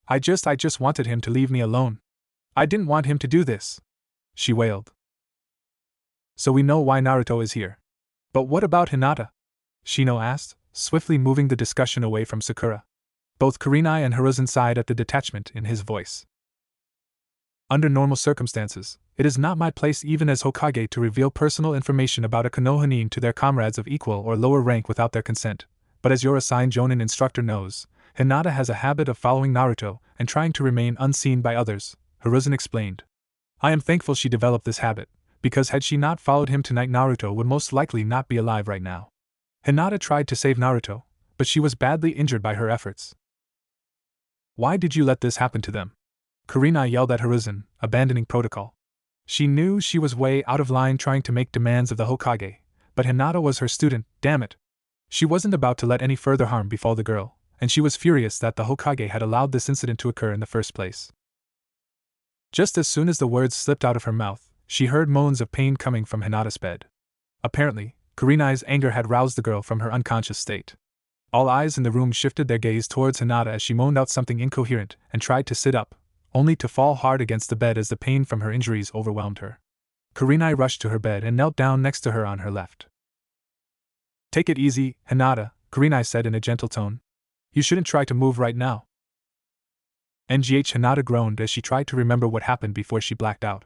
I just wanted him to leave me alone. I didn't want him to do this. She wailed. So we know why Naruto is here. But what about Hinata? Shino asked, swiftly moving the discussion away from Sakura. Both Kurenai and Hiruzen sighed at the detachment in his voice. Under normal circumstances, it is not my place even as Hokage to reveal personal information about a Konohanin to their comrades of equal or lower rank without their consent, but as your assigned Jonin instructor knows, Hinata has a habit of following Naruto and trying to remain unseen by others, Hiruzen explained. I am thankful she developed this habit, because had she not followed him tonight Naruto would most likely not be alive right now. Hinata tried to save Naruto, but she was badly injured by her efforts. Why did you let this happen to them? Kurenai yelled at Hiruzen, abandoning protocol. She knew she was way out of line trying to make demands of the Hokage, but Hinata was her student, damn it. She wasn't about to let any further harm befall the girl, and she was furious that the Hokage had allowed this incident to occur in the first place. Just as soon as the words slipped out of her mouth, she heard moans of pain coming from Hinata's bed. Apparently, Kurenai's anger had roused the girl from her unconscious state. All eyes in the room shifted their gaze towards Hinata as she moaned out something incoherent and tried to sit up, only to fall hard against the bed as the pain from her injuries overwhelmed her. Kurenai rushed to her bed and knelt down next to her on her left. Take it easy, Hinata, Kurenai said in a gentle tone. You shouldn't try to move right now. Hinata groaned as she tried to remember what happened before she blacked out.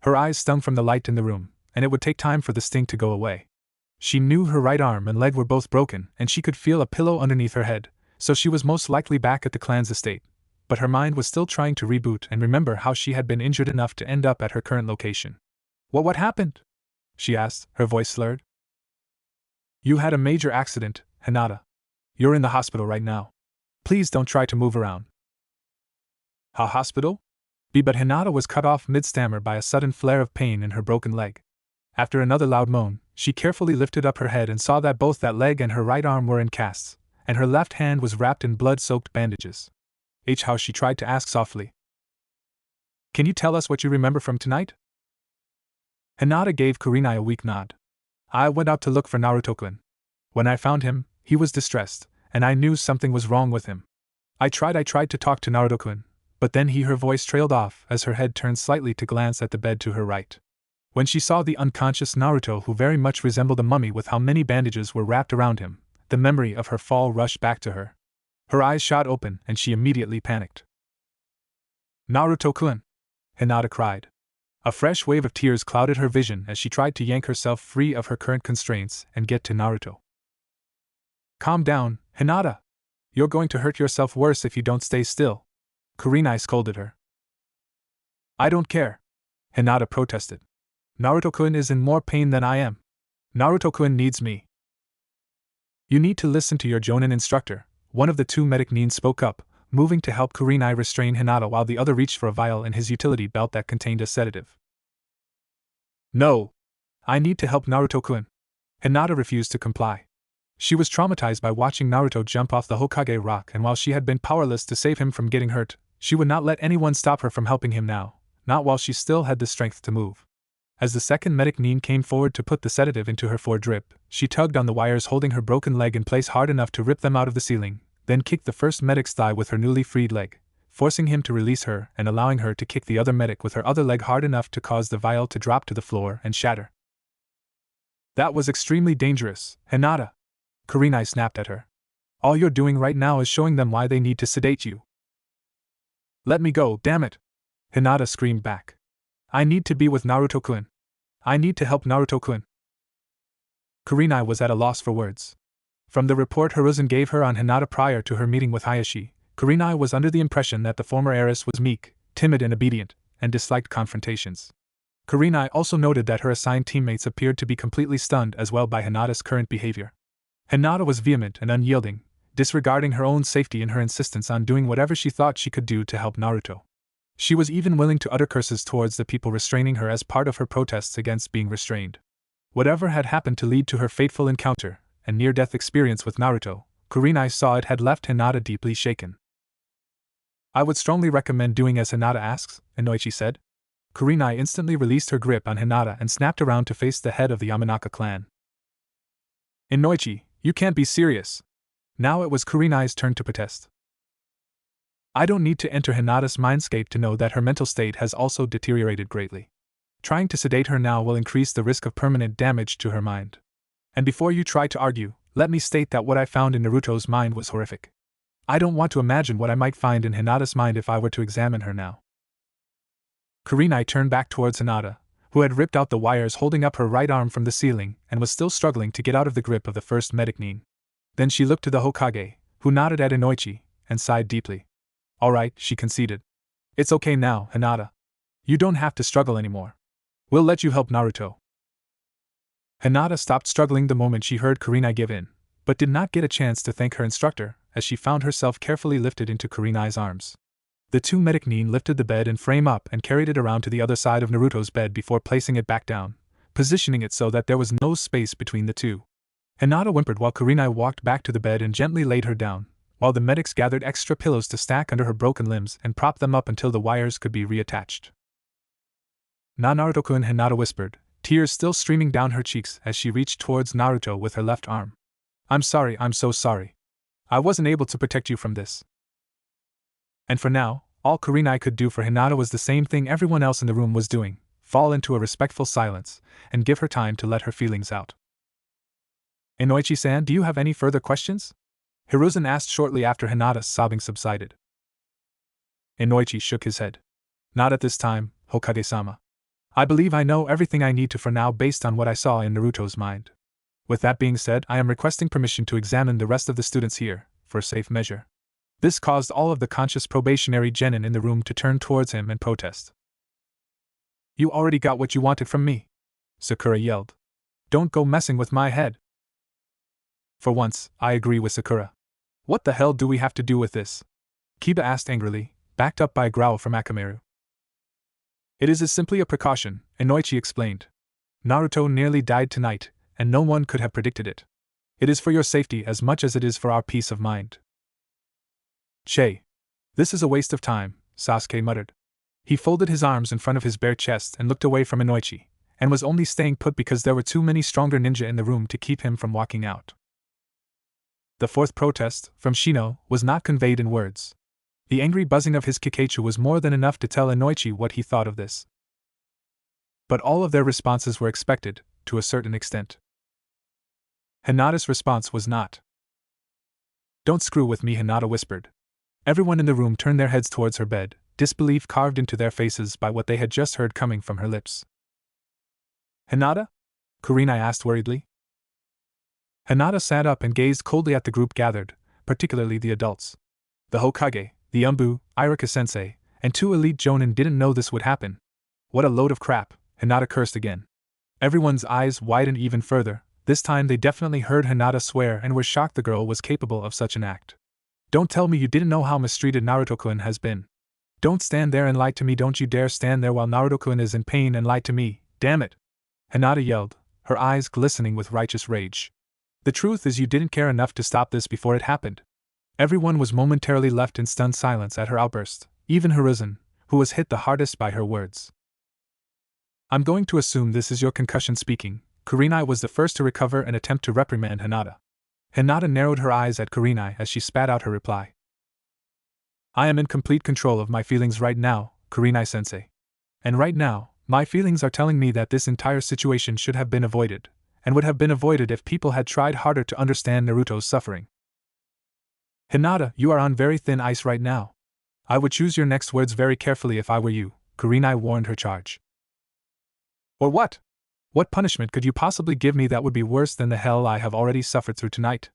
Her eyes stung from the light in the room, and it would take time for the sting to go away. She knew her right arm and leg were both broken and she could feel a pillow underneath her head, so she was most likely back at the clan's estate. But her mind was still trying to reboot and remember how she had been injured enough to end up at her current location. What happened? She asked, her voice slurred. You had a major accident, Hinata. You're in the hospital right now. Please don't try to move around. Hospital? But Hinata was cut off mid-stammer by a sudden flare of pain in her broken leg. After another loud moan, she carefully lifted up her head and saw that both that leg and her right arm were in casts, and her left hand was wrapped in blood-soaked bandages. How she tried to ask softly. Can you tell us what you remember from tonight? Hinata gave Kurenai a weak nod. I went out to look for Naruto-kun. When I found him, he was distressed, and I knew something was wrong with him. I tried to talk to Naruto-kun, but then her voice trailed off as her head turned slightly to glance at the bed to her right. When she saw the unconscious Naruto, who very much resembled a mummy with how many bandages were wrapped around him, the memory of her fall rushed back to her. Her eyes shot open and she immediately panicked. "Naruto-kun!" Hinata cried. A fresh wave of tears clouded her vision as she tried to yank herself free of her current constraints and get to Naruto. "Calm down, Hinata! You're going to hurt yourself worse if you don't stay still," Kurenai scolded her. "I don't care," Hinata protested. "Naruto-kun is in more pain than I am. Naruto-kun needs me." "You need to listen to your Jonin instructor," one of the two medic Nin spoke up, moving to help Kurenai restrain Hinata while the other reached for a vial in his utility belt that contained a sedative. "No! I need to help Naruto-kun." Hinata refused to comply. She was traumatized by watching Naruto jump off the Hokage rock, and while she had been powerless to save him from getting hurt, she would not let anyone stop her from helping him now, not while she still had the strength to move. As the second medic Nin came forward to put the sedative into her foredrip, she tugged on the wires holding her broken leg in place hard enough to rip them out of the ceiling, then kicked the first medic's thigh with her newly freed leg, forcing him to release her and allowing her to kick the other medic with her other leg hard enough to cause the vial to drop to the floor and shatter. "That was extremely dangerous, Hinata," Kurenai snapped at her. "All you're doing right now is showing them why they need to sedate you." "Let me go, damn it!" Hinata screamed back. "I need to be with Naruto-kun. I need to help Naruto-kun." Kurenai was at a loss for words. From the report Hiruzen gave her on Hinata prior to her meeting with Hayashi, Kurenai was under the impression that the former heiress was meek, timid and obedient, and disliked confrontations. Kurenai also noted that her assigned teammates appeared to be completely stunned as well by Hinata's current behavior. Hinata was vehement and unyielding, disregarding her own safety in her insistence on doing whatever she thought she could do to help Naruto. She was even willing to utter curses towards the people restraining her as part of her protests against being restrained. Whatever had happened to lead to her fateful encounter and near-death experience with Naruto, Kurenai saw it had left Hinata deeply shaken. "I would strongly recommend doing as Hinata asks," Inoichi said. Kurenai instantly released her grip on Hinata and snapped around to face the head of the Yamanaka clan. "Inoichi, you can't be serious." Now it was Kurenai's turn to protest. "I don't need to enter Hinata's mindscape to know that her mental state has also deteriorated greatly. Trying to sedate her now will increase the risk of permanent damage to her mind. And before you try to argue, let me state that what I found in Naruto's mind was horrific. I don't want to imagine what I might find in Hinata's mind if I were to examine her now." Kurenai turned back towards Hinata, who had ripped out the wires holding up her right arm from the ceiling and was still struggling to get out of the grip of the first medic Nin. Then she looked to the Hokage, who nodded at Inoichi, and sighed deeply. "All right," she conceded. "It's okay now, Hinata. You don't have to struggle anymore. We'll let you help Naruto." Hinata stopped struggling the moment she heard Kurenai give in, but did not get a chance to thank her instructor, as she found herself carefully lifted into Kurenai's arms. The two medic Nin lifted the bed and frame up and carried it around to the other side of Naruto's bed before placing it back down, positioning it so that there was no space between the two. Hinata whimpered while Kurenai walked back to the bed and gently laid her down, while the medics gathered extra pillows to stack under her broken limbs and prop them up until the wires could be reattached. "Na Naruto-kun," Hinata whispered, tears still streaming down her cheeks as she reached towards Naruto with her left arm. I'm so sorry. I wasn't able to protect you from this." And for now, all Kurenai could do for Hinata was the same thing everyone else in the room was doing: fall into a respectful silence, and give her time to let her feelings out. "Inoichi-san, do you have any further questions?" Hiruzen asked shortly after Hinata's sobbing subsided. Inoichi shook his head. "Not at this time, Hokage-sama. I believe I know everything I need to for now based on what I saw in Naruto's mind. With that being said, I am requesting permission to examine the rest of the students here, for safe measure." This caused all of the conscious probationary genin in the room to turn towards him and protest. "You already got what you wanted from me," Sakura yelled. "Don't go messing with my head." "For once, I agree with Sakura. What the hell do we have to do with this?" Kiba asked angrily, backed up by a growl from Akamaru. "It is simply a precaution," Inoichi explained. "Naruto nearly died tonight, and no one could have predicted it. It is for your safety as much as it is for our peace of mind." "Che. This is a waste of time," Sasuke muttered. He folded his arms in front of his bare chest and looked away from Inoichi, and was only staying put because there were too many stronger ninja in the room to keep him from walking out. The fourth protest, from Shino, was not conveyed in words. The angry buzzing of his Kikaichu was more than enough to tell Inoichi what he thought of this. But all of their responses were expected, to a certain extent. Hinata's response was not. "Don't screw with me," Hinata whispered. Everyone in the room turned their heads towards her bed, disbelief carved into their faces by what they had just heard coming from her lips. "Hinata?" Kurenai asked worriedly. Hinata sat up and gazed coldly at the group gathered, particularly the adults. The Hokage, the Umbu, Irika-sensei, and 2 elite jonin didn't know this would happen. What a load of crap, Hinata cursed again. Everyone's eyes widened even further. This time they definitely heard Hinata swear and were shocked the girl was capable of such an act. "Don't tell me you didn't know how mistreated Naruto-kun has been. Don't stand there and lie to me. Don't you dare stand there while Naruto-kun is in pain and lie to me, damn it!" Hinata yelled, her eyes glistening with righteous rage. "The truth is you didn't care enough to stop this before it happened." Everyone was momentarily left in stunned silence at her outburst, even Hiruzen, who was hit the hardest by her words. "I'm going to assume this is your concussion speaking." Kurenai was the first to recover and attempt to reprimand Hinata. Hinata narrowed her eyes at Kurenai as she spat out her reply. "I am in complete control of my feelings right now, Kurenai-sensei. And right now, my feelings are telling me that this entire situation should have been avoided, and would have been avoided if people had tried harder to understand Naruto's suffering." "Hinata, you are on very thin ice right now. I would choose your next words very carefully if I were you," Kurenai warned her charge. "Or what? What punishment could you possibly give me that would be worse than the hell I have already suffered through tonight?"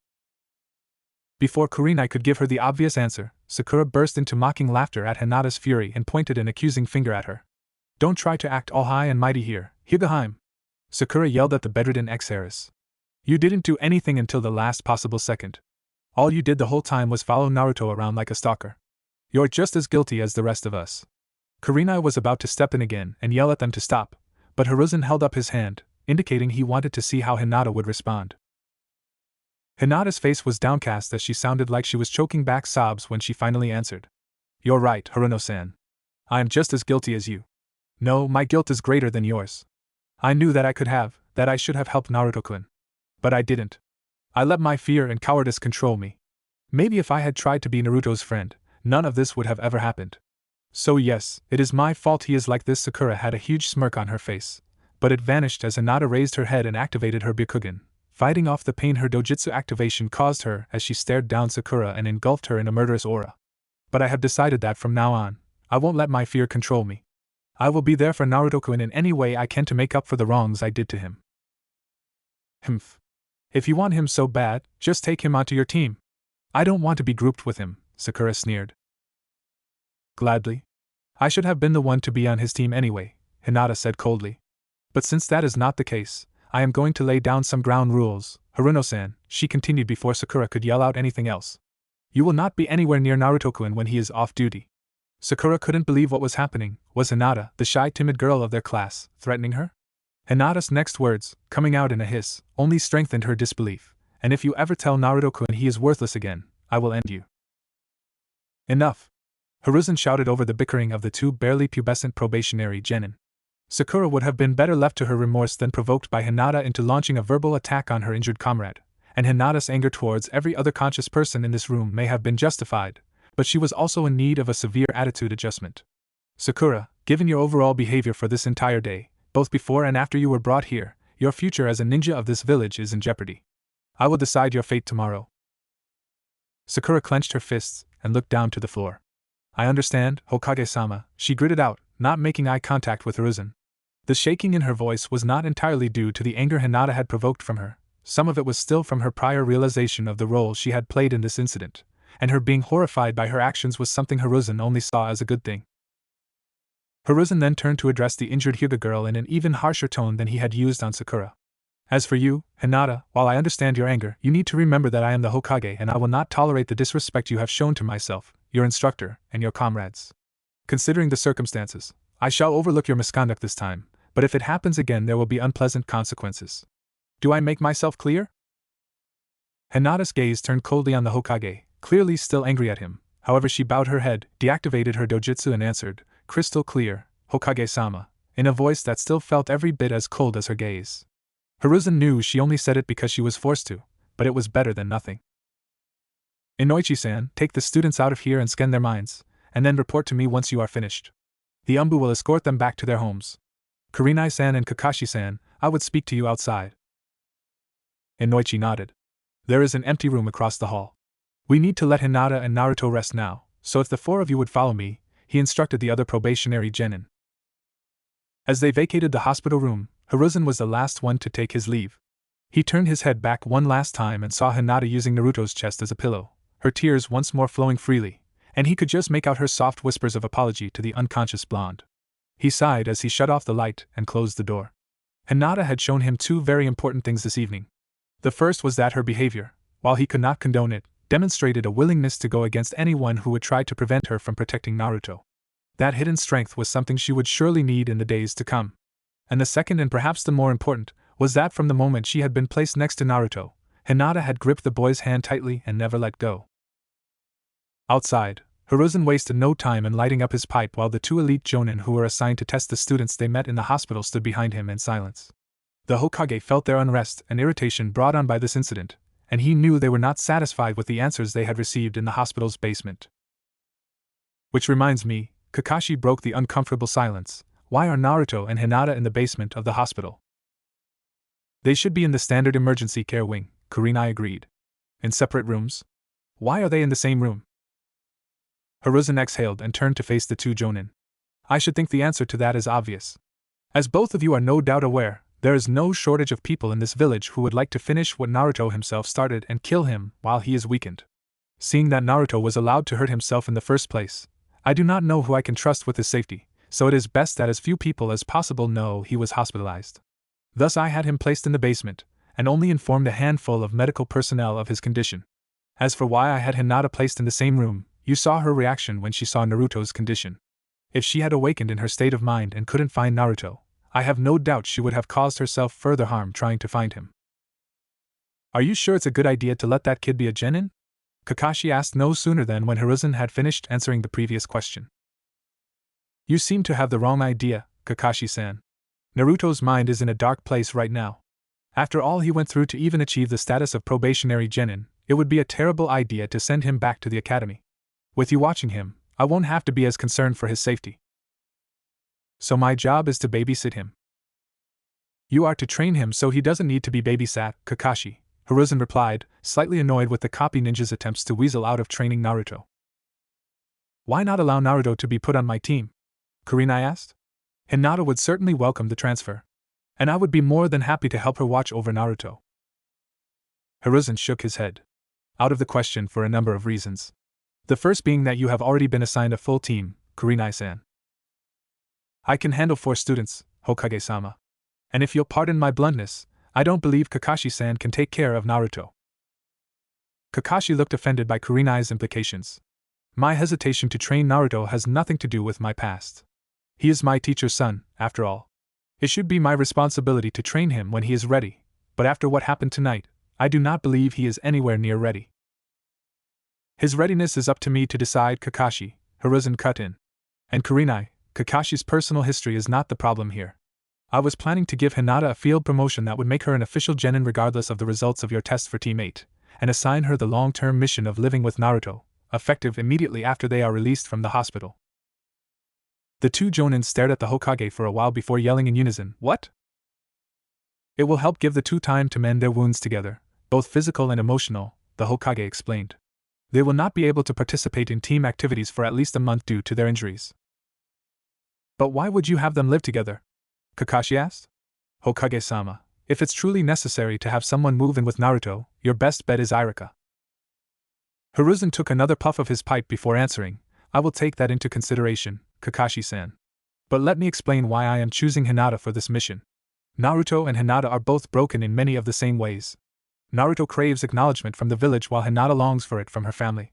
Before Kurenai could give her the obvious answer, Sakura burst into mocking laughter at Hinata's fury and pointed an accusing finger at her. "Don't try to act all high and mighty here, Higaheim!" Sakura yelled at the bedridden ex-heiress. "You didn't do anything until the last possible second. All you did the whole time was follow Naruto around like a stalker. You're just as guilty as the rest of us." Kurenai was about to step in again and yell at them to stop, but Hiruzen held up his hand, indicating he wanted to see how Hinata would respond. Hinata's face was downcast as she sounded like she was choking back sobs when she finally answered. "You're right, Haruno-san. I am just as guilty as you. No, my guilt is greater than yours. I knew that I should have helped Naruto-kun. But I didn't. I let my fear and cowardice control me. Maybe if I had tried to be Naruto's friend, none of this would have ever happened. So yes, it is my fault he is like this." Sakura had a huge smirk on her face, but it vanished as Hinata raised her head and activated her Byakugan, fighting off the pain her dojutsu activation caused her as she stared down Sakura and engulfed her in a murderous aura. "But I have decided that from now on, I won't let my fear control me. I will be there for Naruto-kun in any way I can to make up for the wrongs I did to him." "Humph. If you want him so bad, just take him onto your team." "I don't want to be grouped with him," Sakura sneered. "Gladly. I should have been the one to be on his team anyway," Hinata said coldly. "But since that is not the case, I am going to lay down some ground rules, Haruno-san," she continued before Sakura could yell out anything else. "You will not be anywhere near Naruto-kun when he is off duty." Sakura couldn't believe what was happening. Was Hinata, the shy timid girl of their class, threatening her? Hinata's next words, coming out in a hiss, only strengthened her disbelief. "And if you ever tell Naruto-kun he is worthless again, I will end you." "Enough!" Hiruzen shouted over the bickering of the 2 barely pubescent probationary genin. Sakura would have been better left to her remorse than provoked by Hinata into launching a verbal attack on her injured comrade, and Hinata's anger towards every other conscious person in this room may have been justified, but she was also in need of a severe attitude adjustment. "Sakura, given your overall behavior for this entire day, both before and after you were brought here, your future as a ninja of this village is in jeopardy. I will decide your fate tomorrow." Sakura clenched her fists and looked down to the floor. "I understand, Hokage-sama," she gritted out, not making eye contact with Hiruzen. The shaking in her voice was not entirely due to the anger Hinata had provoked from her. Some of it was still from her prior realization of the role she had played in this incident, and her being horrified by her actions was something Hiruzen only saw as a good thing. Hiruzen then turned to address the injured Hyuga girl in an even harsher tone than he had used on Sakura. "As for you, Hinata, while I understand your anger, you need to remember that I am the Hokage and I will not tolerate the disrespect you have shown to myself, your instructor, and your comrades. Considering the circumstances, I shall overlook your misconduct this time, but if it happens again there will be unpleasant consequences. Do I make myself clear?" Hinata's gaze turned coldly on the Hokage, clearly still angry at him. However, she bowed her head, deactivated her dojutsu and answered, crystal clear, Hokage-sama, in a voice that still felt every bit as cold as her gaze. Hiruzen knew she only said it because she was forced to, but it was better than nothing. Inoichi-san, take the students out of here and scan their minds, and then report to me once you are finished. The Umbu will escort them back to their homes. Kurenai-san and Kakashi-san, I would speak to you outside. Inoichi nodded. There is an empty room across the hall. We need to let Hinata and Naruto rest now, so if the four of you would follow me, he instructed the other probationary genin. As they vacated the hospital room, Hiruzen was the last one to take his leave. He turned his head back one last time and saw Hinata using Naruto's chest as a pillow, her tears once more flowing freely, and he could just make out her soft whispers of apology to the unconscious blonde. He sighed as he shut off the light and closed the door. Hinata had shown him two very important things this evening. The first was that her behavior, while he could not condone it, demonstrated a willingness to go against anyone who would try to prevent her from protecting Naruto. That hidden strength was something she would surely need in the days to come. And the second, and perhaps the more important, was that from the moment she had been placed next to Naruto, Hinata had gripped the boy's hand tightly and never let go. Outside, Hiruzen wasted no time in lighting up his pipe while the two elite jonin who were assigned to test the students they met in the hospital stood behind him in silence. The Hokage felt their unrest and irritation brought on by this incident, and he knew they were not satisfied with the answers they had received in the hospital's basement. Which reminds me, Kakashi broke the uncomfortable silence, why are Naruto and Hinata in the basement of the hospital? They should be in the standard emergency care wing, Kurenai agreed. In separate rooms? Why are they in the same room? Hiruzen exhaled and turned to face the two jonin. I should think the answer to that is obvious. As both of you are no doubt aware, there is no shortage of people in this village who would like to finish what Naruto himself started and kill him while he is weakened. Seeing that Naruto was allowed to hurt himself in the first place, I do not know who I can trust with his safety, so it is best that as few people as possible know he was hospitalized. Thus I had him placed in the basement, and only informed a handful of medical personnel of his condition. As for why I had Hinata placed in the same room, you saw her reaction when she saw Naruto's condition. If she had awakened in her state of mind and couldn't find Naruto, I have no doubt she would have caused herself further harm trying to find him. Are you sure it's a good idea to let that kid be a genin? Kakashi asked no sooner than when Hiruzen had finished answering the previous question. You seem to have the wrong idea, Kakashi-san. Naruto's mind is in a dark place right now. After all he went through to even achieve the status of probationary genin, it would be a terrible idea to send him back to the academy. With you watching him, I won't have to be as concerned for his safety. So my job is to babysit him. You are to train him so he doesn't need to be babysat, Kakashi, Hiruzen replied, slightly annoyed with the copy ninja's attempts to weasel out of training Naruto. Why not allow Naruto to be put on my team? Kurenai asked. Hinata would certainly welcome the transfer, and I would be more than happy to help her watch over Naruto. Hiruzen shook his head. Out of the question for a number of reasons. The first being that you have already been assigned a full team, Kurenai-san. I can handle 4 students, Hokage-sama. And if you'll pardon my bluntness, I don't believe Kakashi-san can take care of Naruto. Kakashi looked offended by Kurenai's implications. My hesitation to train Naruto has nothing to do with my past. He is my teacher's son, after all. It should be my responsibility to train him when he is ready, but after what happened tonight, I do not believe he is anywhere near ready. His readiness is up to me to decide, Kakashi, Hiruzen cut in. And Kurenai, Kakashi's personal history is not the problem here. I was planning to give Hinata a field promotion that would make her an official genin regardless of the results of your test for Team 8, and assign her the long-term mission of living with Naruto, effective immediately after they are released from the hospital. The two jonin stared at the Hokage for a while before yelling in unison, What? It will help give the two time to mend their wounds together, both physical and emotional, the Hokage explained. They will not be able to participate in team activities for at least a month due to their injuries. But why would you have them live together? Kakashi asked. Hokage-sama, if it's truly necessary to have someone move in with Naruto, your best bet is Irika. Hiruzen took another puff of his pipe before answering, I will take that into consideration, Kakashi-san. But let me explain why I am choosing Hinata for this mission. Naruto and Hinata are both broken in many of the same ways. Naruto craves acknowledgement from the village while Hinata longs for it from her family.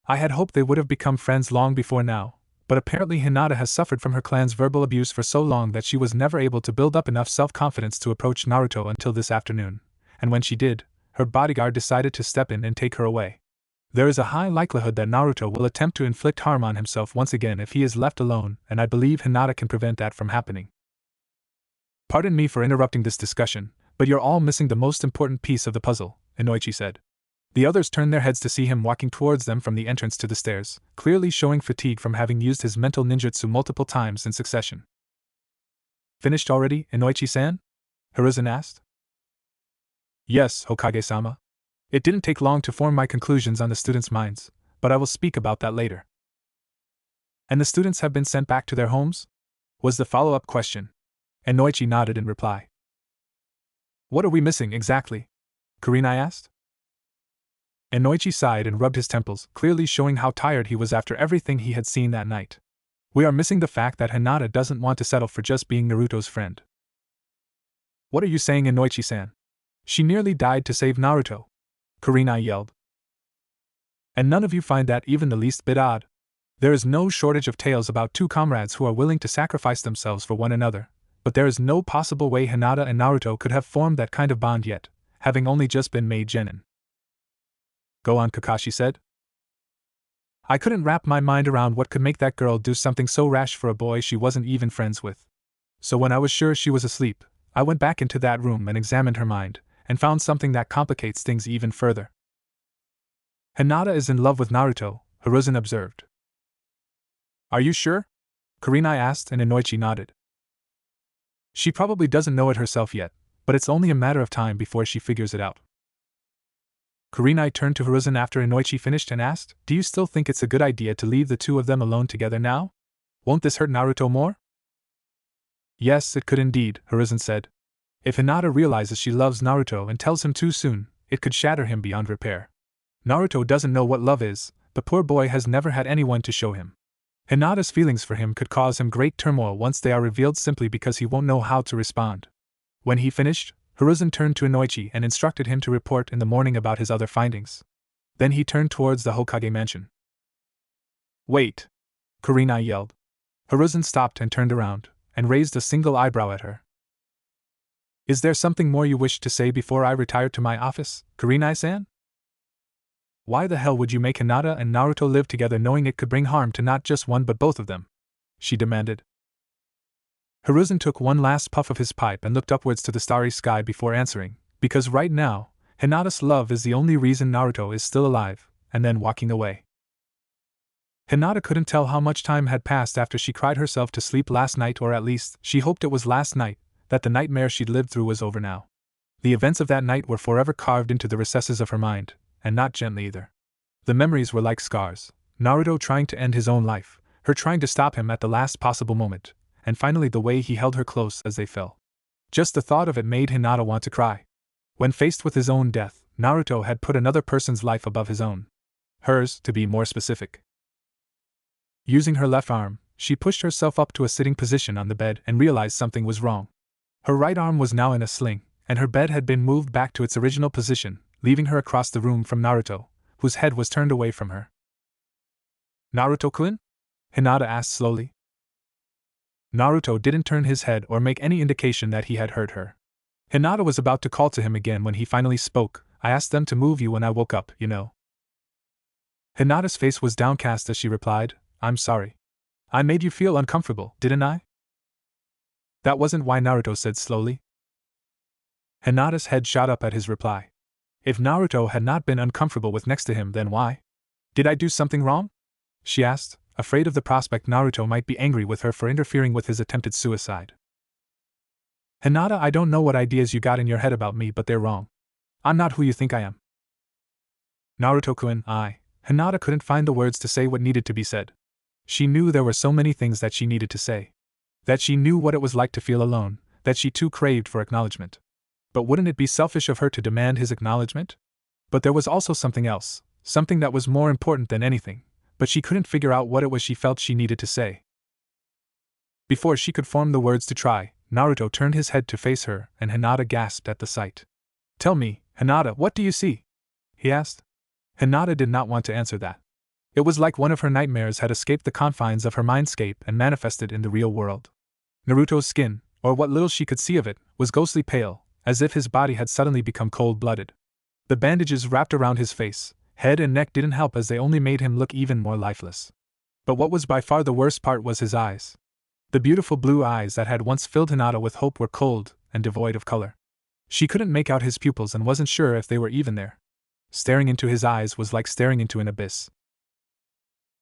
I had hoped they would have become friends long before now, but apparently Hinata has suffered from her clan's verbal abuse for so long that she was never able to build up enough self-confidence to approach Naruto until this afternoon, and when she did, her bodyguard decided to step in and take her away. There is a high likelihood that Naruto will attempt to inflict harm on himself once again if he is left alone, and I believe Hinata can prevent that from happening. Pardon me for interrupting this discussion, but you're all missing the most important piece of the puzzle, Inoichi said. The others turned their heads to see him walking towards them from the entrance to the stairs, clearly showing fatigue from having used his mental ninjutsu multiple times in succession. Finished already, Inoichi-san? Hiruzen asked. Yes, Hokage-sama. It didn't take long to form my conclusions on the students' minds, but I will speak about that later. And the students have been sent back to their homes? Was the follow-up question. Inoichi nodded in reply. What are we missing exactly? Kurenai asked. Inoichi sighed and rubbed his temples, clearly showing how tired he was after everything he had seen that night. We are missing the fact that Hinata doesn't want to settle for just being Naruto's friend. What are you saying, Inoichi-san? She nearly died to save Naruto, Kurenai yelled. And none of you find that even the least bit odd? There is no shortage of tales about two comrades who are willing to sacrifice themselves for one another, but there is no possible way Hinata and Naruto could have formed that kind of bond yet, having only just been made genin. Go on, Kakashi said. I couldn't wrap my mind around what could make that girl do something so rash for a boy she wasn't even friends with. So when I was sure she was asleep, I went back into that room and examined her mind, and found something that complicates things even further. Hinata is in love with Naruto, Hiruzen observed. Are you sure? Kurenai asked and Inoichi nodded. She probably doesn't know it herself yet, but it's only a matter of time before she figures it out. Kurenai turned to Hiruzen after Inoichi finished and asked, Do you still think it's a good idea to leave the two of them alone together now? Won't this hurt Naruto more? Yes, it could indeed, Hiruzen said. If Hinata realizes she loves Naruto and tells him too soon, it could shatter him beyond repair. Naruto doesn't know what love is, the poor boy has never had anyone to show him. Hinata's feelings for him could cause him great turmoil once they are revealed simply because he won't know how to respond. When he finished, Hiruzen turned to Inoichi and instructed him to report in the morning about his other findings. Then he turned towards the Hokage mansion. Wait! Kurenai yelled. Hiruzen stopped and turned around, and raised a single eyebrow at her. Is there something more you wish to say before I retire to my office, Kurenai-san? Why the hell would you make Hinata and Naruto live together knowing it could bring harm to not just one but both of them? She demanded. Hiruzen took one last puff of his pipe and looked upwards to the starry sky before answering, because right now, Hinata's love is the only reason Naruto is still alive, and then walking away. Hinata couldn't tell how much time had passed after she cried herself to sleep last night, or at least, she hoped it was last night, that the nightmare she'd lived through was over now. The events of that night were forever carved into the recesses of her mind, and not gently either. The memories were like scars. Naruto trying to end his own life, her trying to stop him at the last possible moment, and finally the way he held her close as they fell. Just the thought of it made Hinata want to cry. When faced with his own death, Naruto had put another person's life above his own. Hers, to be more specific. Using her left arm, she pushed herself up to a sitting position on the bed and realized something was wrong. Her right arm was now in a sling, and her bed had been moved back to its original position, leaving her across the room from Naruto, whose head was turned away from her. Naruto-kun? Hinata asked slowly. Naruto didn't turn his head or make any indication that he had heard her. Hinata was about to call to him again when he finally spoke. I asked them to move you when I woke up, you know. Hinata's face was downcast as she replied, I'm sorry. I made you feel uncomfortable, didn't I? That wasn't why, Naruto said slowly. Hinata's head shot up at his reply. If Naruto had not been uncomfortable with next to him, then why? Did I do something wrong? She asked, afraid of the prospect Naruto might be angry with her for interfering with his attempted suicide. Hinata, I don't know what ideas you got in your head about me, but they're wrong. I'm not who you think I am. Naruto-kun, Hinata couldn't find the words to say what needed to be said. She knew there were so many things that she needed to say. That she knew what it was like to feel alone, that she too craved for acknowledgement. But wouldn't it be selfish of her to demand his acknowledgement? But there was also something else, something that was more important than anything, but she couldn't figure out what it was she felt she needed to say. Before she could form the words to try, Naruto turned his head to face her, and Hinata gasped at the sight. Tell me, Hinata, what do you see? He asked. Hinata did not want to answer that. It was like one of her nightmares had escaped the confines of her mindscape and manifested in the real world. Naruto's skin, or what little she could see of it, was ghostly pale, as if his body had suddenly become cold-blooded. The bandages wrapped around his face, head and neck didn't help, as they only made him look even more lifeless. But what was by far the worst part was his eyes. The beautiful blue eyes that had once filled Hinata with hope were cold and devoid of color. She couldn't make out his pupils and wasn't sure if they were even there. Staring into his eyes was like staring into an abyss.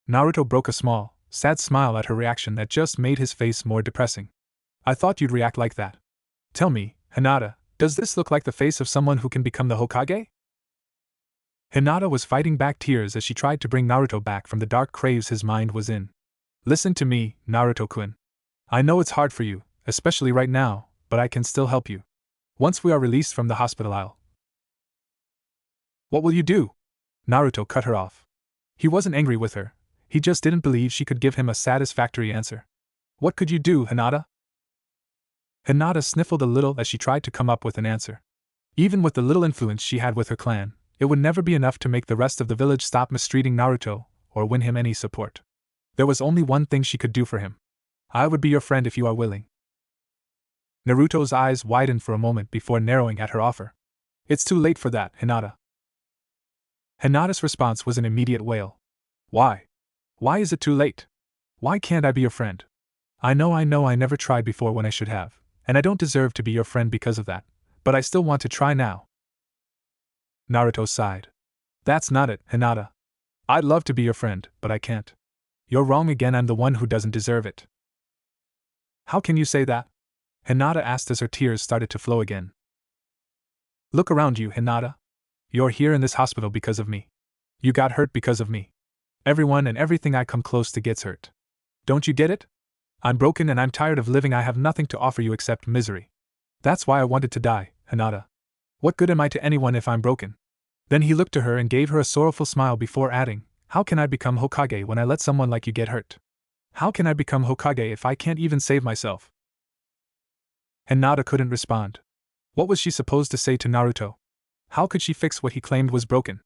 Naruto broke a small, sad smile at her reaction that just made his face more depressing. I thought you'd react like that. Tell me, Hinata, does this look like the face of someone who can become the Hokage? Hinata was fighting back tears as she tried to bring Naruto back from the dark caves his mind was in. Listen to me, Naruto-kun. I know it's hard for you, especially right now, but I can still help you. Once we are released from the hospital. What will you do? Naruto cut her off. He wasn't angry with her, he just didn't believe she could give him a satisfactory answer. What could you do, Hinata? Hinata sniffled a little as she tried to come up with an answer. Even with the little influence she had with her clan, it would never be enough to make the rest of the village stop mistreating Naruto, or win him any support. There was only one thing she could do for him. I would be your friend if you are willing. Naruto's eyes widened for a moment before narrowing at her offer. It's too late for that, Hinata. Hinata's response was an immediate wail. Why? Why is it too late? Why can't I be your friend? I know I never tried before when I should have, and I don't deserve to be your friend because of that, but I still want to try now. Naruto sighed. That's not it, Hinata. I'd love to be your friend, but I can't. You're wrong again, I'm the one who doesn't deserve it. How can you say that? Hinata asked as her tears started to flow again. Look around you, Hinata. You're here in this hospital because of me. You got hurt because of me. Everyone and everything I come close to gets hurt. Don't you get it? I'm broken and I'm tired of living. I have nothing to offer you except misery. That's why I wanted to die, Hinata. What good am I to anyone if I'm broken? Then he looked to her and gave her a sorrowful smile before adding, How can I become Hokage when I let someone like you get hurt? How can I become Hokage if I can't even save myself? Hinata couldn't respond. What was she supposed to say to Naruto? How could she fix what he claimed was broken?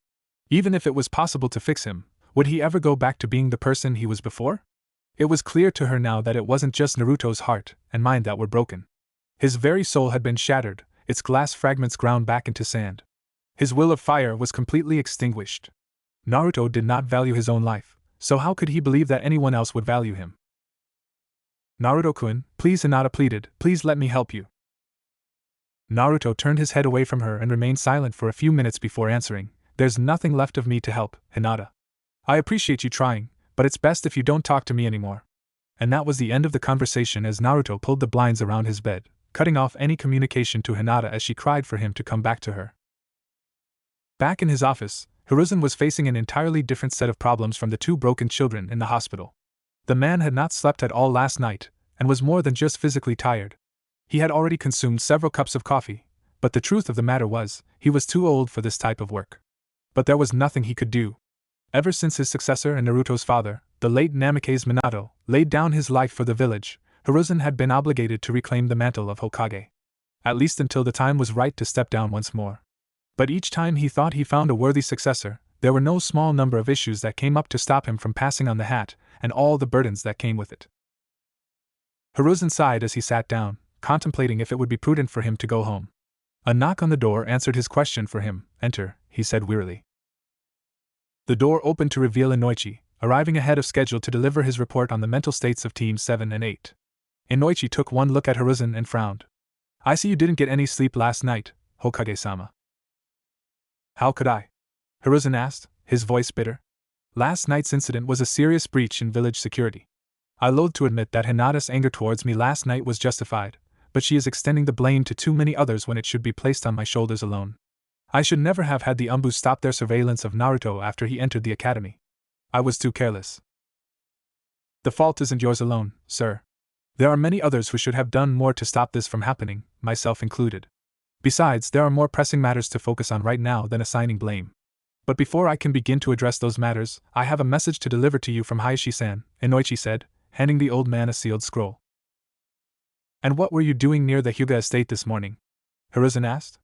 Even if it was possible to fix him, would he ever go back to being the person he was before? It was clear to her now that it wasn't just Naruto's heart and mind that were broken. His very soul had been shattered, its glass fragments ground back into sand. His will of fire was completely extinguished. Naruto did not value his own life, so how could he believe that anyone else would value him? Naruto-kun, please, Hinata pleaded, please let me help you. Naruto turned his head away from her and remained silent for a few minutes before answering, There's nothing left of me to help, Hinata. I appreciate you trying, but it's best if you don't talk to me anymore. And that was the end of the conversation as Naruto pulled the blinds around his bed, cutting off any communication to Hinata as she cried for him to come back to her. Back in his office, Hiruzen was facing an entirely different set of problems from the two broken children in the hospital. The man had not slept at all last night, and was more than just physically tired. He had already consumed several cups of coffee, but the truth of the matter was, he was too old for this type of work. But there was nothing he could do. Ever since his successor and Naruto's father, the late Namikaze Minato, laid down his life for the village, Hiruzen had been obligated to reclaim the mantle of Hokage. At least until the time was right to step down once more. But each time he thought he found a worthy successor, there were no small number of issues that came up to stop him from passing on the hat, and all the burdens that came with it. Hiruzen sighed as he sat down, contemplating if it would be prudent for him to go home. A knock on the door answered his question for him. Enter, he said wearily. The door opened to reveal Inoichi, arriving ahead of schedule to deliver his report on the mental states of Teams 7 and 8. Inoichi took one look at Hiruzen and frowned. I see you didn't get any sleep last night, Hokage-sama. How could I? Hiruzen asked, his voice bitter. Last night's incident was a serious breach in village security. I loathe to admit that Hinata's anger towards me last night was justified, but she is extending the blame to too many others when it should be placed on my shoulders alone. I should never have had the Umbu stop their surveillance of Naruto after he entered the academy. I was too careless. The fault isn't yours alone, sir. There are many others who should have done more to stop this from happening, myself included. Besides, there are more pressing matters to focus on right now than assigning blame. But before I can begin to address those matters, I have a message to deliver to you from Hayashi-san, Inoichi said, handing the old man a sealed scroll. And what were you doing near the Hyuga estate this morning? Hiruzen asked.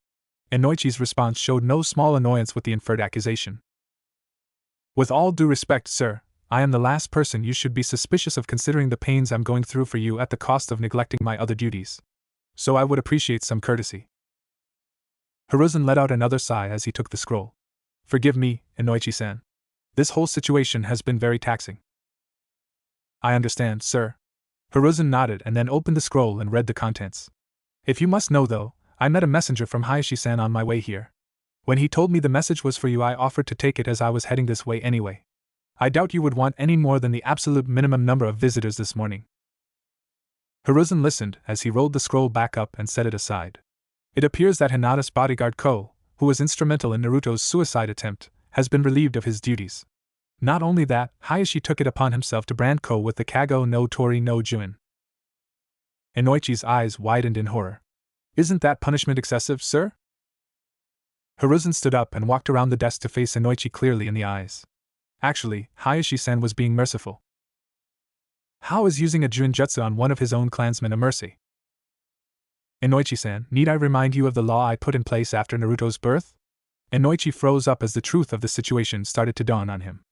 Inoichi's response showed no small annoyance with the inferred accusation. With all due respect, sir, I am the last person you should be suspicious of considering the pains I'm going through for you at the cost of neglecting my other duties. So I would appreciate some courtesy. Hiruzen let out another sigh as he took the scroll. Forgive me, Inoichi-san. This whole situation has been very taxing. I understand, sir. Hiruzen nodded and then opened the scroll and read the contents. If you must know though, I met a messenger from Hayashi-san on my way here. When he told me the message was for you, I offered to take it as I was heading this way anyway. I doubt you would want any more than the absolute minimum number of visitors this morning." Hiruzen listened as he rolled the scroll back up and set it aside. It appears that Hinata's bodyguard Ko, who was instrumental in Naruto's suicide attempt, has been relieved of his duties. Not only that, Hayashi took it upon himself to brand Ko with the Kago no Tori no Juin. Inoichi's eyes widened in horror. "Isn't that punishment excessive, sir?" Hiruzen stood up and walked around the desk to face Inoichi clearly in the eyes. Actually, Hayashi-san was being merciful. How is using a Juinjutsu on one of his own clansmen a mercy? "Inoichi-san, need I remind you of the law I put in place after Naruto's birth?" Inoichi froze up as the truth of the situation started to dawn on him.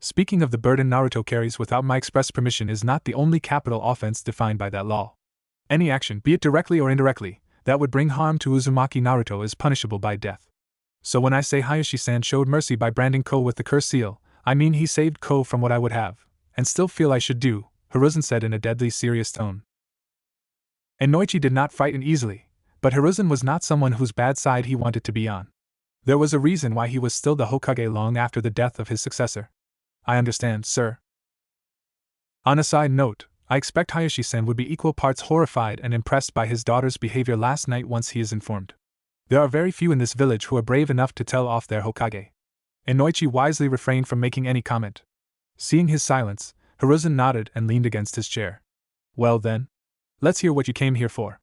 Speaking of the burden Naruto carries without my express permission is not the only capital offense defined by that law. Any action, be it directly or indirectly, that would bring harm to Uzumaki Naruto is punishable by death. So when I say Hayashi-san showed mercy by branding Ko with the curse seal, I mean he saved Ko from what I would have, and still feel I should do, Hiruzen said in a deadly serious tone. Inoichi did not frighten easily, but Hiruzen was not someone whose bad side he wanted to be on. There was a reason why he was still the Hokage long after the death of his successor. "I understand, sir." On a side note, I expect Hayashi-san would be equal parts horrified and impressed by his daughter's behavior last night once he is informed. There are very few in this village who are brave enough to tell off their Hokage. Inoichi wisely refrained from making any comment. Seeing his silence, Hiruzen nodded and leaned against his chair. "Well then, let's hear what you came here for.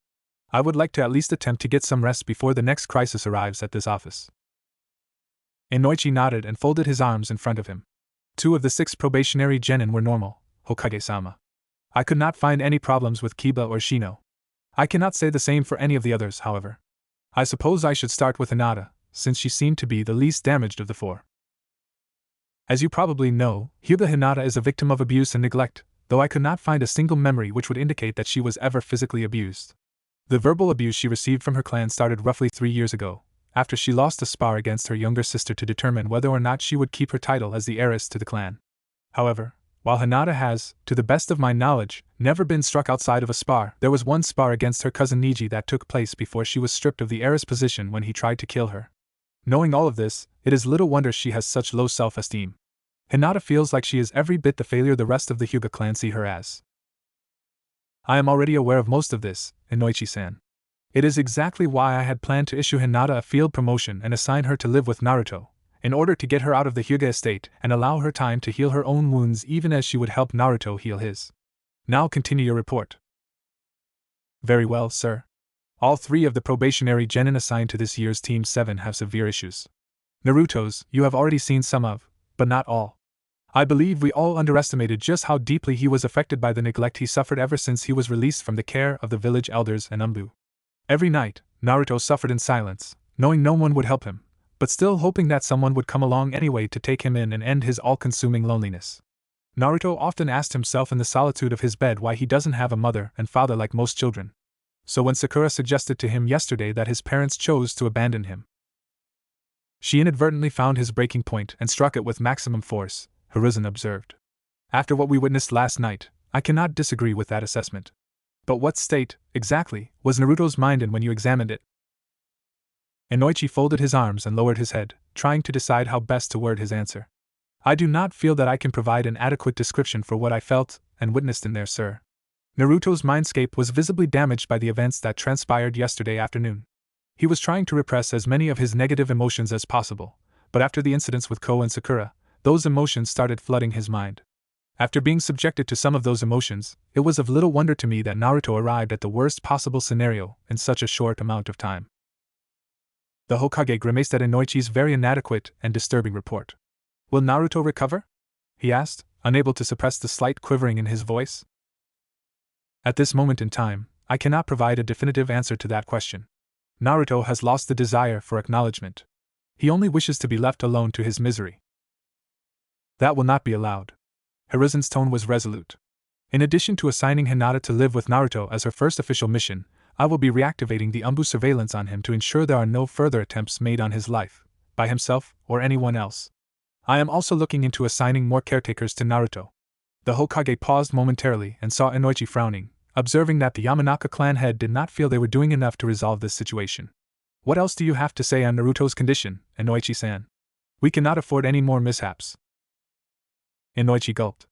I would like to at least attempt to get some rest before the next crisis arrives at this office." Inoichi nodded and folded his arms in front of him. 2 of the 6 probationary genin were normal, Hokage-sama. I could not find any problems with Kiba or Shino. I cannot say the same for any of the others, however. I suppose I should start with Hinata, since she seemed to be the least damaged of the 4. As you probably know, Hyuga Hinata is a victim of abuse and neglect, though I could not find a single memory which would indicate that she was ever physically abused. The verbal abuse she received from her clan started roughly 3 years ago, after she lost a spar against her younger sister to determine whether or not she would keep her title as the heiress to the clan. However, while Hinata has, to the best of my knowledge, never been struck outside of a spar, there was one spar against her cousin Niji that took place before she was stripped of the heiress position when he tried to kill her. Knowing all of this, it is little wonder she has such low self-esteem. Hinata feels like she is every bit the failure the rest of the Hyuga clan see her as. I am already aware of most of this, Inoichi-san. It is exactly why I had planned to issue Hinata a field promotion and assign her to live with Naruto, in order to get her out of the Hyuga estate and allow her time to heal her own wounds even as she would help Naruto heal his. Now continue your report. Very well, sir. All 3 of the probationary genin assigned to this year's Team 7 have severe issues. Naruto's, you have already seen some of, but not all. I believe we all underestimated just how deeply he was affected by the neglect he suffered ever since he was released from the care of the village elders and Umbu. Every night, Naruto suffered in silence, knowing no one would help him, but still hoping that someone would come along anyway to take him in and end his all-consuming loneliness. Naruto often asked himself in the solitude of his bed why he doesn't have a mother and father like most children. So when Sakura suggested to him yesterday that his parents chose to abandon him, she inadvertently found his breaking point and struck it with maximum force, Hiruzen observed. After what we witnessed last night, I cannot disagree with that assessment. But what state, exactly, was Naruto's mind in when you examined it? Inoichi folded his arms and lowered his head, trying to decide how best to word his answer. I do not feel that I can provide an adequate description for what I felt and witnessed in there, sir. Naruto's mindscape was visibly damaged by the events that transpired yesterday afternoon. He was trying to repress as many of his negative emotions as possible, but after the incidents with Ko and Sakura, those emotions started flooding his mind. After being subjected to some of those emotions, it was of little wonder to me that Naruto arrived at the worst possible scenario in such a short amount of time. The Hokage grimaced at Inoichi's very inadequate and disturbing report. Will Naruto recover? He asked, unable to suppress the slight quivering in his voice. At this moment in time, I cannot provide a definitive answer to that question. Naruto has lost the desire for acknowledgement. He only wishes to be left alone to his misery. That will not be allowed. Hiruzen's tone was resolute. In addition to assigning Hinata to live with Naruto as her first official mission, I will be reactivating the Umbu surveillance on him to ensure there are no further attempts made on his life, by himself or anyone else. I am also looking into assigning more caretakers to Naruto. The Hokage paused momentarily and saw Inoichi frowning, observing that the Yamanaka clan head did not feel they were doing enough to resolve this situation. What else do you have to say on Naruto's condition, Inoichi-san? We cannot afford any more mishaps. Inoichi gulped.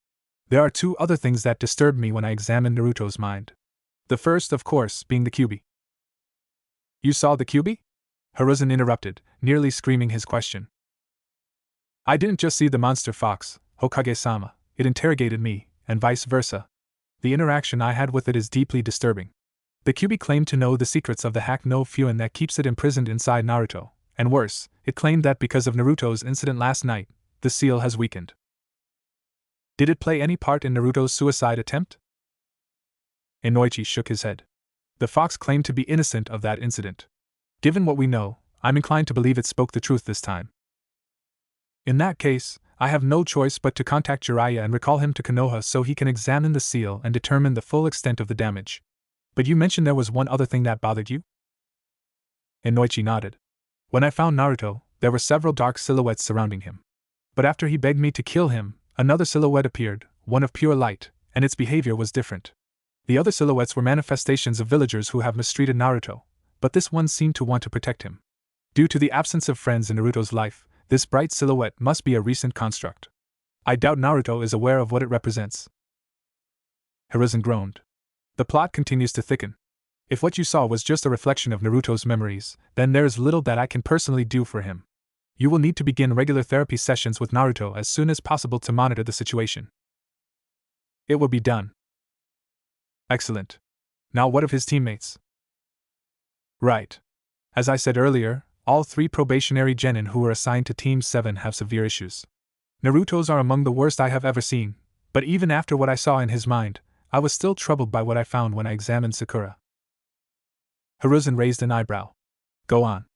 There are two other things that disturbed me when I examined Naruto's mind. The first, of course, being the Kyuubi. You saw the Kyuubi? Hiruzen interrupted, nearly screaming his question. I didn't just see the monster fox, Hokage-sama, it interrogated me, and vice versa. The interaction I had with it is deeply disturbing. The Kyuubi claimed to know the secrets of the hack no Fuin that keeps it imprisoned inside Naruto, and worse, it claimed that because of Naruto's incident last night, the seal has weakened. Did it play any part in Naruto's suicide attempt? Inoichi shook his head. The fox claimed to be innocent of that incident. Given what we know, I'm inclined to believe it spoke the truth this time. In that case, I have no choice but to contact Jiraiya and recall him to Konoha so he can examine the seal and determine the full extent of the damage. But you mentioned there was one other thing that bothered you? Inoichi nodded. When I found Naruto, there were several dark silhouettes surrounding him. But after he begged me to kill him, another silhouette appeared, one of pure light, and its behavior was different. The other silhouettes were manifestations of villagers who have mistreated Naruto, but this one seemed to want to protect him. Due to the absence of friends in Naruto's life, this bright silhouette must be a recent construct. I doubt Naruto is aware of what it represents. Hiruzen groaned. The plot continues to thicken. If what you saw was just a reflection of Naruto's memories, then there is little that I can personally do for him. You will need to begin regular therapy sessions with Naruto as soon as possible to monitor the situation. It will be done. Excellent. Now what of his teammates? Right. As I said earlier, all 3 probationary genin who were assigned to Team 7 have severe issues. Naruto's are among the worst I have ever seen, but even after what I saw in his mind, I was still troubled by what I found when I examined Sakura. Hiruzen raised an eyebrow. Go on.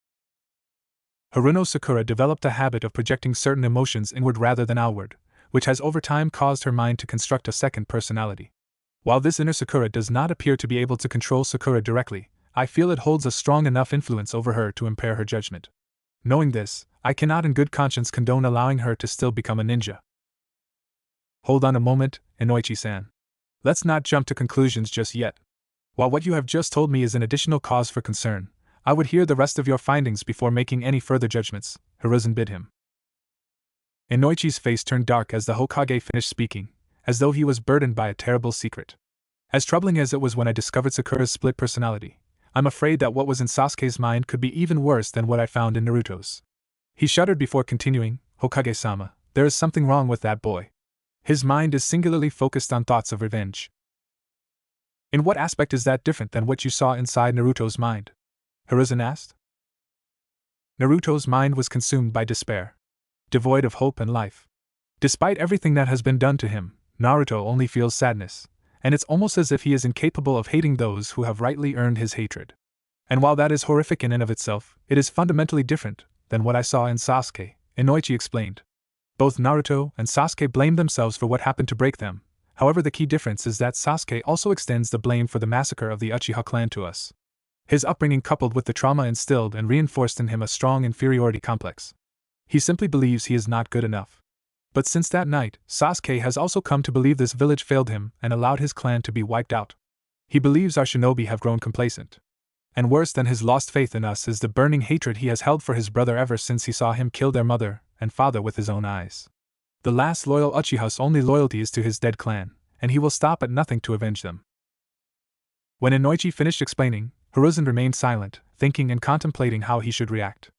Haruno Sakura developed a habit of projecting certain emotions inward rather than outward, which has over time caused her mind to construct a second personality. While this inner Sakura does not appear to be able to control Sakura directly, I feel it holds a strong enough influence over her to impair her judgment. Knowing this, I cannot in good conscience condone allowing her to still become a ninja. Hold on a moment, Inoichi-san. Let's not jump to conclusions just yet. While what you have just told me is an additional cause for concern, I would hear the rest of your findings before making any further judgments, Hiruzen bid him. Inoichi's face turned dark as the Hokage finished speaking, as though he was burdened by a terrible secret. As troubling as it was when I discovered Sakura's split personality, I'm afraid that what was in Sasuke's mind could be even worse than what I found in Naruto's. He shuddered before continuing, Hokage-sama, there is something wrong with that boy. His mind is singularly focused on thoughts of revenge. In what aspect is that different than what you saw inside Naruto's mind? Hiruzen asked. Naruto's mind was consumed by despair, devoid of hope and life. Despite everything that has been done to him, Naruto only feels sadness, and it's almost as if he is incapable of hating those who have rightly earned his hatred. And while that is horrific in and of itself, it is fundamentally different than what I saw in Sasuke, Inoichi explained. Both Naruto and Sasuke blame themselves for what happened to break them. However, the key difference is that Sasuke also extends the blame for the massacre of the Uchiha clan to us. His upbringing coupled with the trauma instilled and reinforced in him a strong inferiority complex. He simply believes he is not good enough. But since that night, Sasuke has also come to believe this village failed him and allowed his clan to be wiped out. He believes our shinobi have grown complacent. And worse than his lost faith in us is the burning hatred he has held for his brother ever since he saw him kill their mother and father with his own eyes. The last loyal Uchiha's only loyalty is to his dead clan, and he will stop at nothing to avenge them. When Inoichi finished explaining, Hiruzen remained silent, thinking and contemplating how he should react.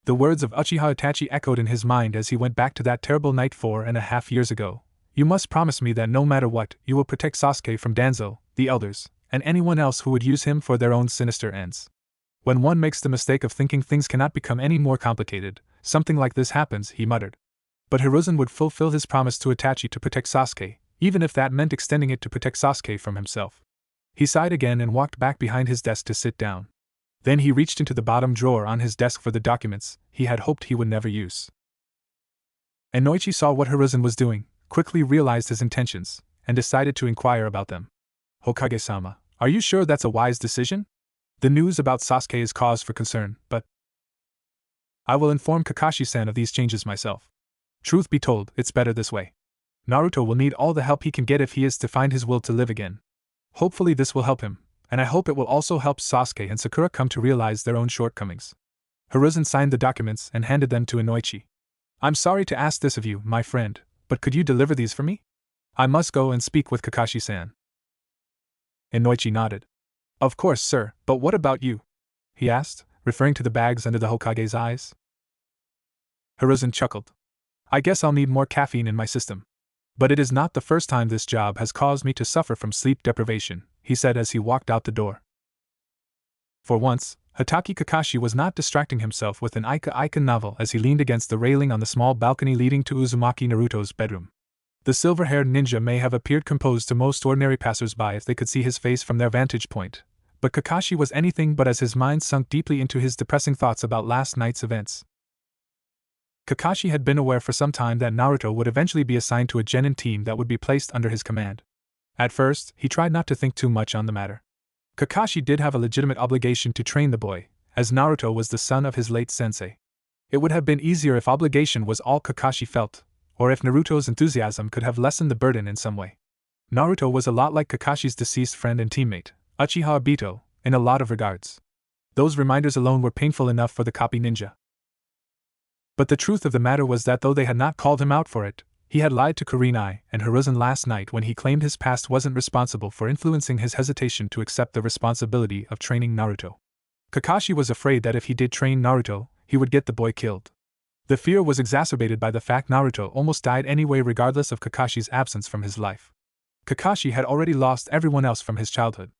The words of Uchiha Itachi echoed in his mind as he went back to that terrible night 4.5 years ago. You must promise me that no matter what, you will protect Sasuke from Danzo, the elders, and anyone else who would use him for their own sinister ends. When one makes the mistake of thinking things cannot become any more complicated, something like this happens, he muttered. But Hiruzen would fulfill his promise to Itachi to protect Sasuke, even if that meant extending it to protect Sasuke from himself. He sighed again and walked back behind his desk to sit down. Then he reached into the bottom drawer on his desk for the documents he had hoped he would never use. Inoichi saw what Hiruzen was doing, quickly realized his intentions, and decided to inquire about them. Hokage-sama, are you sure that's a wise decision? The news about Sasuke is cause for concern, but I will inform Kakashi-san of these changes myself. Truth be told, it's better this way. Naruto will need all the help he can get if he is to find his will to live again. Hopefully this will help him, and I hope it will also help Sasuke and Sakura come to realize their own shortcomings. Hiruzen signed the documents and handed them to Inoichi. I'm sorry to ask this of you, my friend, but could you deliver these for me? I must go and speak with Kakashi-san. Inoichi nodded. Of course, sir, but what about you? He asked, referring to the bags under the Hokage's eyes. Hiruzen chuckled. I guess I'll need more caffeine in my system. But it is not the first time this job has caused me to suffer from sleep deprivation, he said as he walked out the door. For once, Hatake Kakashi was not distracting himself with an Ika novel as he leaned against the railing on the small balcony leading to Uzumaki Naruto's bedroom. The silver-haired ninja may have appeared composed to most ordinary passers-by if they could see his face from their vantage point, but Kakashi was anything but as his mind sunk deeply into his depressing thoughts about last night's events. Kakashi had been aware for some time that Naruto would eventually be assigned to a genin team that would be placed under his command. At first, he tried not to think too much on the matter. Kakashi did have a legitimate obligation to train the boy, as Naruto was the son of his late sensei. It would have been easier if obligation was all Kakashi felt, or if Naruto's enthusiasm could have lessened the burden in some way. Naruto was a lot like Kakashi's deceased friend and teammate, Uchiha Obito, in a lot of regards. Those reminders alone were painful enough for the copy ninja. But the truth of the matter was that though they had not called him out for it, he had lied to Kurenai and Hiruzen last night when he claimed his past wasn't responsible for influencing his hesitation to accept the responsibility of training Naruto. Kakashi was afraid that if he did train Naruto, he would get the boy killed. The fear was exacerbated by the fact Naruto almost died anyway regardless of Kakashi's absence from his life. Kakashi had already lost everyone else from his childhood.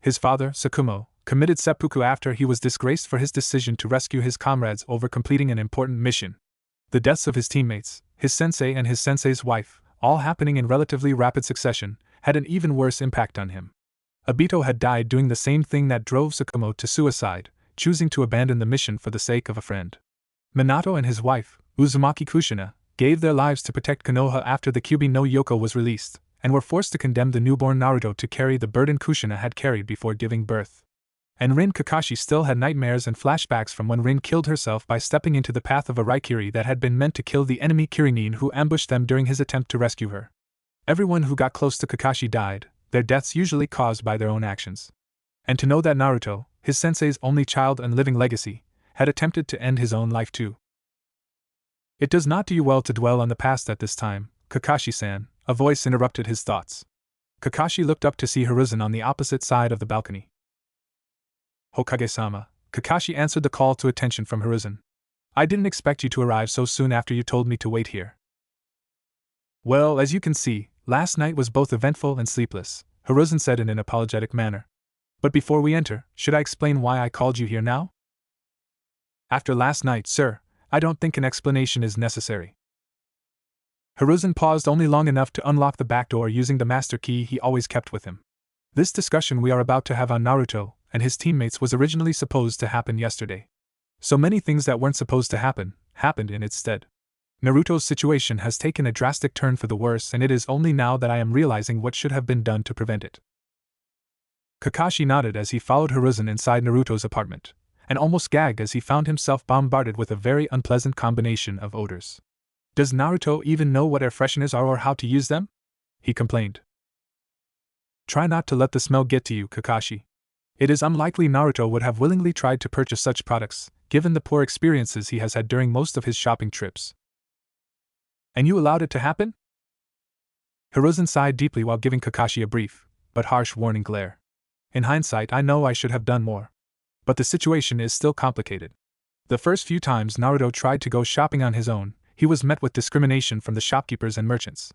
His father, Sakumo, committed seppuku after he was disgraced for his decision to rescue his comrades over completing an important mission. The deaths of his teammates, his sensei and his sensei's wife, all happening in relatively rapid succession, had an even worse impact on him. Obito had died doing the same thing that drove Sakumo to suicide, choosing to abandon the mission for the sake of a friend. Minato and his wife, Uzumaki Kushina, gave their lives to protect Konoha after the Kyubi no Yoko was released, and were forced to condemn the newborn Naruto to carry the burden Kushina had carried before giving birth. And Rin Kakashi still had nightmares and flashbacks from when Rin killed herself by stepping into the path of a Raikiri that had been meant to kill the enemy Kirinin who ambushed them during his attempt to rescue her. Everyone who got close to Kakashi died, their deaths usually caused by their own actions. And to know that Naruto, his sensei's only child and living legacy, had attempted to end his own life too. It does not do you well to dwell on the past at this time, Kakashi-san, a voice interrupted his thoughts. Kakashi looked up to see Hiruzen on the opposite side of the balcony. Hokage-sama, Kakashi answered the call to attention from Hiruzen. I didn't expect you to arrive so soon after you told me to wait here. Well, as you can see, last night was both eventful and sleepless, Hiruzen said in an apologetic manner. But before we enter, should I explain why I called you here now? After last night, sir, I don't think an explanation is necessary. Hiruzen paused only long enough to unlock the back door using the master key he always kept with him. This discussion we are about to have on Naruto and his teammates was originally supposed to happen yesterday. So many things that weren't supposed to happen, happened in its stead. Naruto's situation has taken a drastic turn for the worse and it is only now that I am realizing what should have been done to prevent it. Kakashi nodded as he followed Hiruzen inside Naruto's apartment, and almost gagged as he found himself bombarded with a very unpleasant combination of odors. Does Naruto even know what air fresheners are or how to use them? He complained. Try not to let the smell get to you, Kakashi. It is unlikely Naruto would have willingly tried to purchase such products, given the poor experiences he has had during most of his shopping trips. And you allowed it to happen? Hiruzen sighed deeply while giving Kakashi a brief, but harsh warning glare. In hindsight, I know I should have done more. But the situation is still complicated. The first few times Naruto tried to go shopping on his own, he was met with discrimination from the shopkeepers and merchants.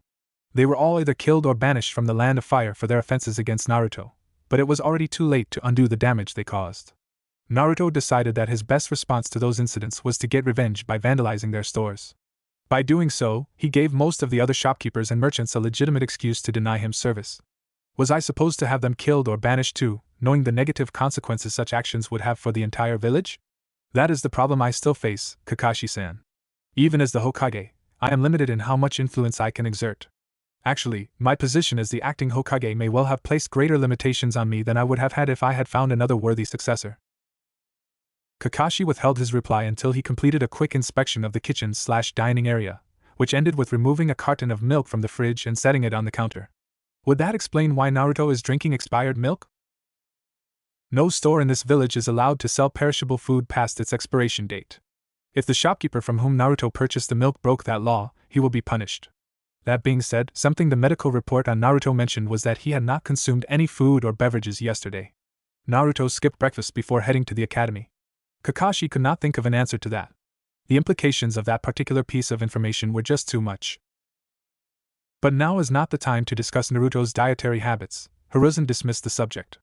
They were all either killed or banished from the Land of Fire for their offenses against Naruto, but it was already too late to undo the damage they caused. Naruto decided that his best response to those incidents was to get revenge by vandalizing their stores. By doing so, he gave most of the other shopkeepers and merchants a legitimate excuse to deny him service. Was I supposed to have them killed or banished too, knowing the negative consequences such actions would have for the entire village? That is the problem I still face, Kakashi-san. Even as the Hokage, I am limited in how much influence I can exert. Actually, my position as the acting Hokage may well have placed greater limitations on me than I would have had if I had found another worthy successor. Kakashi withheld his reply until he completed a quick inspection of the kitchen/dining area, which ended with removing a carton of milk from the fridge and setting it on the counter. Would that explain why Naruto is drinking expired milk? No store in this village is allowed to sell perishable food past its expiration date. If the shopkeeper from whom Naruto purchased the milk broke that law, he will be punished. That being said, something the medical report on Naruto mentioned was that he had not consumed any food or beverages yesterday. Naruto skipped breakfast before heading to the academy. Kakashi could not think of an answer to that. The implications of that particular piece of information were just too much. But now is not the time to discuss Naruto's dietary habits. Hiruzen dismissed the subject.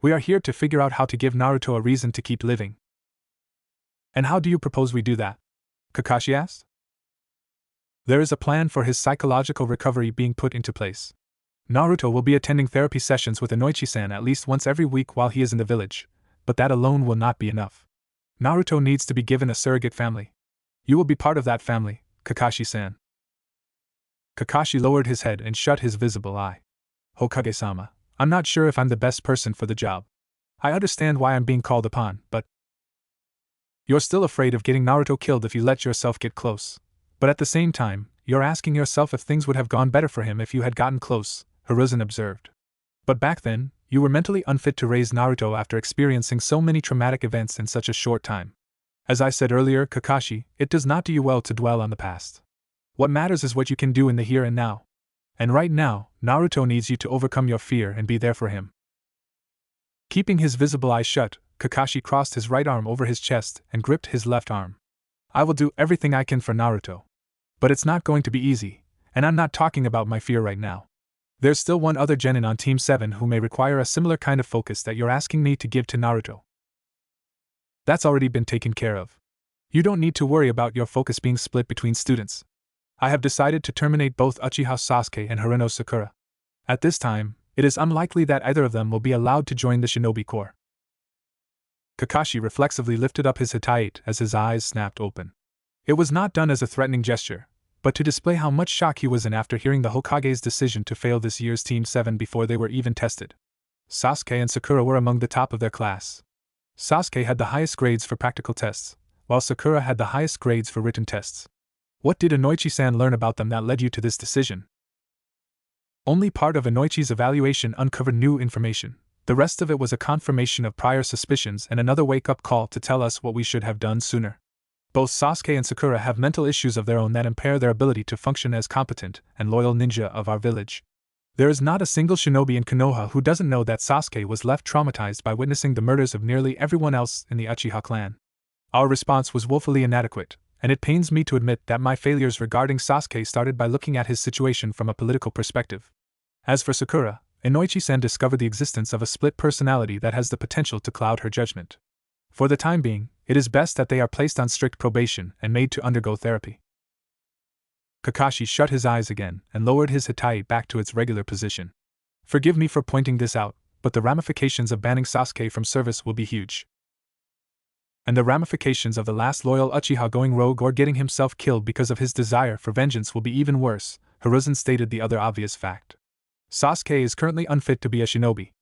We are here to figure out how to give Naruto a reason to keep living. And how do you propose we do that? Kakashi asked. There is a plan for his psychological recovery being put into place. Naruto will be attending therapy sessions with Inoichi-san at least once every week while he is in the village, but that alone will not be enough. Naruto needs to be given a surrogate family. You will be part of that family, Kakashi-san. Kakashi lowered his head and shut his visible eye. Hokage-sama, I'm not sure if I'm the best person for the job. I understand why I'm being called upon, but you're still afraid of getting Naruto killed if you let yourself get close. But at the same time, you're asking yourself if things would have gone better for him if you had gotten close, Hiruzen observed. But back then, you were mentally unfit to raise Naruto after experiencing so many traumatic events in such a short time. As I said earlier, Kakashi, it does not do you well to dwell on the past. What matters is what you can do in the here and now. And right now, Naruto needs you to overcome your fear and be there for him. Keeping his visible eye shut, Kakashi crossed his right arm over his chest and gripped his left arm. I will do everything I can for Naruto. But it's not going to be easy, and I'm not talking about my fear right now. There's still one other genin on Team 7 who may require a similar kind of focus that you're asking me to give to Naruto. That's already been taken care of. You don't need to worry about your focus being split between students. I have decided to terminate both Uchiha Sasuke and Hiruno Sakura. At this time, it is unlikely that either of them will be allowed to join the Shinobi Corps. Kakashi reflexively lifted up his Hitaiite as his eyes snapped open. It was not done as a threatening gesture, but to display how much shock he was in after hearing the Hokage's decision to fail this year's Team 7 before they were even tested. Sasuke and Sakura were among the top of their class. Sasuke had the highest grades for practical tests, while Sakura had the highest grades for written tests. What did Inoichi-san learn about them that led you to this decision? Only part of Inoichi's evaluation uncovered new information. The rest of it was a confirmation of prior suspicions and another wake-up call to tell us what we should have done sooner. Both Sasuke and Sakura have mental issues of their own that impair their ability to function as competent and loyal ninja of our village. There is not a single shinobi in Konoha who doesn't know that Sasuke was left traumatized by witnessing the murders of nearly everyone else in the Uchiha clan. Our response was woefully inadequate, and it pains me to admit that my failures regarding Sasuke started by looking at his situation from a political perspective. As for Sakura, Inoichi-san discovered the existence of a split personality that has the potential to cloud her judgment. For the time being, it is best that they are placed on strict probation and made to undergo therapy. Kakashi shut his eyes again and lowered his Hitaiite back to its regular position. Forgive me for pointing this out, but the ramifications of banning Sasuke from service will be huge. And the ramifications of the last loyal Uchiha going rogue or getting himself killed because of his desire for vengeance will be even worse, Hiruzen stated the other obvious fact. Sasuke is currently unfit to be a shinobi.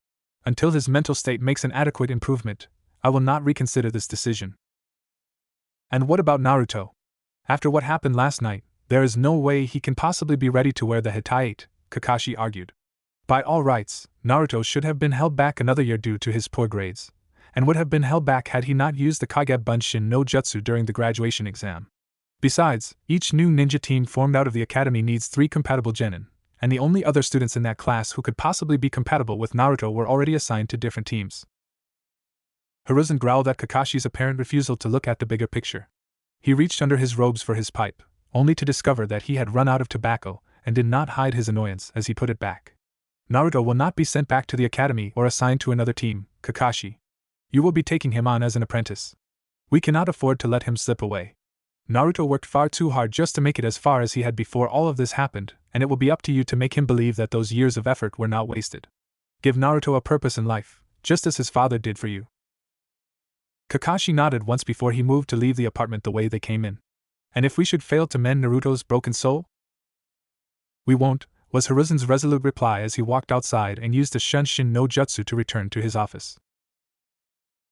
Until his mental state makes an adequate improvement, I will not reconsider this decision. And what about Naruto? After what happened last night, there is no way he can possibly be ready to wear the Hitaiite, Kakashi argued. By all rights, Naruto should have been held back another year due to his poor grades, and would have been held back had he not used the Kage Bunshin no Jutsu during the graduation exam. Besides, each new ninja team formed out of the academy needs 3 compatible genin, and the only other students in that class who could possibly be compatible with Naruto were already assigned to different teams. Hiruzen growled at Kakashi's apparent refusal to look at the bigger picture. He reached under his robes for his pipe, only to discover that he had run out of tobacco, and did not hide his annoyance as he put it back. Naruto will not be sent back to the academy or assigned to another team, Kakashi. You will be taking him on as an apprentice. We cannot afford to let him slip away. Naruto worked far too hard just to make it as far as he had before all of this happened, and it will be up to you to make him believe that those years of effort were not wasted. Give Naruto a purpose in life, just as his father did for you. Kakashi nodded once before he moved to leave the apartment the way they came in. And if we should fail to mend Naruto's broken soul? We won't, was Hiruzen's resolute reply as he walked outside and used the Shunshin no Jutsu to return to his office.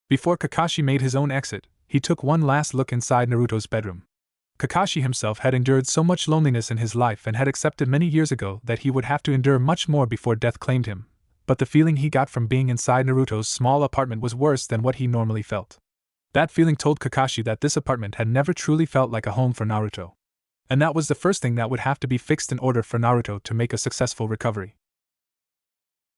Before Kakashi made his own exit, he took one last look inside Naruto's bedroom. Kakashi himself had endured so much loneliness in his life and had accepted many years ago that he would have to endure much more before death claimed him, but the feeling he got from being inside Naruto's small apartment was worse than what he normally felt. That feeling told Kakashi that this apartment had never truly felt like a home for Naruto. And that was the first thing that would have to be fixed in order for Naruto to make a successful recovery.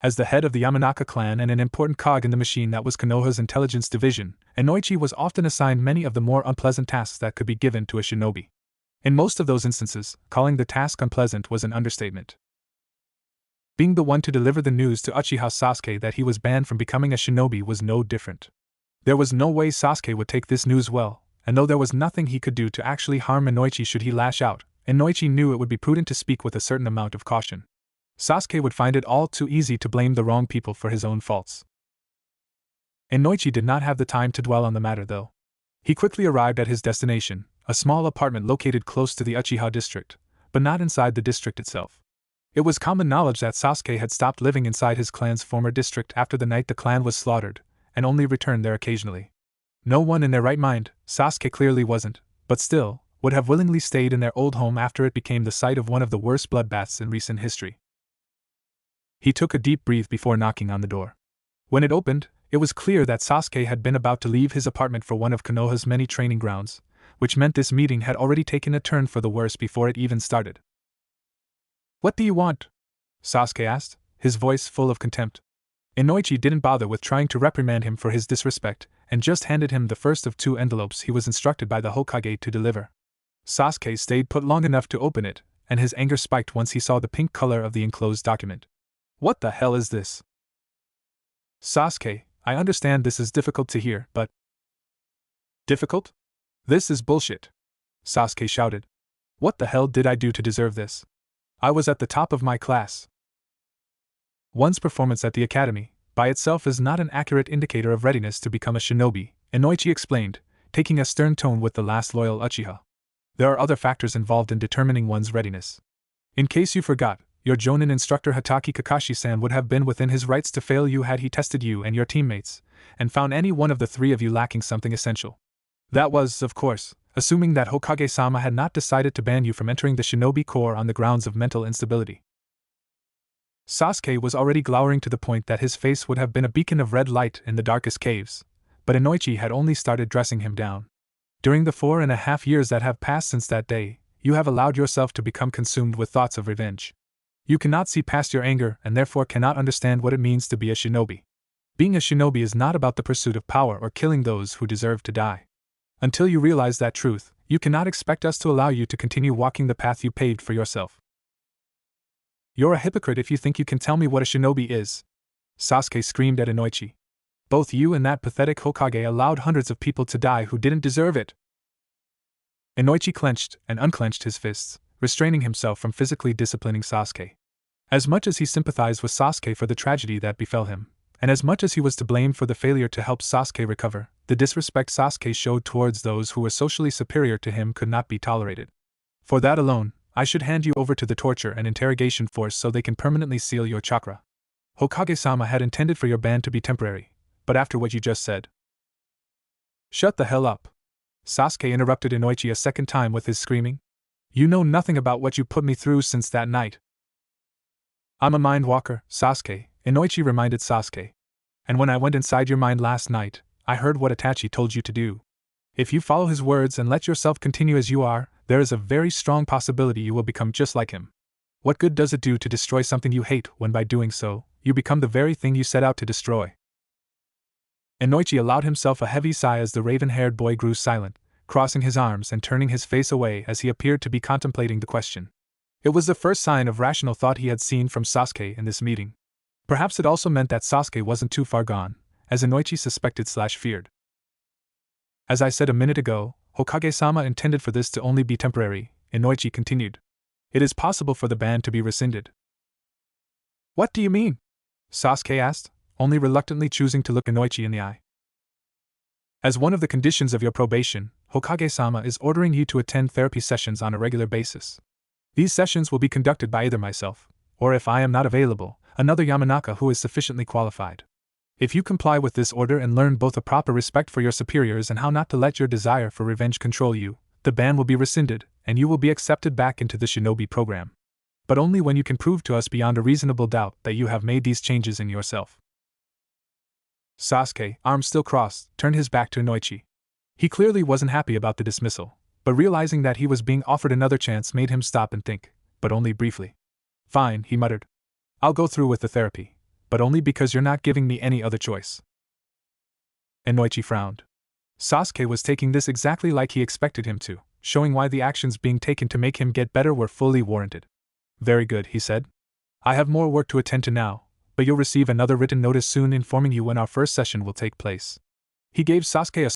As the head of the Yamanaka clan and an important cog in the machine that was Konoha's intelligence division, Inoichi was often assigned many of the more unpleasant tasks that could be given to a shinobi. In most of those instances, calling the task unpleasant was an understatement. Being the one to deliver the news to Uchiha Sasuke that he was banned from becoming a shinobi was no different. There was no way Sasuke would take this news well, and though there was nothing he could do to actually harm Inoichi should he lash out, Inoichi knew it would be prudent to speak with a certain amount of caution. Sasuke would find it all too easy to blame the wrong people for his own faults. Inoichi did not have the time to dwell on the matter though. He quickly arrived at his destination, a small apartment located close to the Uchiha district, but not inside the district itself. It was common knowledge that Sasuke had stopped living inside his clan's former district after the night the clan was slaughtered, and only returned there occasionally. No one in their right mind, Sasuke clearly wasn't, but still, would have willingly stayed in their old home after it became the site of one of the worst bloodbaths in recent history. He took a deep breath before knocking on the door. When it opened, it was clear that Sasuke had been about to leave his apartment for one of Konoha's many training grounds, which meant this meeting had already taken a turn for the worse before it even started. "What do you want?" Sasuke asked, his voice full of contempt. Inoichi didn't bother with trying to reprimand him for his disrespect, and just handed him the first of 2 envelopes he was instructed by the Hokage to deliver. Sasuke stayed put long enough to open it, and his anger spiked once he saw the pink color of the enclosed document. "What the hell is this?" "Sasuke, I understand this is difficult to hear, but..." "Difficult? This is bullshit," Sasuke shouted. "What the hell did I do to deserve this? I was at the top of my class." One's performance at the academy, by itself, is not an accurate indicator of readiness to become a shinobi, Inoichi explained, taking a stern tone with the last loyal Uchiha. There are other factors involved in determining one's readiness. In case you forgot, your Jonin instructor Hatake Kakashi-san would have been within his rights to fail you had he tested you and your teammates, and found any one of the 3 of you lacking something essential. That was, of course, assuming that Hokage-sama had not decided to ban you from entering the shinobi corps on the grounds of mental instability. Sasuke was already glowering to the point that his face would have been a beacon of red light in the darkest caves, but Inoichi had only started dressing him down. During the 4.5 years that have passed since that day, you have allowed yourself to become consumed with thoughts of revenge. You cannot see past your anger and therefore cannot understand what it means to be a shinobi. Being a shinobi is not about the pursuit of power or killing those who deserve to die. Until you realize that truth, you cannot expect us to allow you to continue walking the path you paved for yourself. "You're a hypocrite if you think you can tell me what a shinobi is," Sasuke screamed at Inoichi. "Both you and that pathetic Hokage allowed hundreds of people to die who didn't deserve it." Inoichi clenched and unclenched his fists, restraining himself from physically disciplining Sasuke. As much as he sympathized with Sasuke for the tragedy that befell him, and as much as he was to blame for the failure to help Sasuke recover, the disrespect Sasuke showed towards those who were socially superior to him could not be tolerated. "For that alone, I should hand you over to the torture and interrogation force so they can permanently seal your chakra. Hokage-sama had intended for your ban to be temporary, but after what you just said..." "Shut the hell up!" Sasuke interrupted Inoichi a second time with his screaming. "You know nothing about what you put me through since that night." "I'm a mind walker, Sasuke," Inoichi reminded Sasuke. "And when I went inside your mind last night, I heard what Itachi told you to do. If you follow his words and let yourself continue as you are, there is a very strong possibility you will become just like him. What good does it do to destroy something you hate when by doing so, you become the very thing you set out to destroy?" Inoichi allowed himself a heavy sigh as the raven-haired boy grew silent, crossing his arms and turning his face away as he appeared to be contemplating the question. It was the first sign of rational thought he had seen from Sasuke in this meeting. Perhaps it also meant that Sasuke wasn't too far gone, as Inoichi suspected/feared. "As I said a minute ago, Hokage-sama intended for this to only be temporary," Inoichi continued. "It is possible for the ban to be rescinded." "What do you mean?" Sasuke asked, only reluctantly choosing to look Inoichi in the eye. "As one of the conditions of your probation, Hokage-sama is ordering you to attend therapy sessions on a regular basis. These sessions will be conducted by either myself, or if I am not available, another Yamanaka who is sufficiently qualified. If you comply with this order and learn both a proper respect for your superiors and how not to let your desire for revenge control you, the ban will be rescinded, and you will be accepted back into the shinobi program. but only when you can prove to us beyond a reasonable doubt that you have made these changes in yourself. Sasuke, arms still crossed, turned his back to Inoichi. He clearly wasn't happy about the dismissal, but realizing that he was being offered another chance made him stop and think, but only briefly. Fine, he muttered. I'll go through with the therapy, but only because you're not giving me any other choice. Inoichi frowned. Sasuke was taking this exactly like he expected him to, showing why the actions being taken to make him get better were fully warranted. Very good, he said. I have more work to attend to now, but you'll receive another written notice soon informing you when our first session will take place. He gave Sasuke a